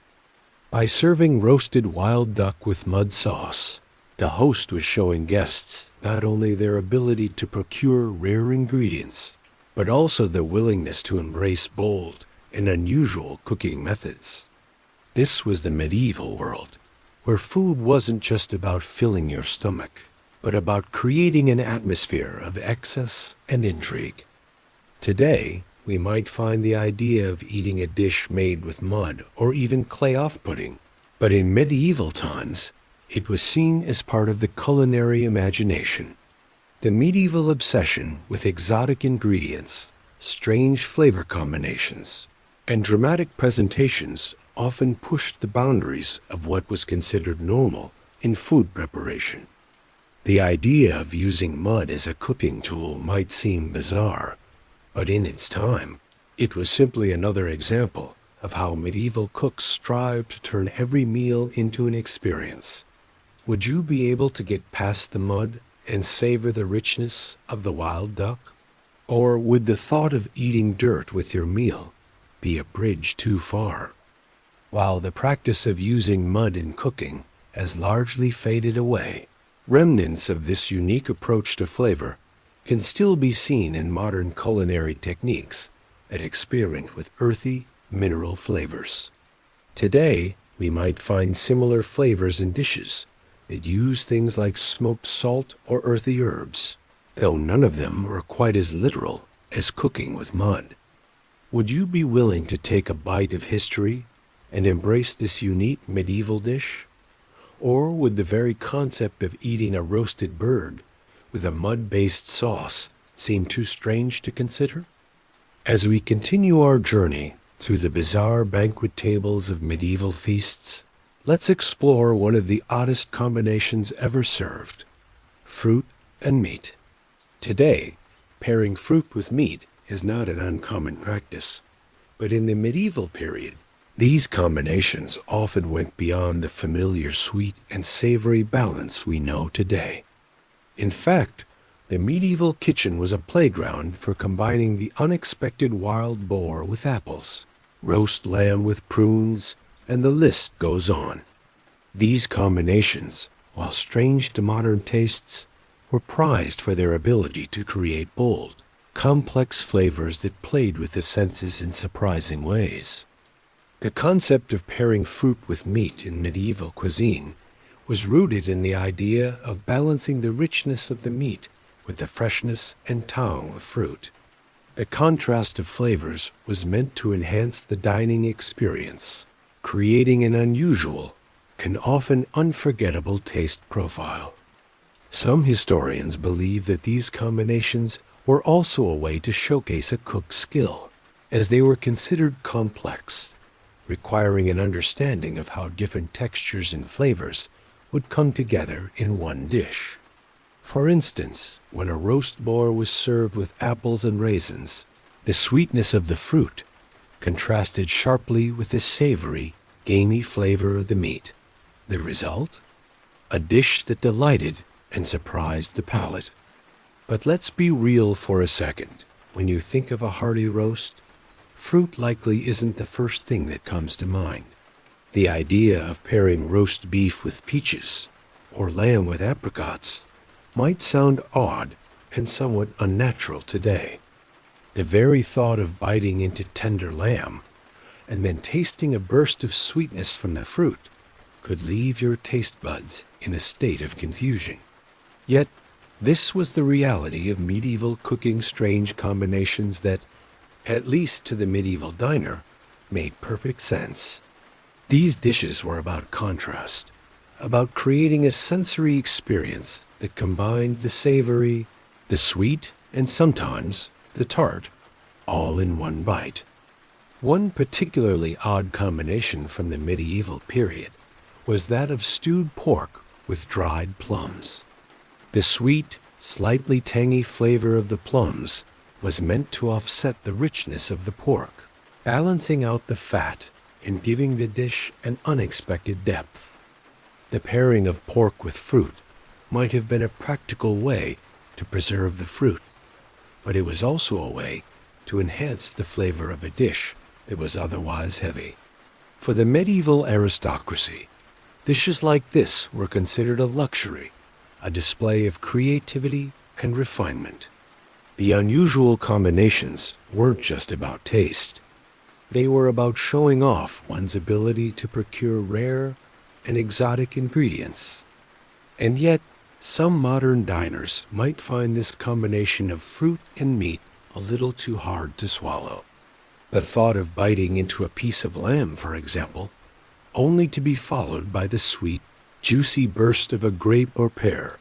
By serving roasted wild duck with mud sauce, the host was showing guests not only their ability to procure rare ingredients, but also their willingness to embrace bold and unusual cooking methods. This was the medieval world, where food wasn't just about filling your stomach, but about creating an atmosphere of excess and intrigue. Today, we might find the idea of eating a dish made with mud or even clay off-putting, but in medieval times, it was seen as part of the culinary imagination. The medieval obsession with exotic ingredients, strange flavor combinations, and dramatic presentations often pushed the boundaries of what was considered normal in food preparation. The idea of using mud as a cooking tool might seem bizarre, but in its time, it was simply another example of how medieval cooks strived to turn every meal into an experience. Would you be able to get past the mud and savor the richness of the wild duck? Or would the thought of eating dirt with your meal be a bridge too far? While the practice of using mud in cooking has largely faded away, remnants of this unique approach to flavor can still be seen in modern culinary techniques that experiment with earthy, mineral flavors. Today, we might find similar flavors in dishes that use things like smoked salt or earthy herbs, though none of them are quite as literal as cooking with mud. Would you be willing to take a bite of history and embrace this unique medieval dish? Or would the very concept of eating a roasted bird with a mud-based sauce seem too strange to consider? As we continue our journey through the bizarre banquet tables of medieval feasts, let's explore one of the oddest combinations ever served: fruit and meat. Today, pairing fruit with meat is not an uncommon practice, but in the medieval period, these combinations often went beyond the familiar sweet and savory balance we know today. In fact, The medieval kitchen was a playground for combining the unexpected wild boar with apples, roast lamb with prunes, and the list goes on. These combinations, while strange to modern tastes, were prized for their ability to create bold, complex flavors that played with the senses in surprising ways. The concept of pairing fruit with meat in medieval cuisine was rooted in the idea of balancing the richness of the meat with the freshness and tang of fruit. The contrast of flavors was meant to enhance the dining experience, creating an unusual and often unforgettable taste profile. Some historians believe that these combinations were also a way to showcase a cook's skill, as they were considered complex, requiring an understanding of how different textures and flavors would come together in one dish. For instance, when a roast boar was served with apples and raisins, the sweetness of the fruit contrasted sharply with the savory, gamey flavor of the meat. The result? A dish that delighted and surprised the palate. But let's be real for a second. When you think of a hearty roast, fruit likely isn't the first thing that comes to mind. The idea of pairing roast beef with peaches or lamb with apricots might sound odd and somewhat unnatural today. The very thought of biting into tender lamb and then tasting a burst of sweetness from the fruit could leave your taste buds in a state of confusion. Yet, this was the reality of medieval cooking, strange combinations that, at least to the medieval diner, made perfect sense. These dishes were about contrast, about creating a sensory experience that combined the savory, the sweet, and sometimes the tart, all in one bite. One particularly odd combination from the medieval period was that of stewed pork with dried plums. The sweet, slightly tangy flavor of the plums was meant to offset the richness of the pork, balancing out the fat and giving the dish an unexpected depth. The pairing of pork with fruit might have been a practical way to preserve the fruit, but it was also a way to enhance the flavor of a dish that was otherwise heavy. For the medieval aristocracy, dishes like this were considered a luxury, a display of creativity and refinement. The unusual combinations weren't just about taste. They were about showing off one's ability to procure rare and exotic ingredients. And yet, some modern diners might find this combination of fruit and meat a little too hard to swallow. The thought of biting into a piece of lamb, for example, only to be followed by the sweet, juicy burst of a grape or pear,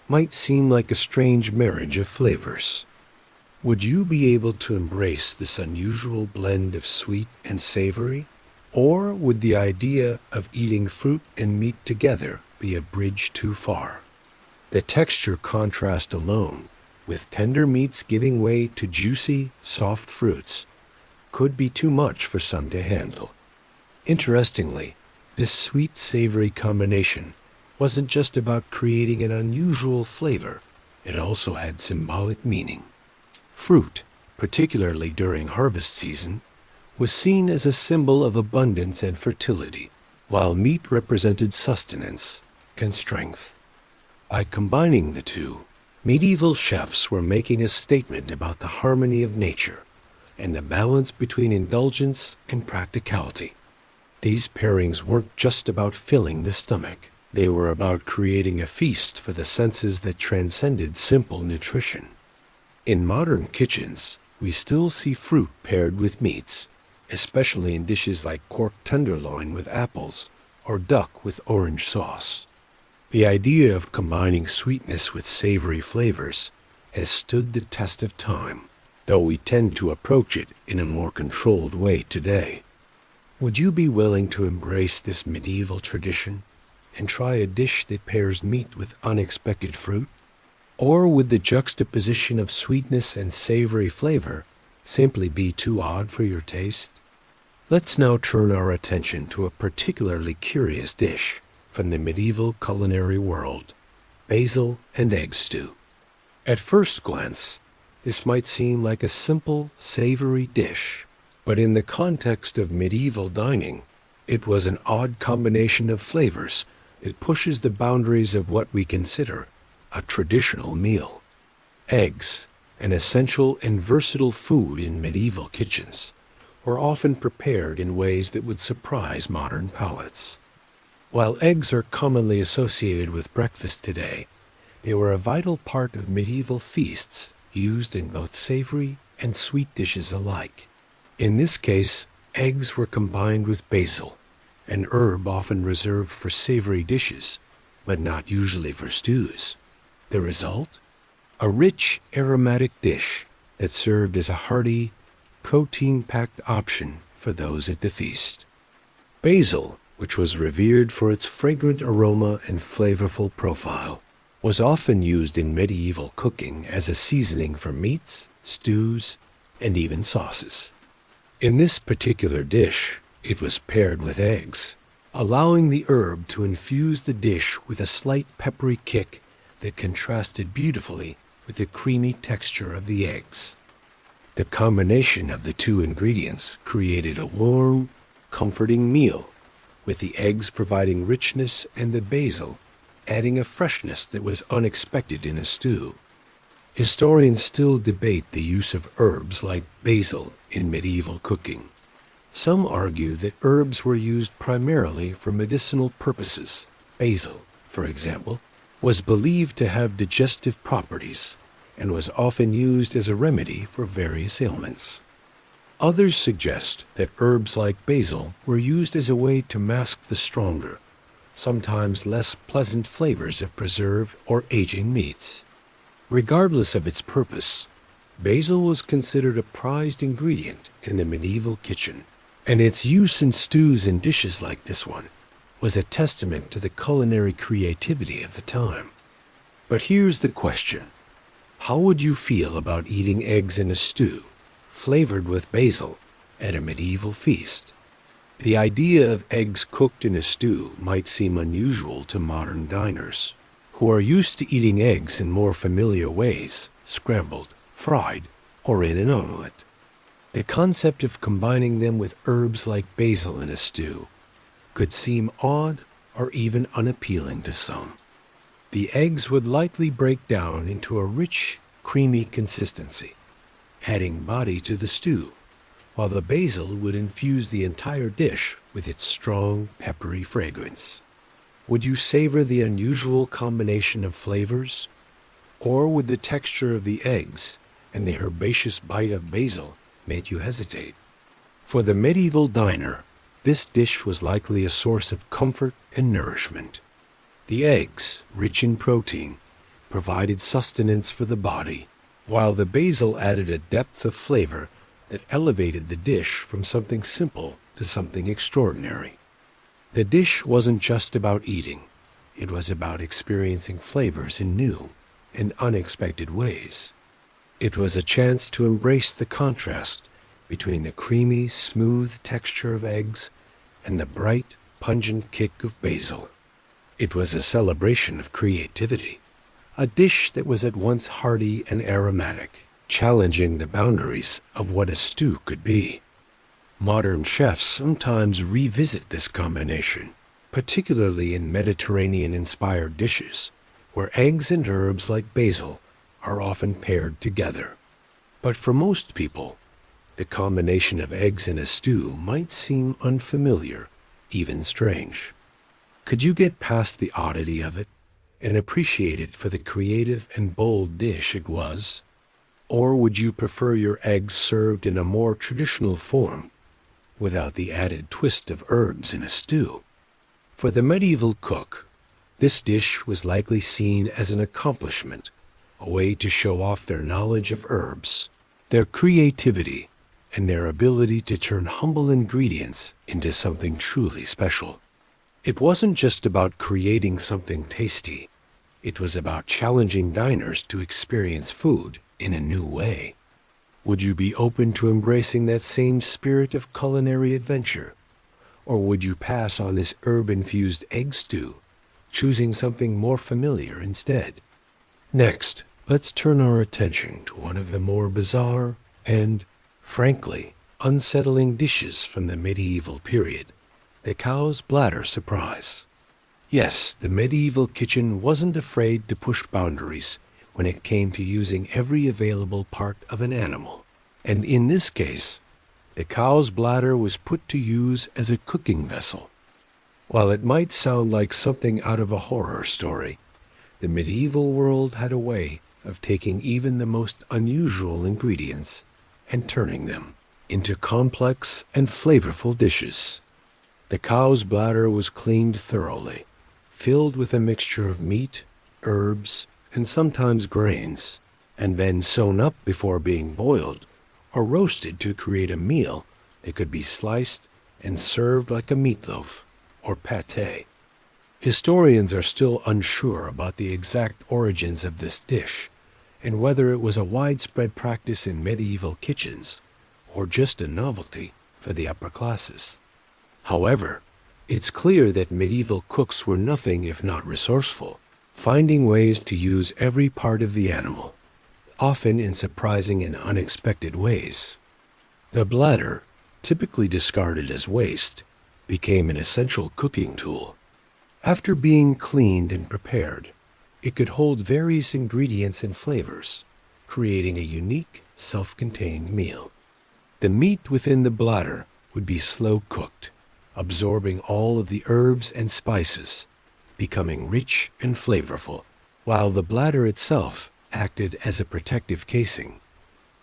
might seem like a strange marriage of flavors. Would you be able to embrace this unusual blend of sweet and savory? Or would the idea of eating fruit and meat together be a bridge too far? The texture contrast alone, with tender meats giving way to juicy, soft fruits, could be too much for some to handle. Interestingly, this sweet-savory combination wasn't just about creating an unusual flavor, it also had symbolic meaning. Fruit, particularly during harvest season, was seen as a symbol of abundance and fertility, while meat represented sustenance and strength. By combining the two, medieval chefs were making a statement about the harmony of nature and the balance between indulgence and practicality. These pairings weren't just about filling the stomach. They were about creating a feast for the senses that transcended simple nutrition. In modern kitchens, we still see fruit paired with meats, especially in dishes like pork tenderloin with apples or duck with orange sauce. The idea of combining sweetness with savory flavors has stood the test of time, though we tend to approach it in a more controlled way today. Would you be willing to embrace this medieval tradition and try a dish that pairs meat with unexpected fruit? Or would the juxtaposition of sweetness and savory flavor simply be too odd for your taste? Let's now turn our attention to a particularly curious dish from the medieval culinary world, basil and egg stew. At first glance, this might seem like a simple, savory dish, but in the context of medieval dining, it was an odd combination of flavors that pushes the boundaries of what we consider a traditional meal. Eggs, an essential and versatile food in medieval kitchens, were often prepared in ways that would surprise modern palates. While eggs are commonly associated with breakfast today, they were a vital part of medieval feasts used in both savory and sweet dishes alike. In this case, eggs were combined with basil, an herb often reserved for savory dishes, but not usually for stews. The result? A rich, aromatic dish that served as a hearty, protein-packed option for those at the feast. Basil, which was revered for its fragrant aroma and flavorful profile, was often used in medieval cooking as a seasoning for meats, stews, and even sauces. In this particular dish, it was paired with eggs, allowing the herb to infuse the dish with a slight peppery kick that contrasted beautifully with the creamy texture of the eggs. The combination of the two ingredients created a warm, comforting meal, with the eggs providing richness and the basil adding a freshness that was unexpected in a stew. Historians still debate the use of herbs like basil in medieval cooking. Some argue that herbs were used primarily for medicinal purposes. Basil, for example, was believed to have digestive properties and was often used as a remedy for various ailments. Others suggest that herbs like basil were used as a way to mask the stronger, sometimes less pleasant flavors of preserved or aging meats. Regardless of its purpose, basil was considered a prized ingredient in the medieval kitchen, and its use in stews and dishes like this one was a testament to the culinary creativity of the time. But here's the question. How would you feel about eating eggs in a stew, flavored with basil, at a medieval feast? The idea of eggs cooked in a stew might seem unusual to modern diners, who are used to eating eggs in more familiar ways, scrambled, fried, or in an omelet. The concept of combining them with herbs like basil in a stew could seem odd or even unappealing to some. The eggs would likely break down into a rich, creamy consistency, adding body to the stew, while the basil would infuse the entire dish with its strong, peppery fragrance. Would you savor the unusual combination of flavors? Or would the texture of the eggs and the herbaceous bite of basil make you hesitate? For the medieval diner, this dish was likely a source of comfort and nourishment. The eggs, rich in protein, provided sustenance for the body, while the basil added a depth of flavor that elevated the dish from something simple to something extraordinary. The dish wasn't just about eating. It was about experiencing flavors in new and unexpected ways. It was a chance to embrace the contrast between the creamy, smooth texture of eggs and the bright, pungent kick of basil. It was a celebration of creativity, a dish that was at once hearty and aromatic, challenging the boundaries of what a stew could be. Modern chefs sometimes revisit this combination, particularly in Mediterranean-inspired dishes, where eggs and herbs like basil are often paired together. But for most people, the combination of eggs in a stew might seem unfamiliar, even strange. Could you get past the oddity of it and appreciate it for the creative and bold dish it was? Or would you prefer your eggs served in a more traditional form, without the added twist of herbs in a stew? For the medieval cook, this dish was likely seen as an accomplishment, a way to show off their knowledge of herbs, their creativity, and their ability to turn humble ingredients into something truly special. It wasn't just about creating something tasty. It was about challenging diners to experience food in a new way. Would you be open to embracing that same spirit of culinary adventure? Or would you pass on this herb-infused egg stew, choosing something more familiar instead? Next, let's turn our attention to one of the more bizarre and, frankly, unsettling dishes from the medieval period, the cow's bladder surprise. Yes, the medieval kitchen wasn't afraid to push boundaries when it came to using every available part of an animal. And in this case, the cow's bladder was put to use as a cooking vessel. While it might sound like something out of a horror story, the medieval world had a way of taking even the most unusual ingredients and turning them into complex and flavorful dishes. The cow's bladder was cleaned thoroughly, filled with a mixture of meat, herbs, and sometimes grains, and then sewn up before being boiled or roasted to create a meal that could be sliced and served like a meatloaf or pâté. Historians are still unsure about the exact origins of this dish and whether it was a widespread practice in medieval kitchens or just a novelty for the upper classes. However, it's clear that medieval cooks were nothing if not resourceful, finding ways to use every part of the animal, often in surprising and unexpected ways. The bladder, typically discarded as waste, became an essential cooking tool. After being cleaned and prepared, it could hold various ingredients and flavors, creating a unique, self-contained meal. The meat within the bladder would be slow cooked, absorbing all of the herbs and spices, becoming rich and flavorful, while the bladder itself acted as a protective casing,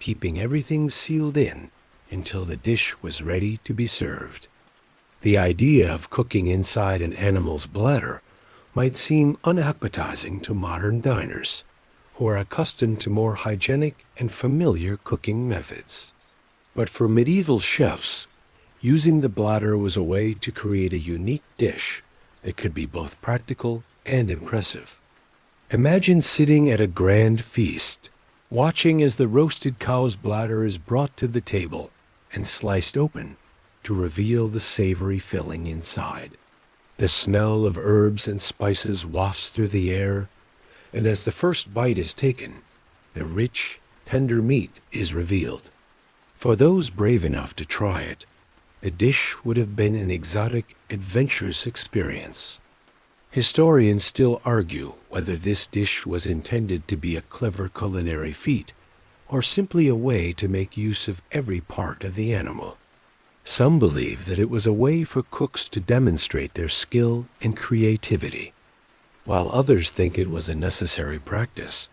keeping everything sealed in until the dish was ready to be served. The idea of cooking inside an animal's bladder might seem unappetizing to modern diners, who are accustomed to more hygienic and familiar cooking methods. But for medieval chefs, using the bladder was a way to create a unique dish that could be both practical and impressive. Imagine sitting at a grand feast, watching as the roasted cow's bladder is brought to the table and sliced open to reveal the savory filling inside. The smell of herbs and spices wafts through the air, and as the first bite is taken, the rich, tender meat is revealed. For those brave enough to try it, the dish would have been an exotic, adventurous experience. Historians still argue whether this dish was intended to be a clever culinary feat or simply a way to make use of every part of the animal. Some believe that it was a way for cooks to demonstrate their skill and creativity, while others think it was a necessary practice,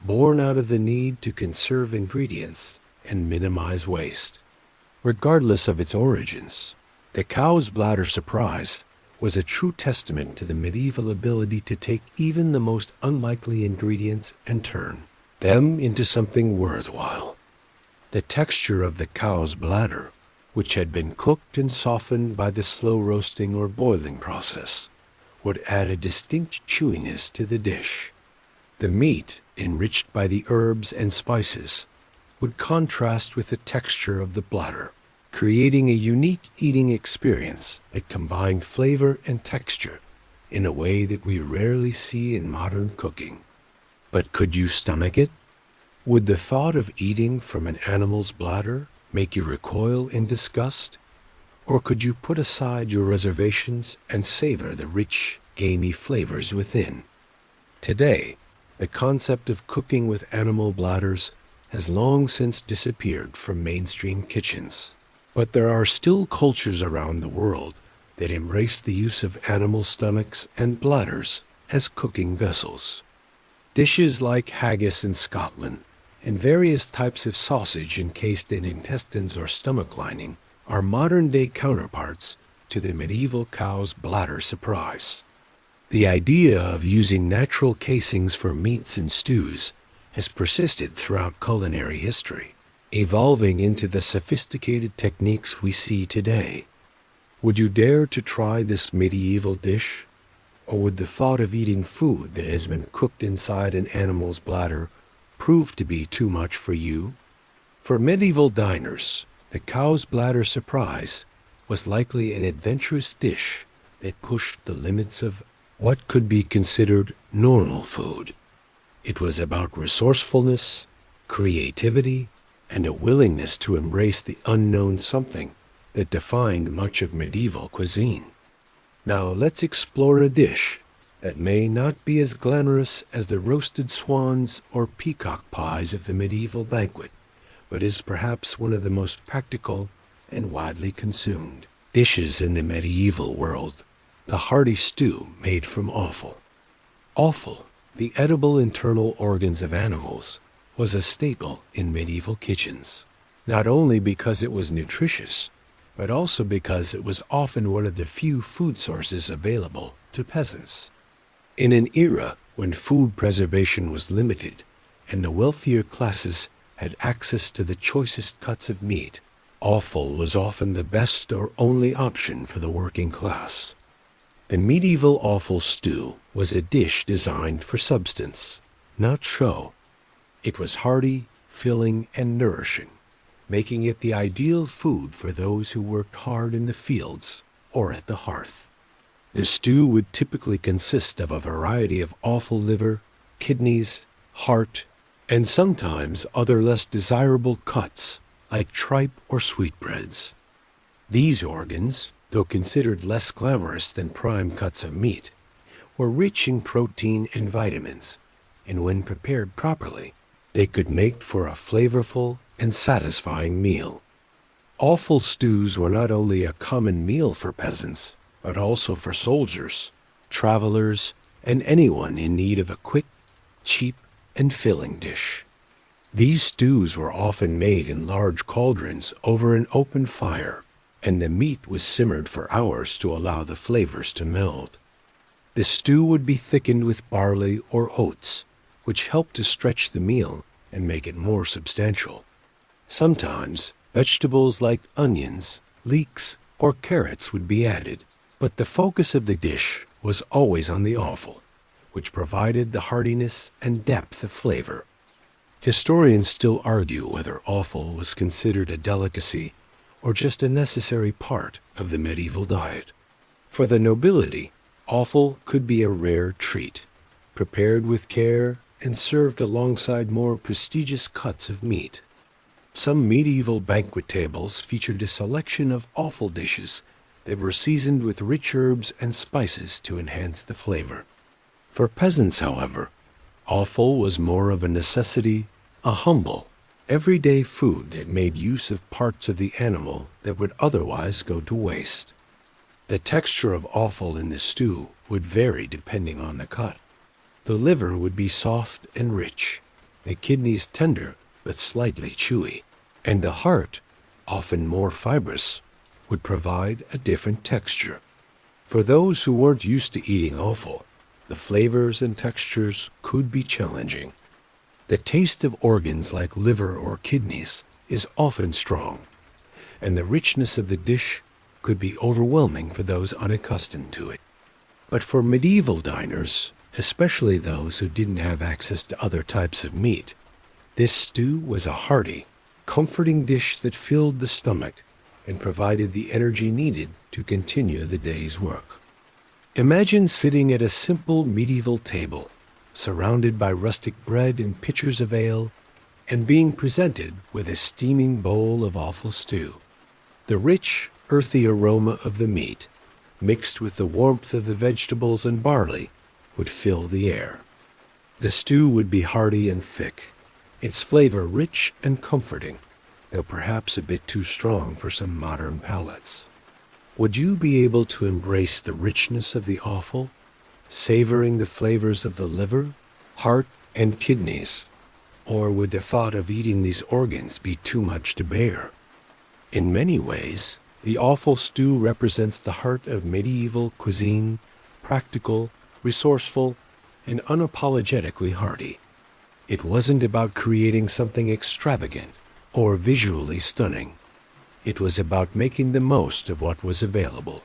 born out of the need to conserve ingredients and minimize waste. Regardless of its origins, the cow's bladder surprise was a true testament to the medieval ability to take even the most unlikely ingredients and turn them into something worthwhile. The texture of the cow's bladder, which had been cooked and softened by the slow roasting or boiling process, would add a distinct chewiness to the dish. The meat, enriched by the herbs and spices, would contrast with the texture of the bladder, creating a unique eating experience that combined flavor and texture in a way that we rarely see in modern cooking. But could you stomach it? Would the thought of eating from an animal's bladder make you recoil in disgust? Or could you put aside your reservations and savor the rich, gamey flavors within? Today, the concept of cooking with animal bladders has long since disappeared from mainstream kitchens. But there are still cultures around the world that embrace the use of animal stomachs and bladders as cooking vessels. Dishes like haggis in Scotland and various types of sausage encased in intestines or stomach lining are modern-day counterparts to the medieval cow's bladder surprise. The idea of using natural casings for meats and stews has persisted throughout culinary history, evolving into the sophisticated techniques we see today. Would you dare to try this medieval dish? Or would the thought of eating food that has been cooked inside an animal's bladder prove to be too much for you? For medieval diners, the cow's bladder surprise was likely an adventurous dish that pushed the limits of what could be considered normal food. It was about resourcefulness, creativity, and a willingness to embrace the unknown, something that defined much of medieval cuisine. Now let's explore a dish that may not be as glamorous as the roasted swans or peacock pies of the medieval banquet, but is perhaps one of the most practical and widely consumed dishes in the medieval world: the hearty stew made from offal. Offal, the edible internal organs of animals, was a staple in medieval kitchens, not only because it was nutritious, but also because it was often one of the few food sources available to peasants. In an era when food preservation was limited and the wealthier classes had access to the choicest cuts of meat, offal was often the best or only option for the working class. The medieval offal stew was a dish designed for substance, not show. It was hearty, filling, and nourishing, making it the ideal food for those who worked hard in the fields or at the hearth. The stew would typically consist of a variety of offal liver, kidneys, heart, and sometimes other less desirable cuts like tripe or sweetbreads. These organs, though considered less glamorous than prime cuts of meat, were rich in protein and vitamins, and when prepared properly, they could make for a flavorful and satisfying meal. Offal stews were not only a common meal for peasants, but also for soldiers, travelers, and anyone in need of a quick, cheap, and filling dish. These stews were often made in large cauldrons over an open fire, and the meat was simmered for hours to allow the flavors to meld. The stew would be thickened with barley or oats, which helped to stretch the meal and make it more substantial. Sometimes vegetables like onions, leeks, or carrots would be added, but the focus of the dish was always on the offal, which provided the heartiness and depth of flavor. Historians still argue whether offal was considered a delicacy or just a necessary part of the medieval diet. For the nobility, offal could be a rare treat, prepared with care and served alongside more prestigious cuts of meat. Some medieval banquet tables featured a selection of offal dishes that were seasoned with rich herbs and spices to enhance the flavor. For peasants, however, offal was more of a necessity, a humble, everyday food that made use of parts of the animal that would otherwise go to waste. The texture of offal in the stew would vary depending on the cut. The liver would be soft and rich, the kidneys tender but slightly chewy, and the heart, often more fibrous, would provide a different texture. For those who weren't used to eating offal, the flavors and textures could be challenging. The taste of organs like liver or kidneys is often strong, and the richness of the dish could be overwhelming for those unaccustomed to it. But for medieval diners, especially those who didn't have access to other types of meat, this stew was a hearty, comforting dish that filled the stomach and provided the energy needed to continue the day's work. Imagine sitting at a simple medieval table, surrounded by rustic bread and pitchers of ale, and being presented with a steaming bowl of offal stew. The rich, earthy aroma of the meat, mixed with the warmth of the vegetables and barley, would fill the air. The stew would be hearty and thick, its flavor rich and comforting, though perhaps a bit too strong for some modern palates. Would you be able to embrace the richness of the offal, savoring the flavors of the liver, heart, and kidneys? Or would the thought of eating these organs be too much to bear? In many ways, the offal stew represents the heart of medieval cuisine, practical, resourceful, and unapologetically hearty. It wasn't about creating something extravagant or visually stunning. It was about making the most of what was available,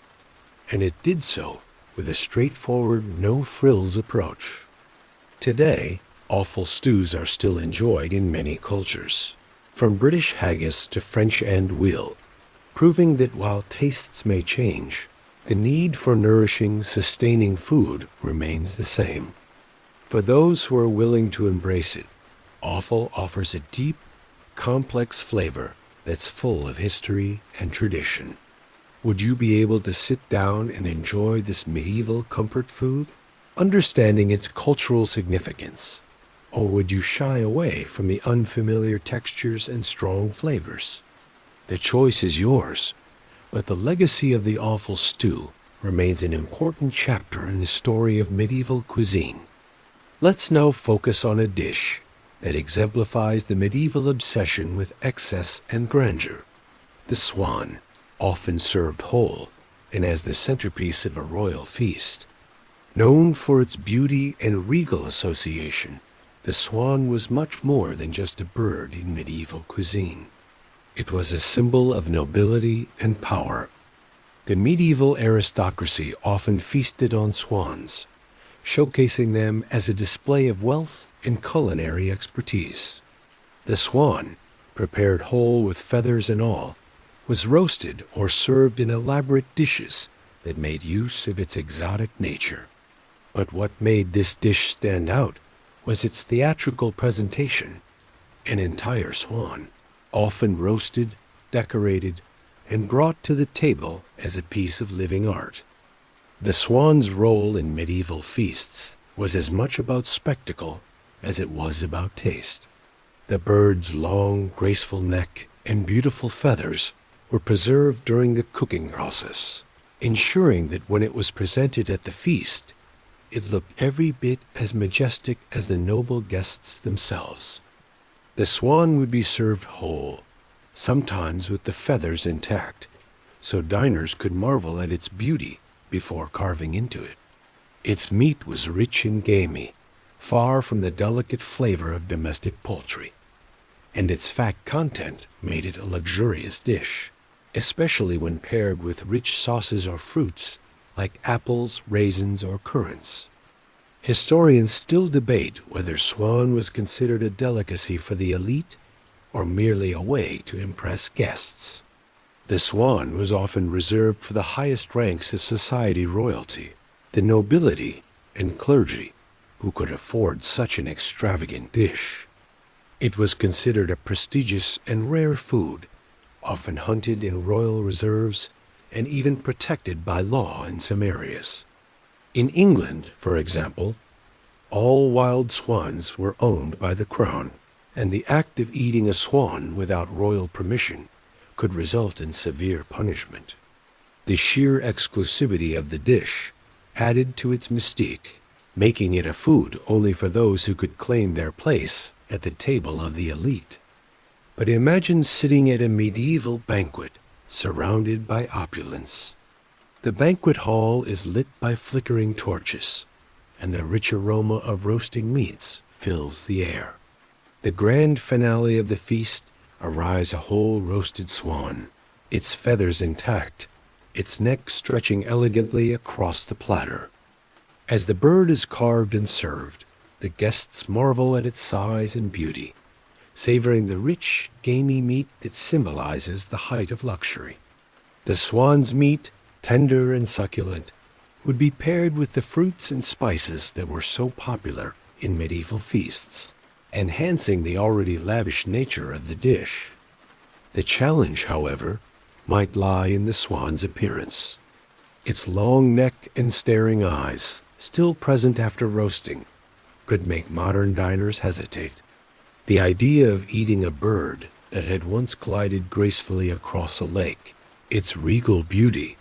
and it did so with a straightforward, no-frills approach. Today, offal stews are still enjoyed in many cultures, from British haggis to French andouille, proving that while tastes may change, the need for nourishing, sustaining food remains the same. For those who are willing to embrace it, offal offers a deep, complex flavor that's full of history and tradition. Would you be able to sit down and enjoy this medieval comfort food, understanding its cultural significance? Or would you shy away from the unfamiliar textures and strong flavors? The choice is yours, but the legacy of the offal stew remains an important chapter in the story of medieval cuisine. Let's now focus on a dish that exemplifies the medieval obsession with excess and grandeur: the swan, often served whole and as the centerpiece of a royal feast. Known for its beauty and regal association, the swan was much more than just a bird in medieval cuisine. It was a symbol of nobility and power. The medieval aristocracy often feasted on swans, showcasing them as a display of wealth and culinary expertise. The swan, prepared whole with feathers and all, was roasted or served in elaborate dishes that made use of its exotic nature. But what made this dish stand out was its theatrical presentation. An entire swan, often roasted, decorated, and brought to the table as a piece of living art. The swan's role in medieval feasts was as much about spectacle as it was about taste. The bird's long, graceful neck and beautiful feathers were preserved during the cooking process, ensuring that when it was presented at the feast, it looked every bit as majestic as the noble guests themselves. The swan would be served whole, sometimes with the feathers intact, so diners could marvel at its beauty before carving into it. Its meat was rich and gamey, far from the delicate flavor of domestic poultry, and its fat content made it a luxurious dish, especially when paired with rich sauces or fruits like apples, raisins, or currants. Historians still debate whether swan was considered a delicacy for the elite or merely a way to impress guests. The swan was often reserved for the highest ranks of society royalty, the nobility and clergy, who could afford such an extravagant dish. It was considered a prestigious and rare food, often hunted in royal reserves and even protected by law in some areas. In England, for example, all wild swans were owned by the crown, and the act of eating a swan without royal permission could result in severe punishment. The sheer exclusivity of the dish added to its mystique, making it a food only for those who could claim their place at the table of the elite. But imagine sitting at a medieval banquet surrounded by opulence. The banquet hall is lit by flickering torches, and the rich aroma of roasting meats fills the air. The grand finale of the feast arrives a whole roasted swan, its feathers intact, its neck stretching elegantly across the platter. As the bird is carved and served, the guests marvel at its size and beauty, savoring the rich, gamey meat that symbolizes the height of luxury. The swan's meat, tender and succulent, would be paired with the fruits and spices that were so popular in medieval feasts, enhancing the already lavish nature of the dish. The challenge, however, might lie in the swan's appearance. Its long neck and staring eyes, still present after roasting, could make modern diners hesitate. The idea of eating a bird that had once glided gracefully across a lake, its regal beauty,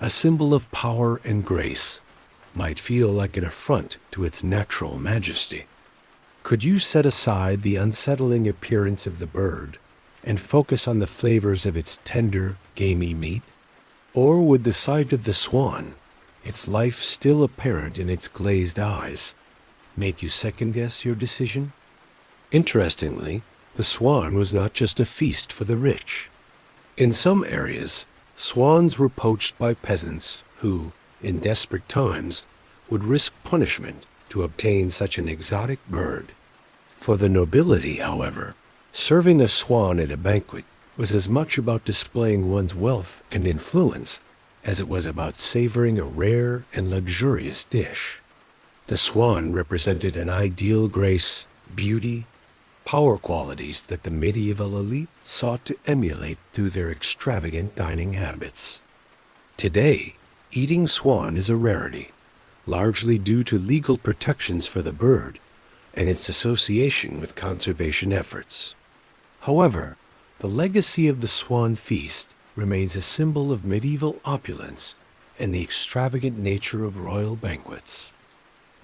a symbol of power and grace, might feel like an affront to its natural majesty. Could you set aside the unsettling appearance of the bird and focus on the flavors of its tender, gamey meat? Or would the sight of the swan, its life still apparent in its glazed eyes, make you second-guess your decision? Interestingly, the swan was not just a feast for the rich. In some areas, swans were poached by peasants who, in desperate times, would risk punishment to obtain such an exotic bird. For the nobility, however, serving a swan at a banquet was as much about displaying one's wealth and influence as it was about savoring a rare and luxurious dish. The swan represented an ideal grace, beauty, power qualities that the medieval elite sought to emulate through their extravagant dining habits. Today, eating swan is a rarity, largely due to legal protections for the bird and its association with conservation efforts. However, the legacy of the swan feast remains a symbol of medieval opulence and the extravagant nature of royal banquets.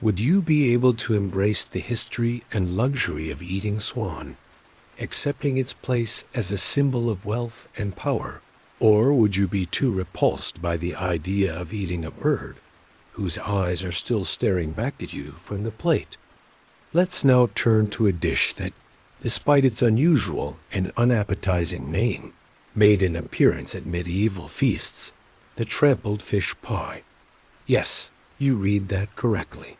Would you be able to embrace the history and luxury of eating swan, accepting its place as a symbol of wealth and power? Or would you be too repulsed by the idea of eating a bird whose eyes are still staring back at you from the plate? Let's now turn to a dish that, despite its unusual and unappetizing name, made an appearance at medieval feasts: the trampled fish pie. Yes, you read that correctly.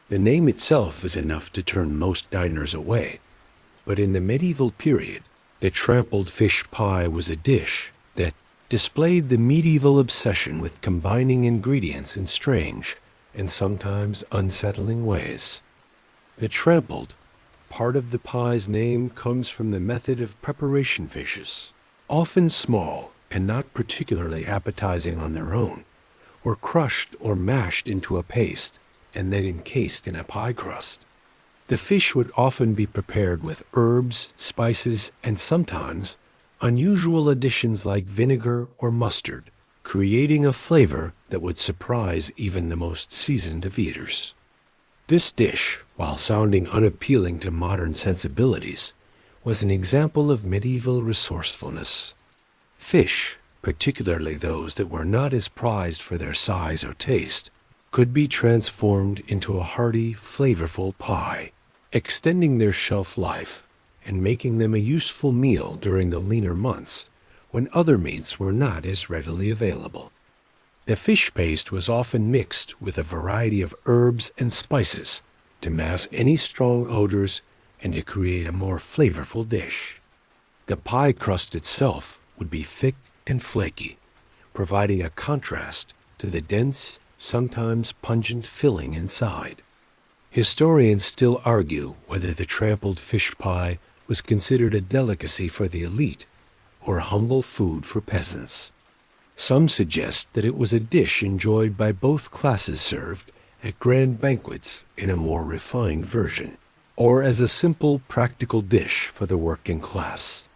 The name itself is enough to turn most diners away, but in the medieval period, the trampled fish pie was a dish that displayed the medieval obsession with combining ingredients in strange and sometimes unsettling ways. The trampled part of the pie's name comes from the method of preparation. Fishes, often small and not particularly appetizing on their own, were crushed or mashed into a paste and then encased in a pie crust. The fish would often be prepared with herbs, spices, and sometimes unusual additions like vinegar or mustard, creating a flavor that would surprise even the most seasoned of eaters. This dish, while sounding unappealing to modern sensibilities, was an example of medieval resourcefulness. Fish, particularly those that were not as prized for their size or taste, could be transformed into a hearty, flavorful pie, extending their shelf life and making them a useful meal during the leaner months when other meats were not as readily available. The fish paste was often mixed with a variety of herbs and spices to mask any strong odors and to create a more flavorful dish. The pie crust itself would be thick and flaky, providing a contrast to the dense, sometimes pungent filling inside. Historians still argue whether the trampled fish pie was considered a delicacy for the elite or humble food for peasants. Some suggest that it was a dish enjoyed by both classes, served at grand banquets in a more refined version, or as a simple, practical dish for the working class.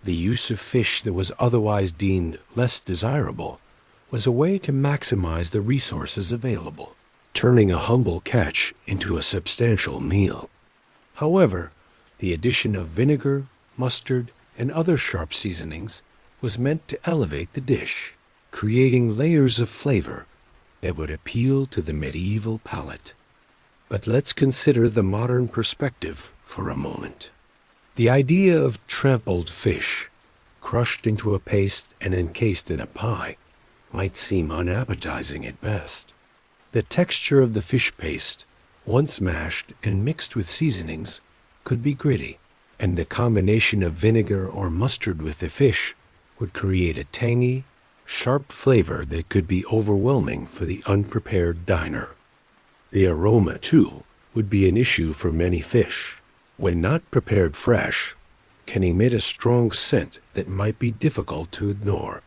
The use of fish that was otherwise deemed less desirable was a way to maximize the resources available, turning a humble catch into a substantial meal. However, the addition of vinegar, mustard, and other sharp seasonings was meant to elevate the dish, creating layers of flavor that would appeal to the medieval palate. But let's consider the modern perspective for a moment. The idea of trampled fish, crushed into a paste and encased in a pie, might seem unappetizing at best. The texture of the fish paste, once mashed and mixed with seasonings, could be gritty, and the combination of vinegar or mustard with the fish would create a tangy, sharp flavor that could be overwhelming for the unprepared diner. The aroma, too, would be an issue for many fish. When not prepared fresh, can emit a strong scent that might be difficult to ignore,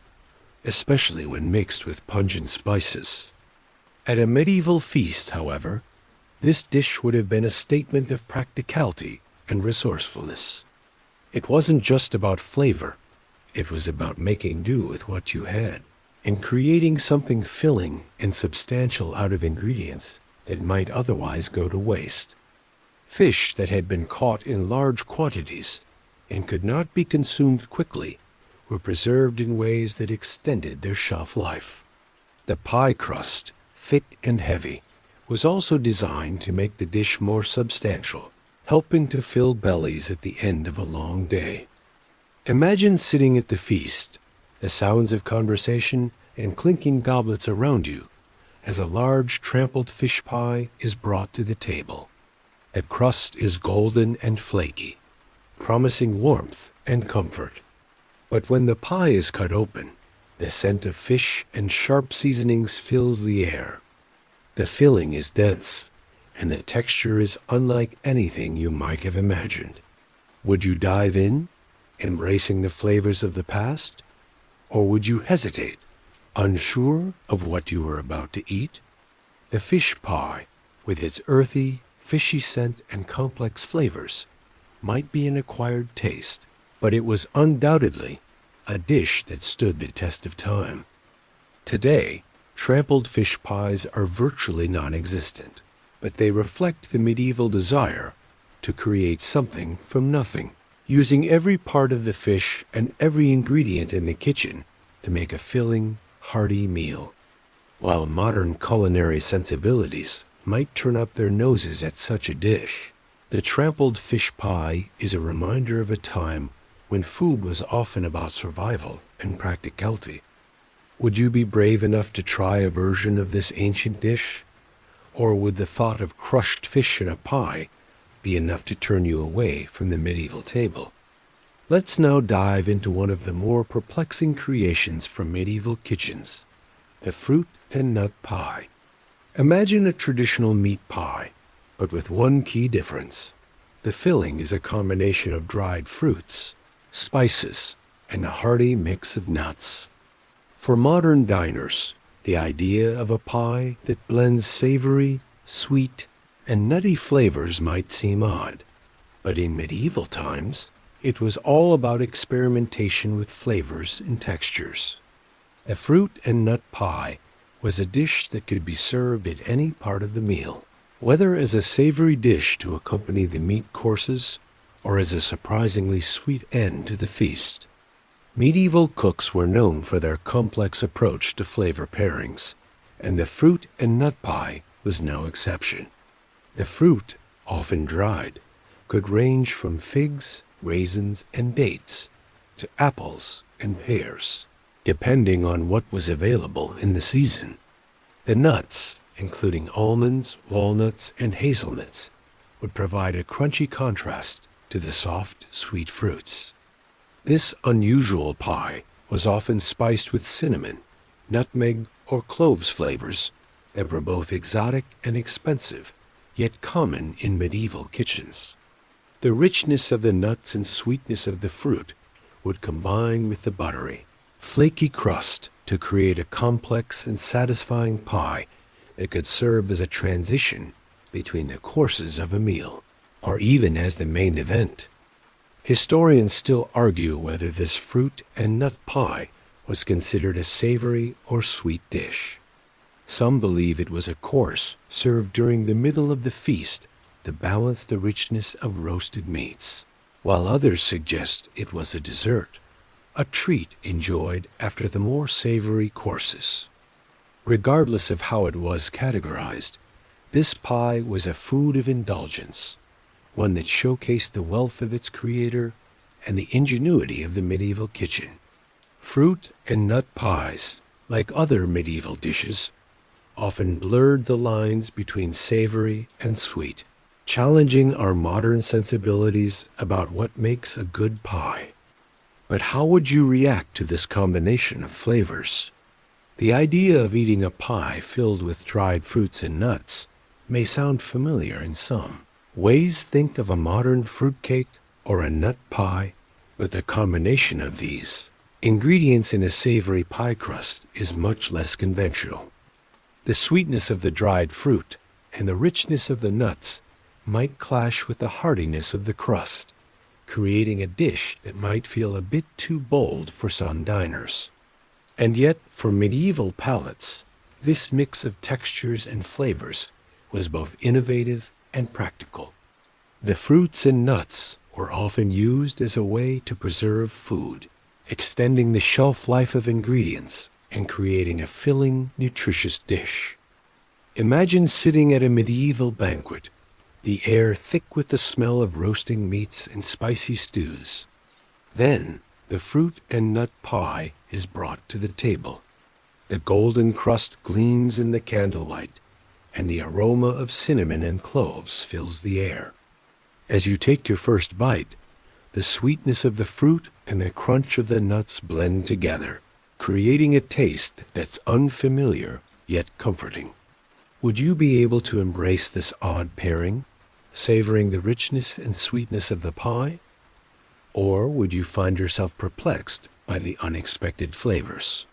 especially when mixed with pungent spices. At a medieval feast, however, this dish would have been a statement of practicality and resourcefulness. It wasn't just about flavor, it was about making do with what you had, and creating something filling and substantial out of ingredients that might otherwise go to waste. Fish that had been caught in large quantities and could not be consumed quickly were preserved in ways that extended their shelf life. The pie crust, thick and heavy, was also designed to make the dish more substantial, helping to fill bellies at the end of a long day. Imagine sitting at the feast, the sounds of conversation and clinking goblets around you, as a large trampled fish pie is brought to the table. The crust is golden and flaky, promising warmth and comfort. But when the pie is cut open, the scent of fish and sharp seasonings fills the air. The filling is dense, and the texture is unlike anything you might have imagined. Would you dive in, embracing the flavors of the past? Or would you hesitate, unsure of what you were about to eat? The fish pie, with its earthy, fishy scent and complex flavors, might be an acquired taste, but it was undoubtedly a dish that stood the test of time. Today, trampled fish pies are virtually non-existent, but they reflect the medieval desire to create something from nothing, using every part of the fish and every ingredient in the kitchen to make a filling, hearty meal. While modern culinary sensibilities might turn up their noses at such a dish, the trampled fish pie is a reminder of a time when food was often about survival and practicality. Would you be brave enough to try a version of this ancient dish? Or would the thought of crushed fish in a pie be enough to turn you away from the medieval table? Let's now dive into one of the more perplexing creations from medieval kitchens, the fruit and nut pie. Imagine a traditional meat pie, but with one key difference. The filling is a combination of dried fruits, spices, and a hearty mix of nuts. For modern diners, the idea of a pie that blends savory, sweet, and nutty flavors might seem odd, but in medieval times, it was all about experimentation with flavors and textures. A fruit and nut pie was a dish that could be served at any part of the meal, whether as a savory dish to accompany the meat courses or as a surprisingly sweet end to the feast. Medieval cooks were known for their complex approach to flavor pairings, and the fruit and nut pie was no exception. The fruit, often dried, could range from figs, raisins, and dates to apples and pears, depending on what was available in the season. The nuts, including almonds, walnuts, and hazelnuts, would provide a crunchy contrast to the soft, sweet fruits. This unusual pie was often spiced with cinnamon, nutmeg, or cloves flavors that were both exotic and expensive, yet common in medieval kitchens. The richness of the nuts and sweetness of the fruit would combine with the buttery, flaky crust to create a complex and satisfying pie that could serve as a transition between the courses of a meal, or even as the main event. Historians still argue whether this fruit and nut pie was considered a savory or sweet dish. Some believe it was a course served during the middle of the feast to balance the richness of roasted meats, while others suggest it was a dessert, a treat enjoyed after the more savory courses. Regardless of how it was categorized, this pie was a food of indulgence, one that showcased the wealth of its creator and the ingenuity of the medieval kitchen. Fruit and nut pies, like other medieval dishes, often blurred the lines between savory and sweet, challenging our modern sensibilities about what makes a good pie. But how would you react to this combination of flavors? The idea of eating a pie filled with dried fruits and nuts may sound familiar in some ways. Think of a modern fruitcake or a nut pie, but the combination of these ingredients in a savory pie crust is much less conventional. The sweetness of the dried fruit and the richness of the nuts might clash with the heartiness of the crust, creating a dish that might feel a bit too bold for some diners. And yet, for medieval palates, this mix of textures and flavors was both innovative and practical. The fruits and nuts were often used as a way to preserve food, extending the shelf life of ingredients and creating a filling, nutritious dish. Imagine sitting at a medieval banquet, the air thick with the smell of roasting meats and spicy stews. Then, the fruit and nut pie is brought to the table. The golden crust gleams in the candlelight, and the aroma of cinnamon and cloves fills the air. As you take your first bite, the sweetness of the fruit and the crunch of the nuts blend together, creating a taste that's unfamiliar yet comforting. Would you be able to embrace this odd pairing, savoring the richness and sweetness of the pie? Or would you find yourself perplexed by the unexpected flavors?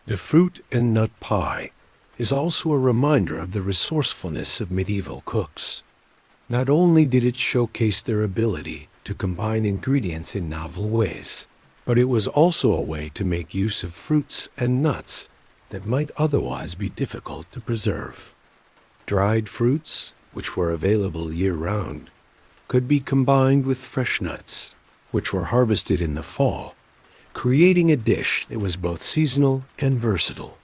The fruit and nut pie is also a reminder of the resourcefulness of medieval cooks. Not only did it showcase their ability to combine ingredients in novel ways, but it was also a way to make use of fruits and nuts that might otherwise be difficult to preserve. Dried fruits, which were available year-round, could be combined with fresh nuts, which were harvested in the fall, creating a dish that was both seasonal and versatile.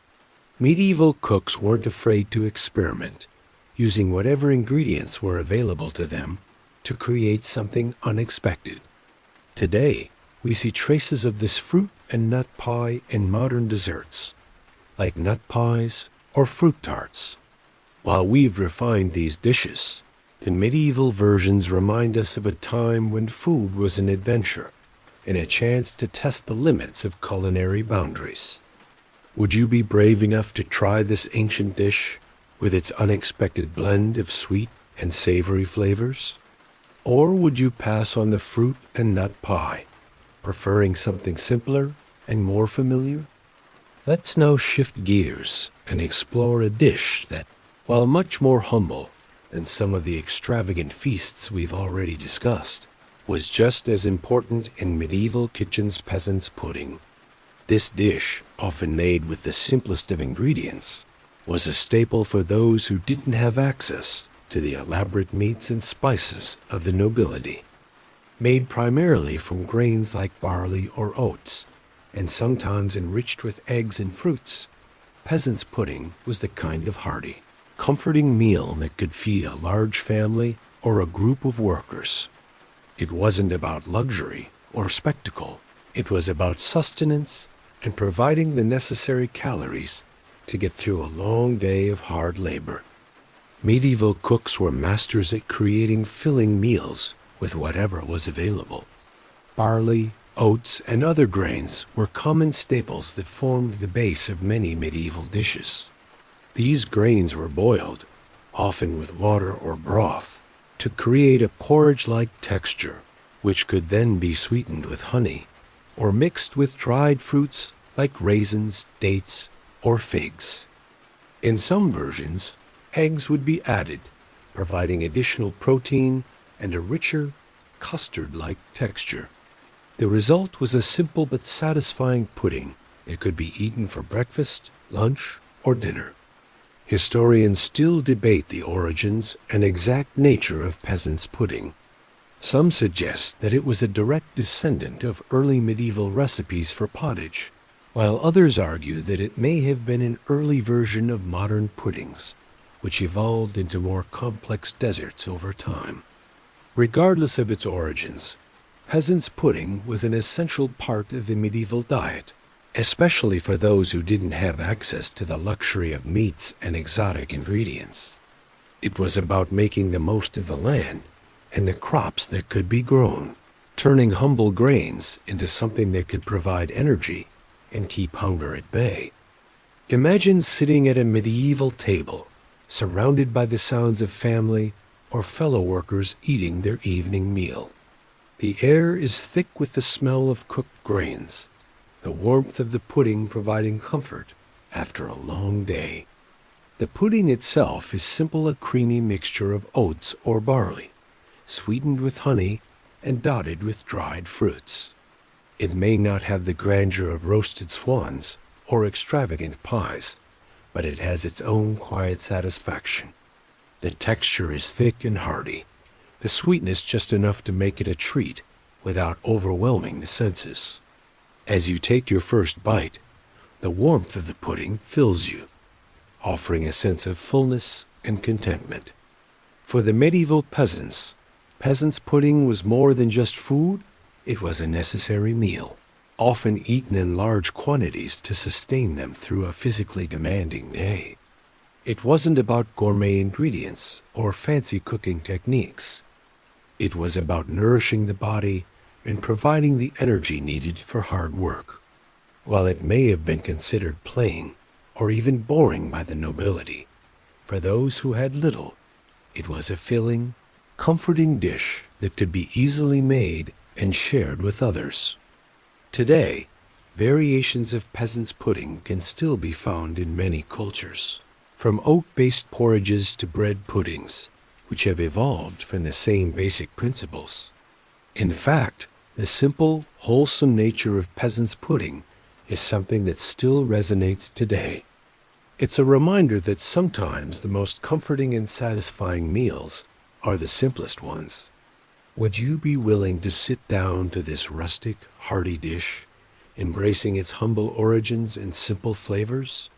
Medieval cooks weren't afraid to experiment, using whatever ingredients were available to them to create something unexpected. Today, we see traces of this fruit and nut pie in modern desserts, like nut pies or fruit tarts. While we've refined these dishes, the medieval versions remind us of a time when food was an adventure and a chance to test the limits of culinary boundaries. Would you be brave enough to try this ancient dish with its unexpected blend of sweet and savory flavors? Or would you pass on the fruit and nut pie, preferring something simpler and more familiar? Let's now shift gears and explore a dish that, while much more humble than some of the extravagant feasts we've already discussed, was just as important in medieval kitchens' peasants' pudding. This dish, often made with the simplest of ingredients, was a staple for those who didn't have access to the elaborate meats and spices of the nobility. Made primarily from grains like barley or oats, and sometimes enriched with eggs and fruits, peasants' pudding was the kind of hearty, comforting meal that could feed a large family or a group of workers. It wasn't about luxury or spectacle. It was about sustenance and providing the necessary calories to get through a long day of hard labor. Medieval cooks were masters at creating filling meals with whatever was available. Barley, oats, and other grains were common staples that formed the base of many medieval dishes. These grains were boiled, often with water or broth, to create a porridge-like texture, which could then be sweetened with honey, or mixed with dried fruits like raisins, dates, or figs. In some versions, eggs would be added, providing additional protein and a richer, custard-like texture. The result was a simple but satisfying pudding that could be eaten for breakfast, lunch, or dinner. Historians still debate the origins and exact nature of peasants' pudding. Some suggest that it was a direct descendant of early medieval recipes for pottage, while others argue that it may have been an early version of modern puddings, which evolved into more complex desserts over time. Regardless of its origins, peasants' pudding was an essential part of the medieval diet, especially for those who didn't have access to the luxury of meats and exotic ingredients. It was about making the most of the land and the crops that could be grown, turning humble grains into something that could provide energy and keep hunger at bay. Imagine sitting at a medieval table, surrounded by the sounds of family or fellow workers eating their evening meal. The air is thick with the smell of cooked grains, the warmth of the pudding providing comfort after a long day. The pudding itself is simply a creamy mixture of oats or barley, sweetened with honey and dotted with dried fruits. It may not have the grandeur of roasted swans or extravagant pies, but it has its own quiet satisfaction. The texture is thick and hearty, the sweetness just enough to make it a treat without overwhelming the senses. As you take your first bite, the warmth of the pudding fills you, offering a sense of fullness and contentment. For the medieval peasants, peasants' pudding was more than just food, it was a necessary meal, often eaten in large quantities to sustain them through a physically demanding day. It wasn't about gourmet ingredients or fancy cooking techniques. It was about nourishing the body and providing the energy needed for hard work. While it may have been considered plain or even boring by the nobility, For those who had little, it was a filling, comforting dish that could be easily made and shared with others. Today, variations of peasant's pudding can still be found in many cultures, from oat-based porridges to bread puddings, which have evolved from the same basic principles. In fact, the simple, wholesome nature of peasant's pudding is something that still resonates today. It's a reminder that sometimes the most comforting and satisfying meals are the simplest ones. Would you be willing to sit down to this rustic, hearty dish, embracing its humble origins and simple flavors?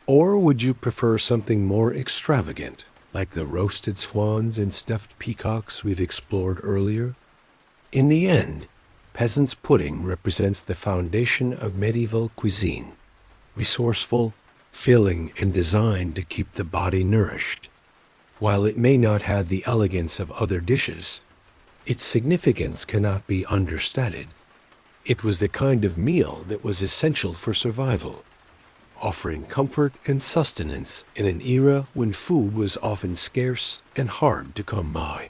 Or would you prefer something more extravagant, like the roasted swans and stuffed peacocks we've explored earlier? In the end, peasant's pudding represents the foundation of medieval cuisine, resourceful, filling, and designed to keep the body nourished. While it may not have the elegance of other dishes, its significance cannot be understated. It was the kind of meal that was essential for survival, offering comfort and sustenance in an era when food was often scarce and hard to come by.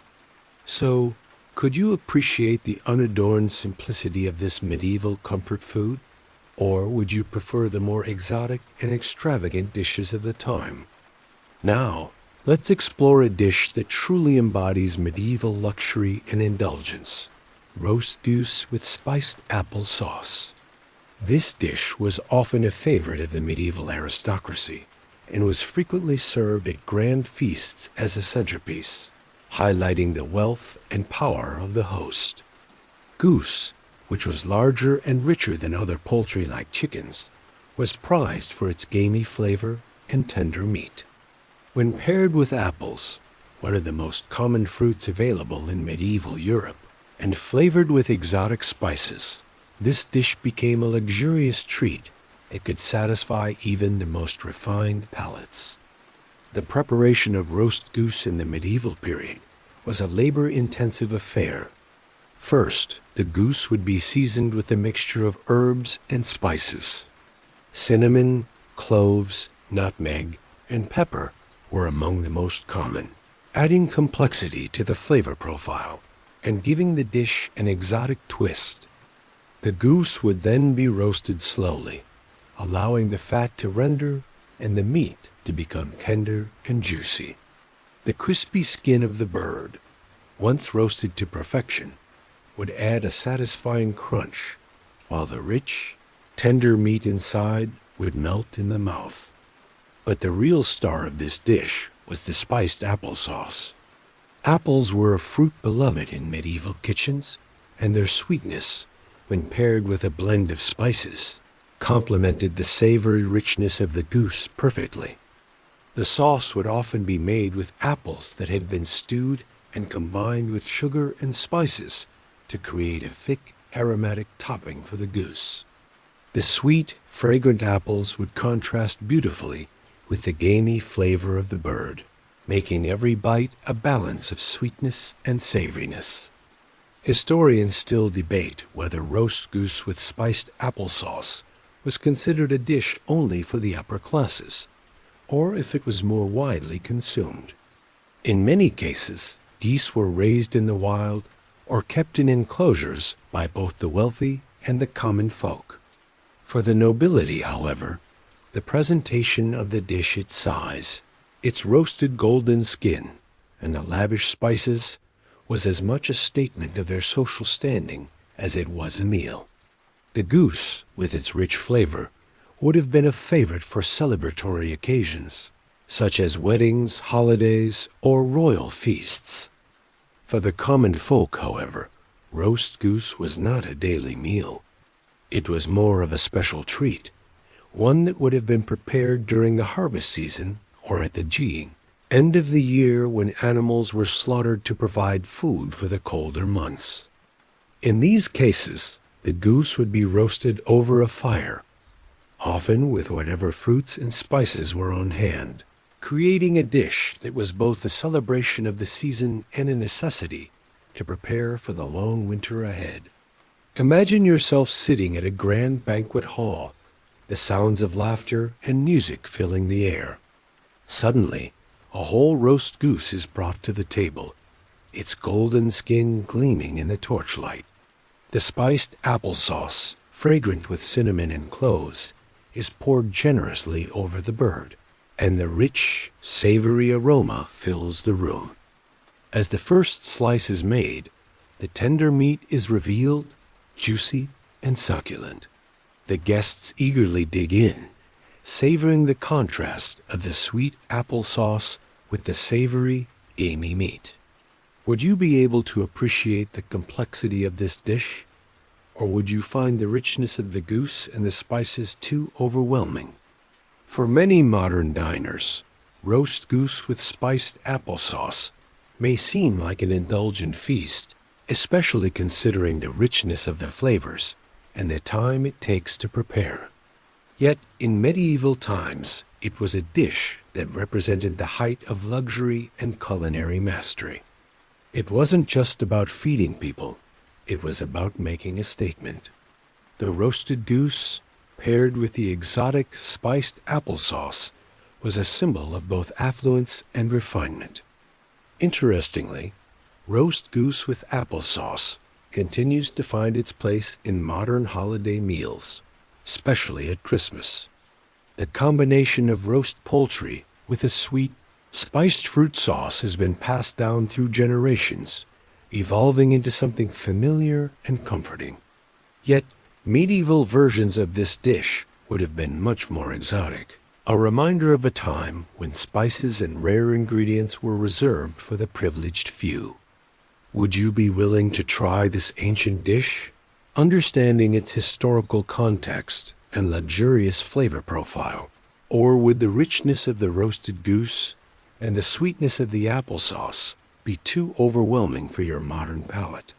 So, could you appreciate the unadorned simplicity of this medieval comfort food? Or would you prefer the more exotic and extravagant dishes of the time? Now, let's explore a dish that truly embodies medieval luxury and indulgence: roast goose with spiced apple sauce. This dish was often a favorite of the medieval aristocracy and was frequently served at grand feasts as a centerpiece, highlighting the wealth and power of the host. Goose, which was larger and richer than other poultry like chickens, was prized for its gamey flavor and tender meat. When paired with apples, one of the most common fruits available in medieval Europe, and flavored with exotic spices, this dish became a luxurious treat that could satisfy even the most refined palates. The preparation of roast goose in the medieval period was a labor-intensive affair. First, the goose would be seasoned with a mixture of herbs and spices. Cinnamon, cloves, nutmeg, and pepper were among the most common, adding complexity to the flavor profile and giving the dish an exotic twist. The goose would then be roasted slowly, allowing the fat to render and the meat to become tender and juicy. The crispy skin of the bird, once roasted to perfection, would add a satisfying crunch, while the rich, tender meat inside would melt in the mouth. But the real star of this dish was the spiced applesauce. Apples were a fruit beloved in medieval kitchens, and their sweetness, when paired with a blend of spices, complemented the savory richness of the goose perfectly. The sauce would often be made with apples that had been stewed and combined with sugar and spices to create a thick, aromatic topping for the goose. The sweet, fragrant apples would contrast beautifully with the gamey flavor of the bird, making every bite a balance of sweetness and savoriness. Historians still debate whether roast goose with spiced applesauce was considered a dish only for the upper classes, or if it was more widely consumed. In many cases, geese were raised in the wild or kept in enclosures by both the wealthy and the common folk. For the nobility, however, the presentation of the dish, its size, its roasted golden skin, and the lavish spices was as much a statement of their social standing as it was a meal. The goose, with its rich flavor, would have been a favorite for celebratory occasions, such as weddings, holidays, or royal feasts. For the common folk, however, roast goose was not a daily meal. It was more of a special treat, one that would have been prepared during the harvest season or at the end of the year when animals were slaughtered to provide food for the colder months. In these cases, the goose would be roasted over a fire, often with whatever fruits and spices were on hand, creating a dish that was both a celebration of the season and a necessity to prepare for the long winter ahead. Imagine yourself sitting at a grand banquet hall, the sounds of laughter and music filling the air. Suddenly, A whole roast goose is brought to the table, its golden skin gleaming in the torchlight. The spiced applesauce, fragrant with cinnamon and cloves, is poured generously over the bird, and the rich, savory aroma fills the room. As the first slice is made, the tender meat is revealed, juicy and succulent. The guests eagerly dig in, savoring the contrast of the sweet applesauce with the savory, gamey meat. Would you be able to appreciate the complexity of this dish, or would you find the richness of the goose and the spices too overwhelming? For many modern diners, roast goose with spiced applesauce may seem like an indulgent feast, especially considering the richness of the flavors and the time it takes to prepare. Yet, in medieval times, it was a dish that represented the height of luxury and culinary mastery. It wasn't just about feeding people, it was about making a statement. The roasted goose, paired with the exotic spiced applesauce, was a symbol of both affluence and refinement. Interestingly, roast goose with applesauce continues to find its place in modern holiday meals, especially at Christmas. The combination of roast poultry with a sweet, spiced fruit sauce has been passed down through generations, evolving into something familiar and comforting. Yet, medieval versions of this dish would have been much more exotic, a reminder of a time when spices and rare ingredients were reserved for the privileged few. Would you be willing to try this ancient dish, understanding its historical context and luxurious flavor profile? Or would the richness of the roasted goose and the sweetness of the applesauce be too overwhelming for your modern palate?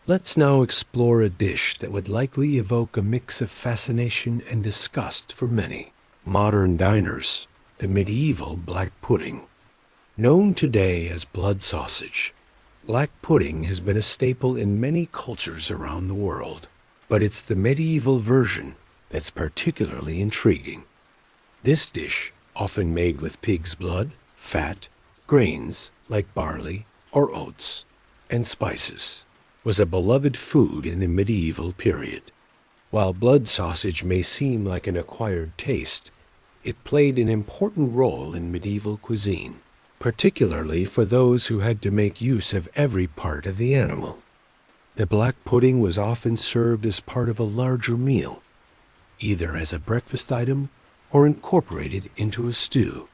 Let's now explore a dish that would likely evoke a mix of fascination and disgust for many modern diners: the medieval black pudding. Known today as blood sausage, black pudding has been a staple in many cultures around the world, but it's the medieval version that's particularly intriguing. This dish, often made with pig's blood, fat, grains like barley or oats, and spices, was a beloved food in the medieval period. While blood sausage may seem like an acquired taste, it played an important role in medieval cuisine, particularly for those who had to make use of every part of the animal. The black pudding was often served as part of a larger meal, either as a breakfast item or incorporated into a stew.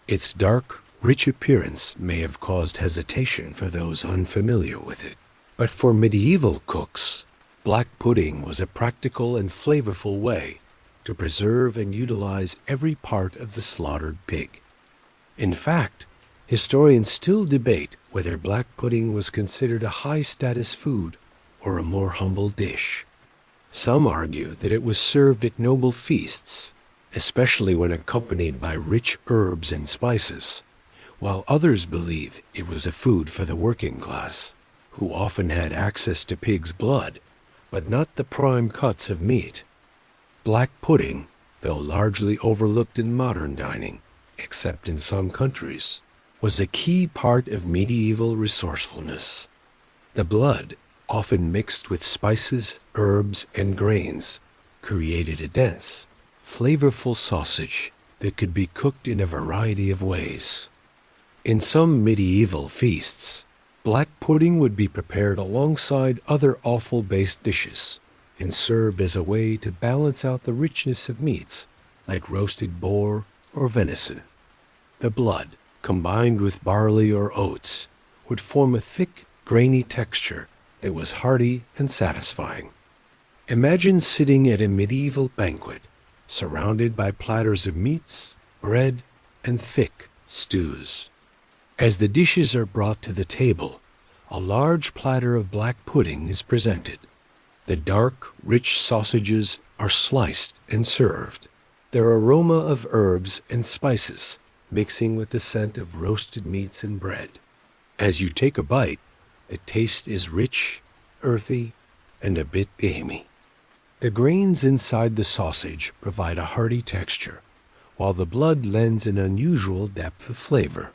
Its dark, rich appearance may have caused hesitation for those unfamiliar with it, but for medieval cooks, black pudding was a practical and flavorful way to preserve and utilize every part of the slaughtered pig. In fact, historians still debate whether black pudding was considered a high-status food or a more humble dish. Some argue that it was served at noble feasts, especially when accompanied by rich herbs and spices, while others believe it was a food for the working class, who often had access to pig's blood, but not the prime cuts of meat. Black pudding, though largely overlooked in modern dining, except in some countries, was a key part of medieval resourcefulness. The blood, often mixed with spices, herbs, and grains, created a dense, flavorful sausage that could be cooked in a variety of ways. In some medieval feasts, black pudding would be prepared alongside other offal-based dishes and served as a way to balance out the richness of meats like roasted boar or venison. The blood, combined with barley or oats, would form a thick, grainy texture that was hearty and satisfying. Imagine sitting at a medieval banquet, surrounded by platters of meats, bread, and thick stews. As the dishes are brought to the table, a large platter of black pudding is presented. The dark, rich sausages are sliced and served, their aroma of herbs and spices mixing with the scent of roasted meats and bread. As you take a bite, the taste is rich, earthy, and a bit gamey. The grains inside the sausage provide a hearty texture, while the blood lends an unusual depth of flavor.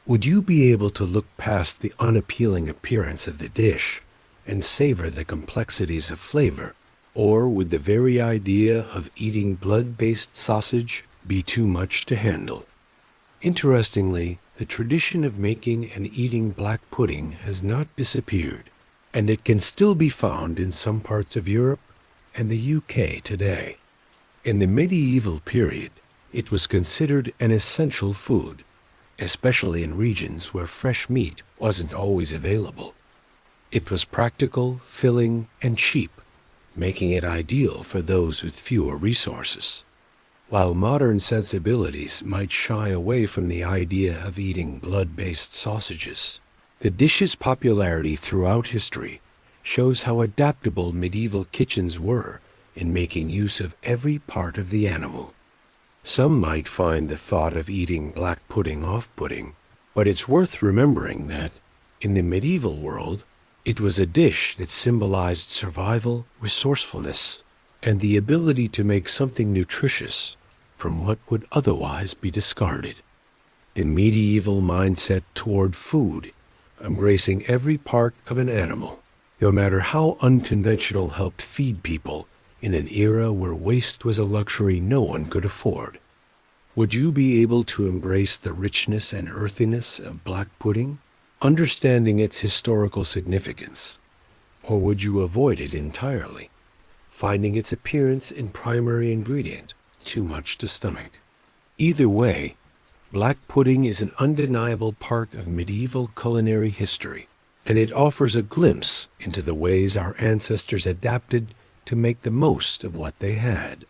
Would you be able to look past the unappealing appearance of the dish and savor the complexities of flavor? Or would the very idea of eating blood-based sausage be too much to handle? Interestingly, the tradition of making and eating black pudding has not disappeared, and it can still be found in some parts of Europe and the UK today. In the medieval period, it was considered an essential food, especially in regions where fresh meat wasn't always available. It was practical, filling, and cheap, making it ideal for those with fewer resources. While modern sensibilities might shy away from the idea of eating blood-based sausages, the dish's popularity throughout history shows how adaptable medieval kitchens were in making use of every part of the animal. Some might find the thought of eating black pudding off-putting, but it's worth remembering that, in the medieval world, it was a dish that symbolized survival, resourcefulness, and the ability to make something nutritious from what would otherwise be discarded. The medieval mindset toward food, embracing every part of an animal, no matter how unconventional, helped feed people in an era where waste was a luxury no one could afford. Would you be able to embrace the richness and earthiness of black pudding, understanding its historical significance? Or would you avoid it entirely, finding its appearance and primary ingredient too much to stomach? Either way, black pudding is an undeniable part of medieval culinary history, and it offers a glimpse into the ways our ancestors adapted to make the most of what they had.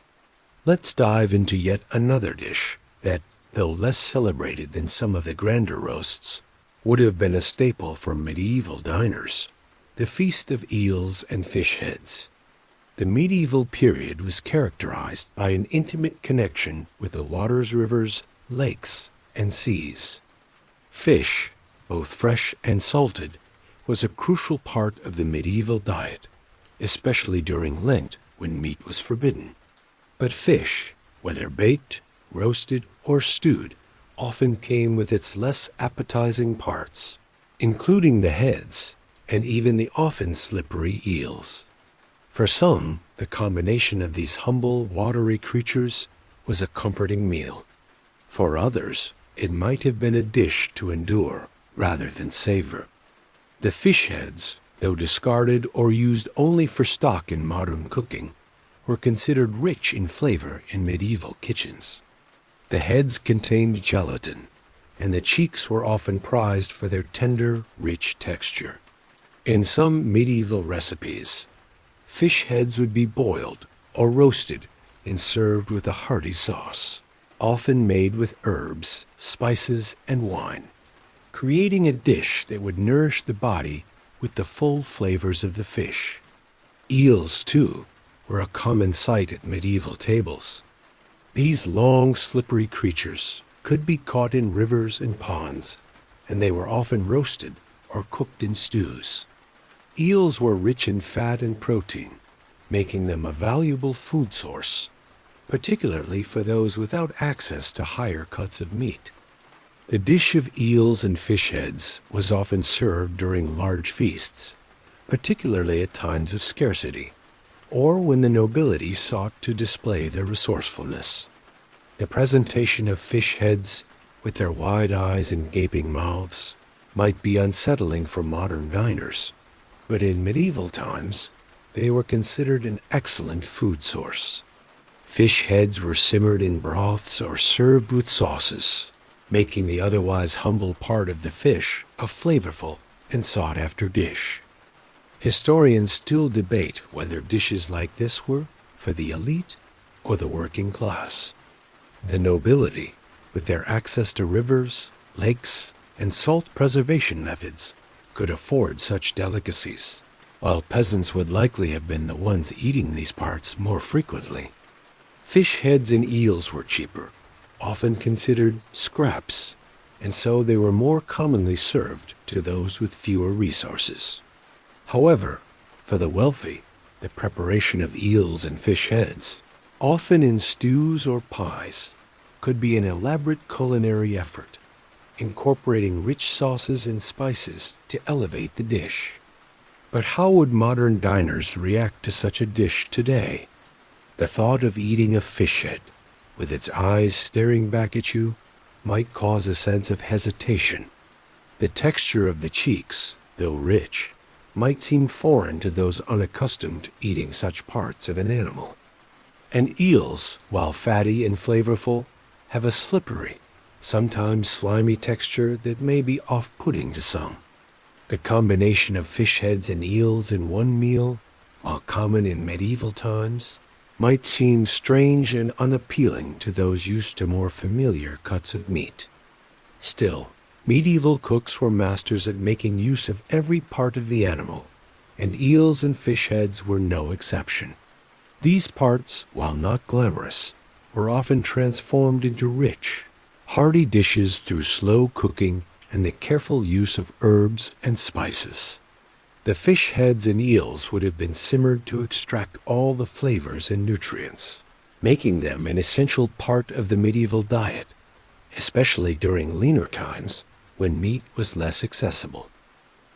Let's dive into yet another dish that, though less celebrated than some of the grander roasts, would have been a staple for medieval diners: the feast of eels and fish heads. The medieval period was characterized by an intimate connection with the waters, rivers, lakes, and seas. Fish, both fresh and salted, was a crucial part of the medieval diet, especially during Lent when meat was forbidden. But fish, whether baked, roasted, or stewed, often came with its less appetizing parts, including the heads and even the often slippery eels. For some, the combination of these humble, watery creatures was a comforting meal. For others, it might have been a dish to endure rather than savor. The fish heads, though discarded or used only for stock in modern cooking, were considered rich in flavor in medieval kitchens. The heads contained gelatin, and the cheeks were often prized for their tender, rich texture. In some medieval recipes, fish heads would be boiled or roasted and served with a hearty sauce, often made with herbs, spices, and wine, creating a dish that would nourish the body with the full flavors of the fish. Eels, too, were a common sight at medieval tables. These long, slippery creatures could be caught in rivers and ponds, and they were often roasted or cooked in stews. Eels were rich in fat and protein, making them a valuable food source, particularly for those without access to higher cuts of meat. The dish of eels and fish heads was often served during large feasts, particularly at times of scarcity, or when the nobility sought to display their resourcefulness. The presentation of fish heads, with their wide eyes and gaping mouths, might be unsettling for modern diners, but in medieval times, they were considered an excellent food source. Fish heads were simmered in broths or served with sauces, making the otherwise humble part of the fish a flavorful and sought-after dish. Historians still debate whether dishes like this were for the elite or the working class. The nobility, with their access to rivers, lakes, and salt preservation methods, could afford such delicacies, while peasants would likely have been the ones eating these parts more frequently. Fish heads and eels were cheaper, often considered scraps, and so they were more commonly served to those with fewer resources. However, for the wealthy, the preparation of eels and fish heads, often in stews or pies, could be an elaborate culinary effort. incorporating rich sauces and spices to elevate the dish. But how would modern diners react to such a dish today? The thought of eating a fish head, with its eyes staring back at you, might cause a sense of hesitation. The texture of the cheeks, though rich, might seem foreign to those unaccustomed to eating such parts of an animal. And eels, while fatty and flavorful, have a slippery, sometimes slimy texture that may be off-putting to some. The combination of fish heads and eels in one meal, while common in medieval times, might seem strange and unappealing to those used to more familiar cuts of meat. Still, medieval cooks were masters at making use of every part of the animal, and eels and fish heads were no exception. These parts, while not glamorous, were often transformed into rich, hearty dishes through slow cooking and the careful use of herbs and spices. The fish heads and eels would have been simmered to extract all the flavors and nutrients, making them an essential part of the medieval diet, especially during leaner times when meat was less accessible.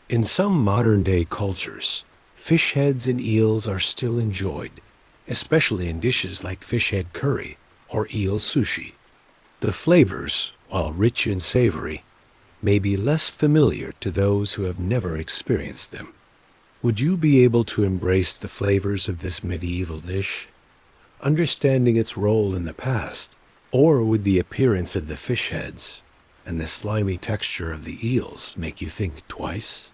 In some modern-day cultures, fish heads and eels are still enjoyed, especially in dishes like fish head curry or eel sushi. The flavors, while rich and savory, may be less familiar to those who have never experienced them. Would you be able to embrace the flavors of this medieval dish, understanding its role in the past, or would the appearance of the fish heads and the slimy texture of the eels make you think twice?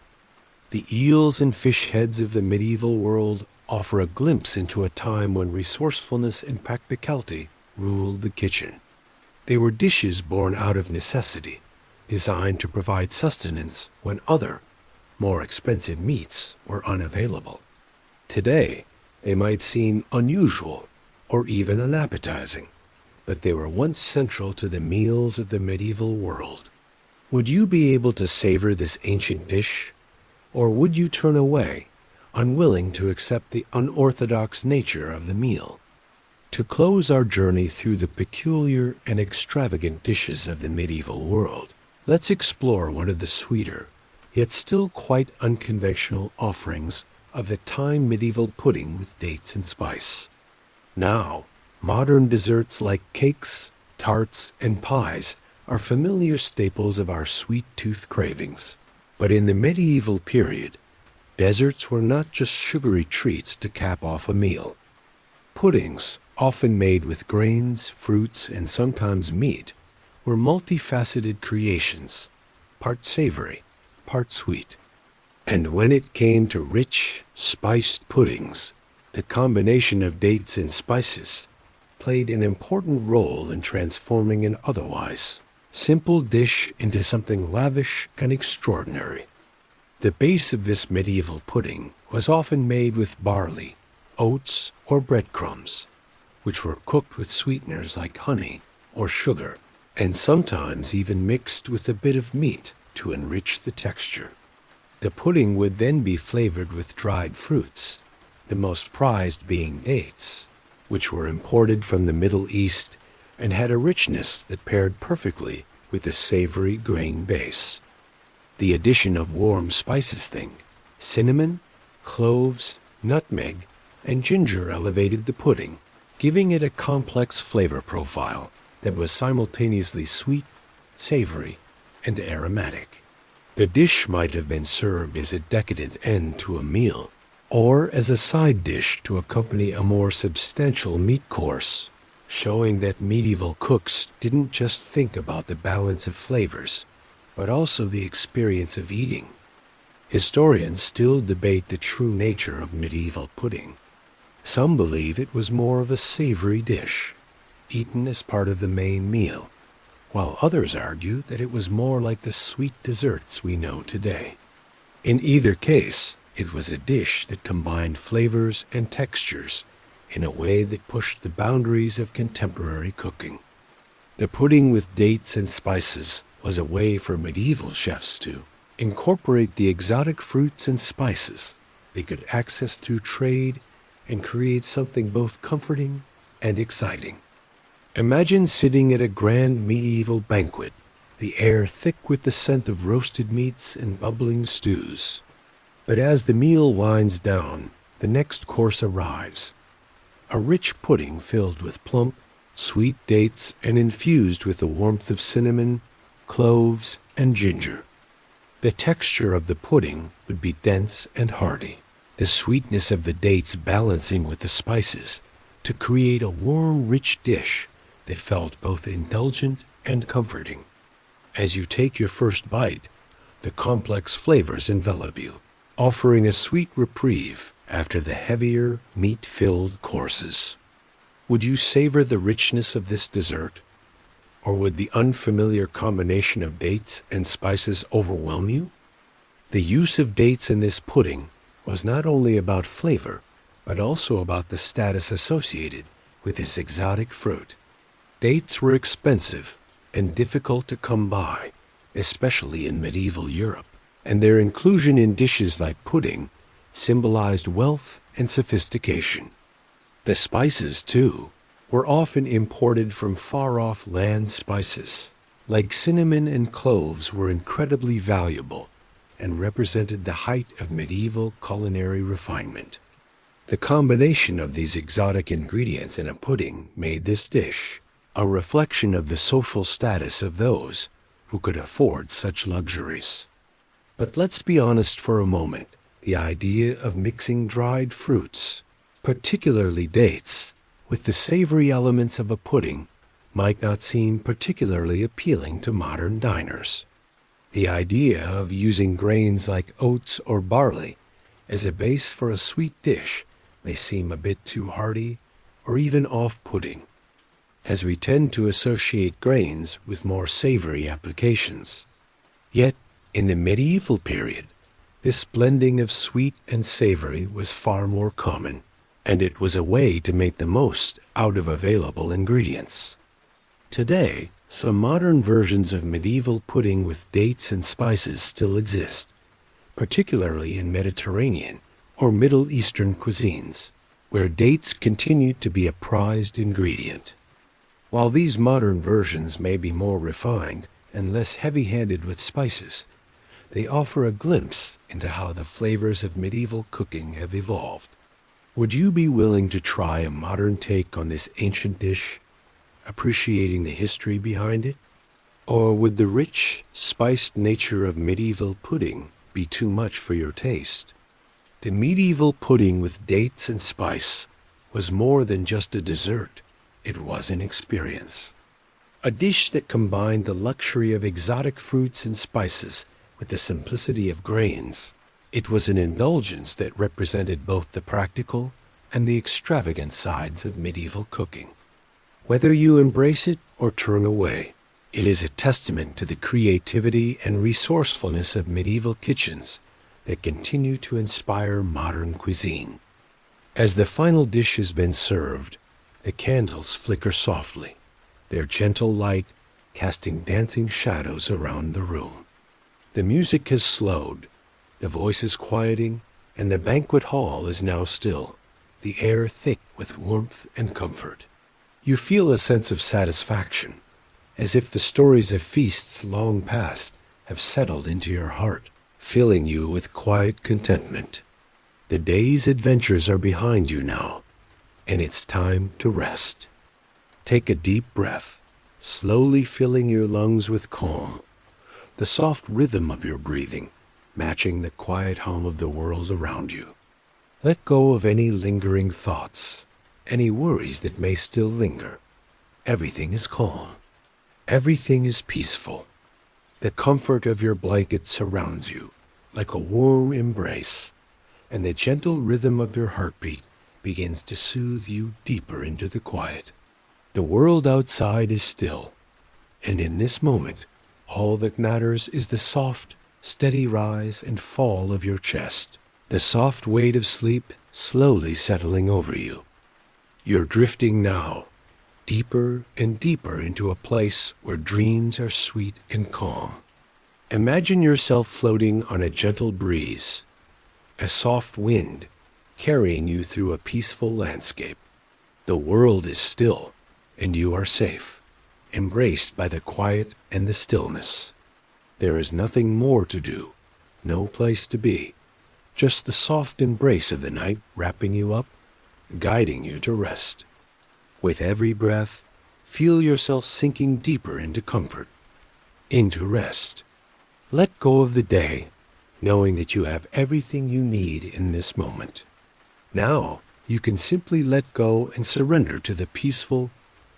The eels and fish heads of the medieval world offer a glimpse into a time when resourcefulness and practicality ruled the kitchen. They were dishes born out of necessity, designed to provide sustenance when other, more expensive meats were unavailable. Today, they might seem unusual or even unappetizing, but they were once central to the meals of the medieval world. Would you be able to savor this ancient dish, or would you turn away, unwilling to accept the unorthodox nature of the meal? To close our journey through the peculiar and extravagant dishes of the medieval world, let's explore one of the sweeter, yet still quite unconventional offerings of the time medieval pudding with dates and spice. Now, modern desserts like cakes, tarts, and pies are familiar staples of our sweet-tooth cravings. But in the medieval period, desserts were not just sugary treats to cap off a meal. Puddings, often made with grains, fruits, and sometimes meat, were multifaceted creations, part savory, part sweet. And when it came to rich, spiced puddings, the combination of dates and spices played an important role in transforming an otherwise simple dish into something lavish and extraordinary. The base of this medieval pudding was often made with barley, oats, or breadcrumbs, which were cooked with sweeteners like honey or sugar, and sometimes even mixed with a bit of meat to enrich the texture. The pudding would then be flavored with dried fruits, the most prized being dates, which were imported from the Middle East and had a richness that paired perfectly with the savory grain base. The addition of warm spices cinnamon, cloves, nutmeg, and ginger elevated the pudding, giving it a complex flavor profile that was simultaneously sweet, savory, and aromatic. The dish might have been served as a decadent end to a meal, or as a side dish to accompany a more substantial meat course, showing that medieval cooks didn't just think about the balance of flavors, but also the experience of eating. Historians still debate the true nature of medieval pudding. Some believe it was more of a savory dish, eaten as part of the main meal, while others argue that it was more like the sweet desserts we know today. In either case, it was a dish that combined flavors and textures in a way that pushed the boundaries of contemporary cooking. The pudding with dates and spices was a way for medieval chefs to incorporate the exotic fruits and spices they could access through trade and create something both comforting and exciting. Imagine sitting at a grand medieval banquet the air thick with the scent of roasted meats and bubbling stews. But as the meal winds down, the next course arrives. A rich pudding filled with plump, sweet dates and infused with the warmth of cinnamon, cloves, and ginger. The texture of the pudding would be dense and hearty, the sweetness of the dates balancing with the spices to create a warm, rich dish that felt both indulgent and comforting. As you take your first bite, the complex flavors envelop you, offering a sweet reprieve after the heavier, meat-filled courses. Would you savor the richness of this dessert? Or would the unfamiliar combination of dates and spices overwhelm you? The use of dates in this pudding was not only about flavor, but also about the status associated with this exotic fruit. Dates were expensive and difficult to come by, especially in medieval Europe, and their inclusion in dishes like pudding symbolized wealth and sophistication. The spices, too, were often imported from far-off land spices, like cinnamon and cloves were incredibly valuable and represented the height of medieval culinary refinement. The combination of these exotic ingredients in a pudding made this dish a reflection of the social status of those who could afford such luxuries. But let's be honest for a moment. The idea of mixing dried fruits, particularly dates, with the savory elements of a pudding might not seem particularly appealing to modern diners. The idea of using grains like oats or barley as a base for a sweet dish may seem a bit too hearty or even off-putting, as we tend to associate grains with more savory applications. Yet, in the medieval period, this blending of sweet and savory was far more common, and it was a way to make the most out of available ingredients. Today, some modern versions of medieval pudding with dates and spices still exist, particularly in Mediterranean or Middle Eastern cuisines, where dates continue to be a prized ingredient. While these modern versions may be more refined and less heavy-handed with spices, they offer a glimpse into how the flavors of medieval cooking have evolved. Would you be willing to try a modern take on this ancient dish, appreciating the history behind it? Or would the rich, spiced nature of medieval pudding be too much for your taste? The medieval pudding with dates and spice was more than just a dessert. It was an experience. A dish that combined the luxury of exotic fruits and spices with the simplicity of grains. It was an indulgence that represented both the practical and the extravagant sides of medieval cooking. Whether you embrace it or turn away, it is a testament to the creativity and resourcefulness of medieval kitchens that continue to inspire modern cuisine. As the final dish has been served, the candles flicker softly, their gentle light casting dancing shadows around the room. The music has slowed, the voices quieting, and the banquet hall is now still, the air thick with warmth and comfort. You feel a sense of satisfaction, as if the stories of feasts long past have settled into your heart, filling you with quiet contentment. The day's adventures are behind you now, and it's time to rest. Take a deep breath, slowly filling your lungs with calm, the soft rhythm of your breathing matching the quiet hum of the world around you. Let go of any lingering thoughts, any worries that may still linger. Everything is calm. Everything is peaceful. The comfort of your blanket surrounds you like a warm embrace, and the gentle rhythm of your heartbeat begins to soothe you deeper into the quiet. The world outside is still, and in this moment, all that matters is the soft, steady rise and fall of your chest, the soft weight of sleep slowly settling over you. You're drifting now, deeper and deeper into a place where dreams are sweet and calm. Imagine yourself floating on a gentle breeze, a soft wind carrying you through a peaceful landscape. The world is still, and you are safe, embraced by the quiet and the stillness. There is nothing more to do, no place to be, just the soft embrace of the night wrapping you up, guiding you to rest. With every breath, feel yourself sinking deeper into comfort, into rest. Let go of the day, knowing that you have everything you need in this moment. Now, you can simply let go and surrender to the peaceful,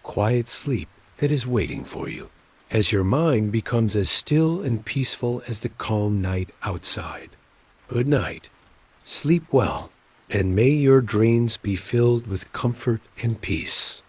quiet sleep that is waiting for you, as your mind becomes as still and peaceful as the calm night outside. Good night. Sleep well, and may your dreams be filled with comfort and peace.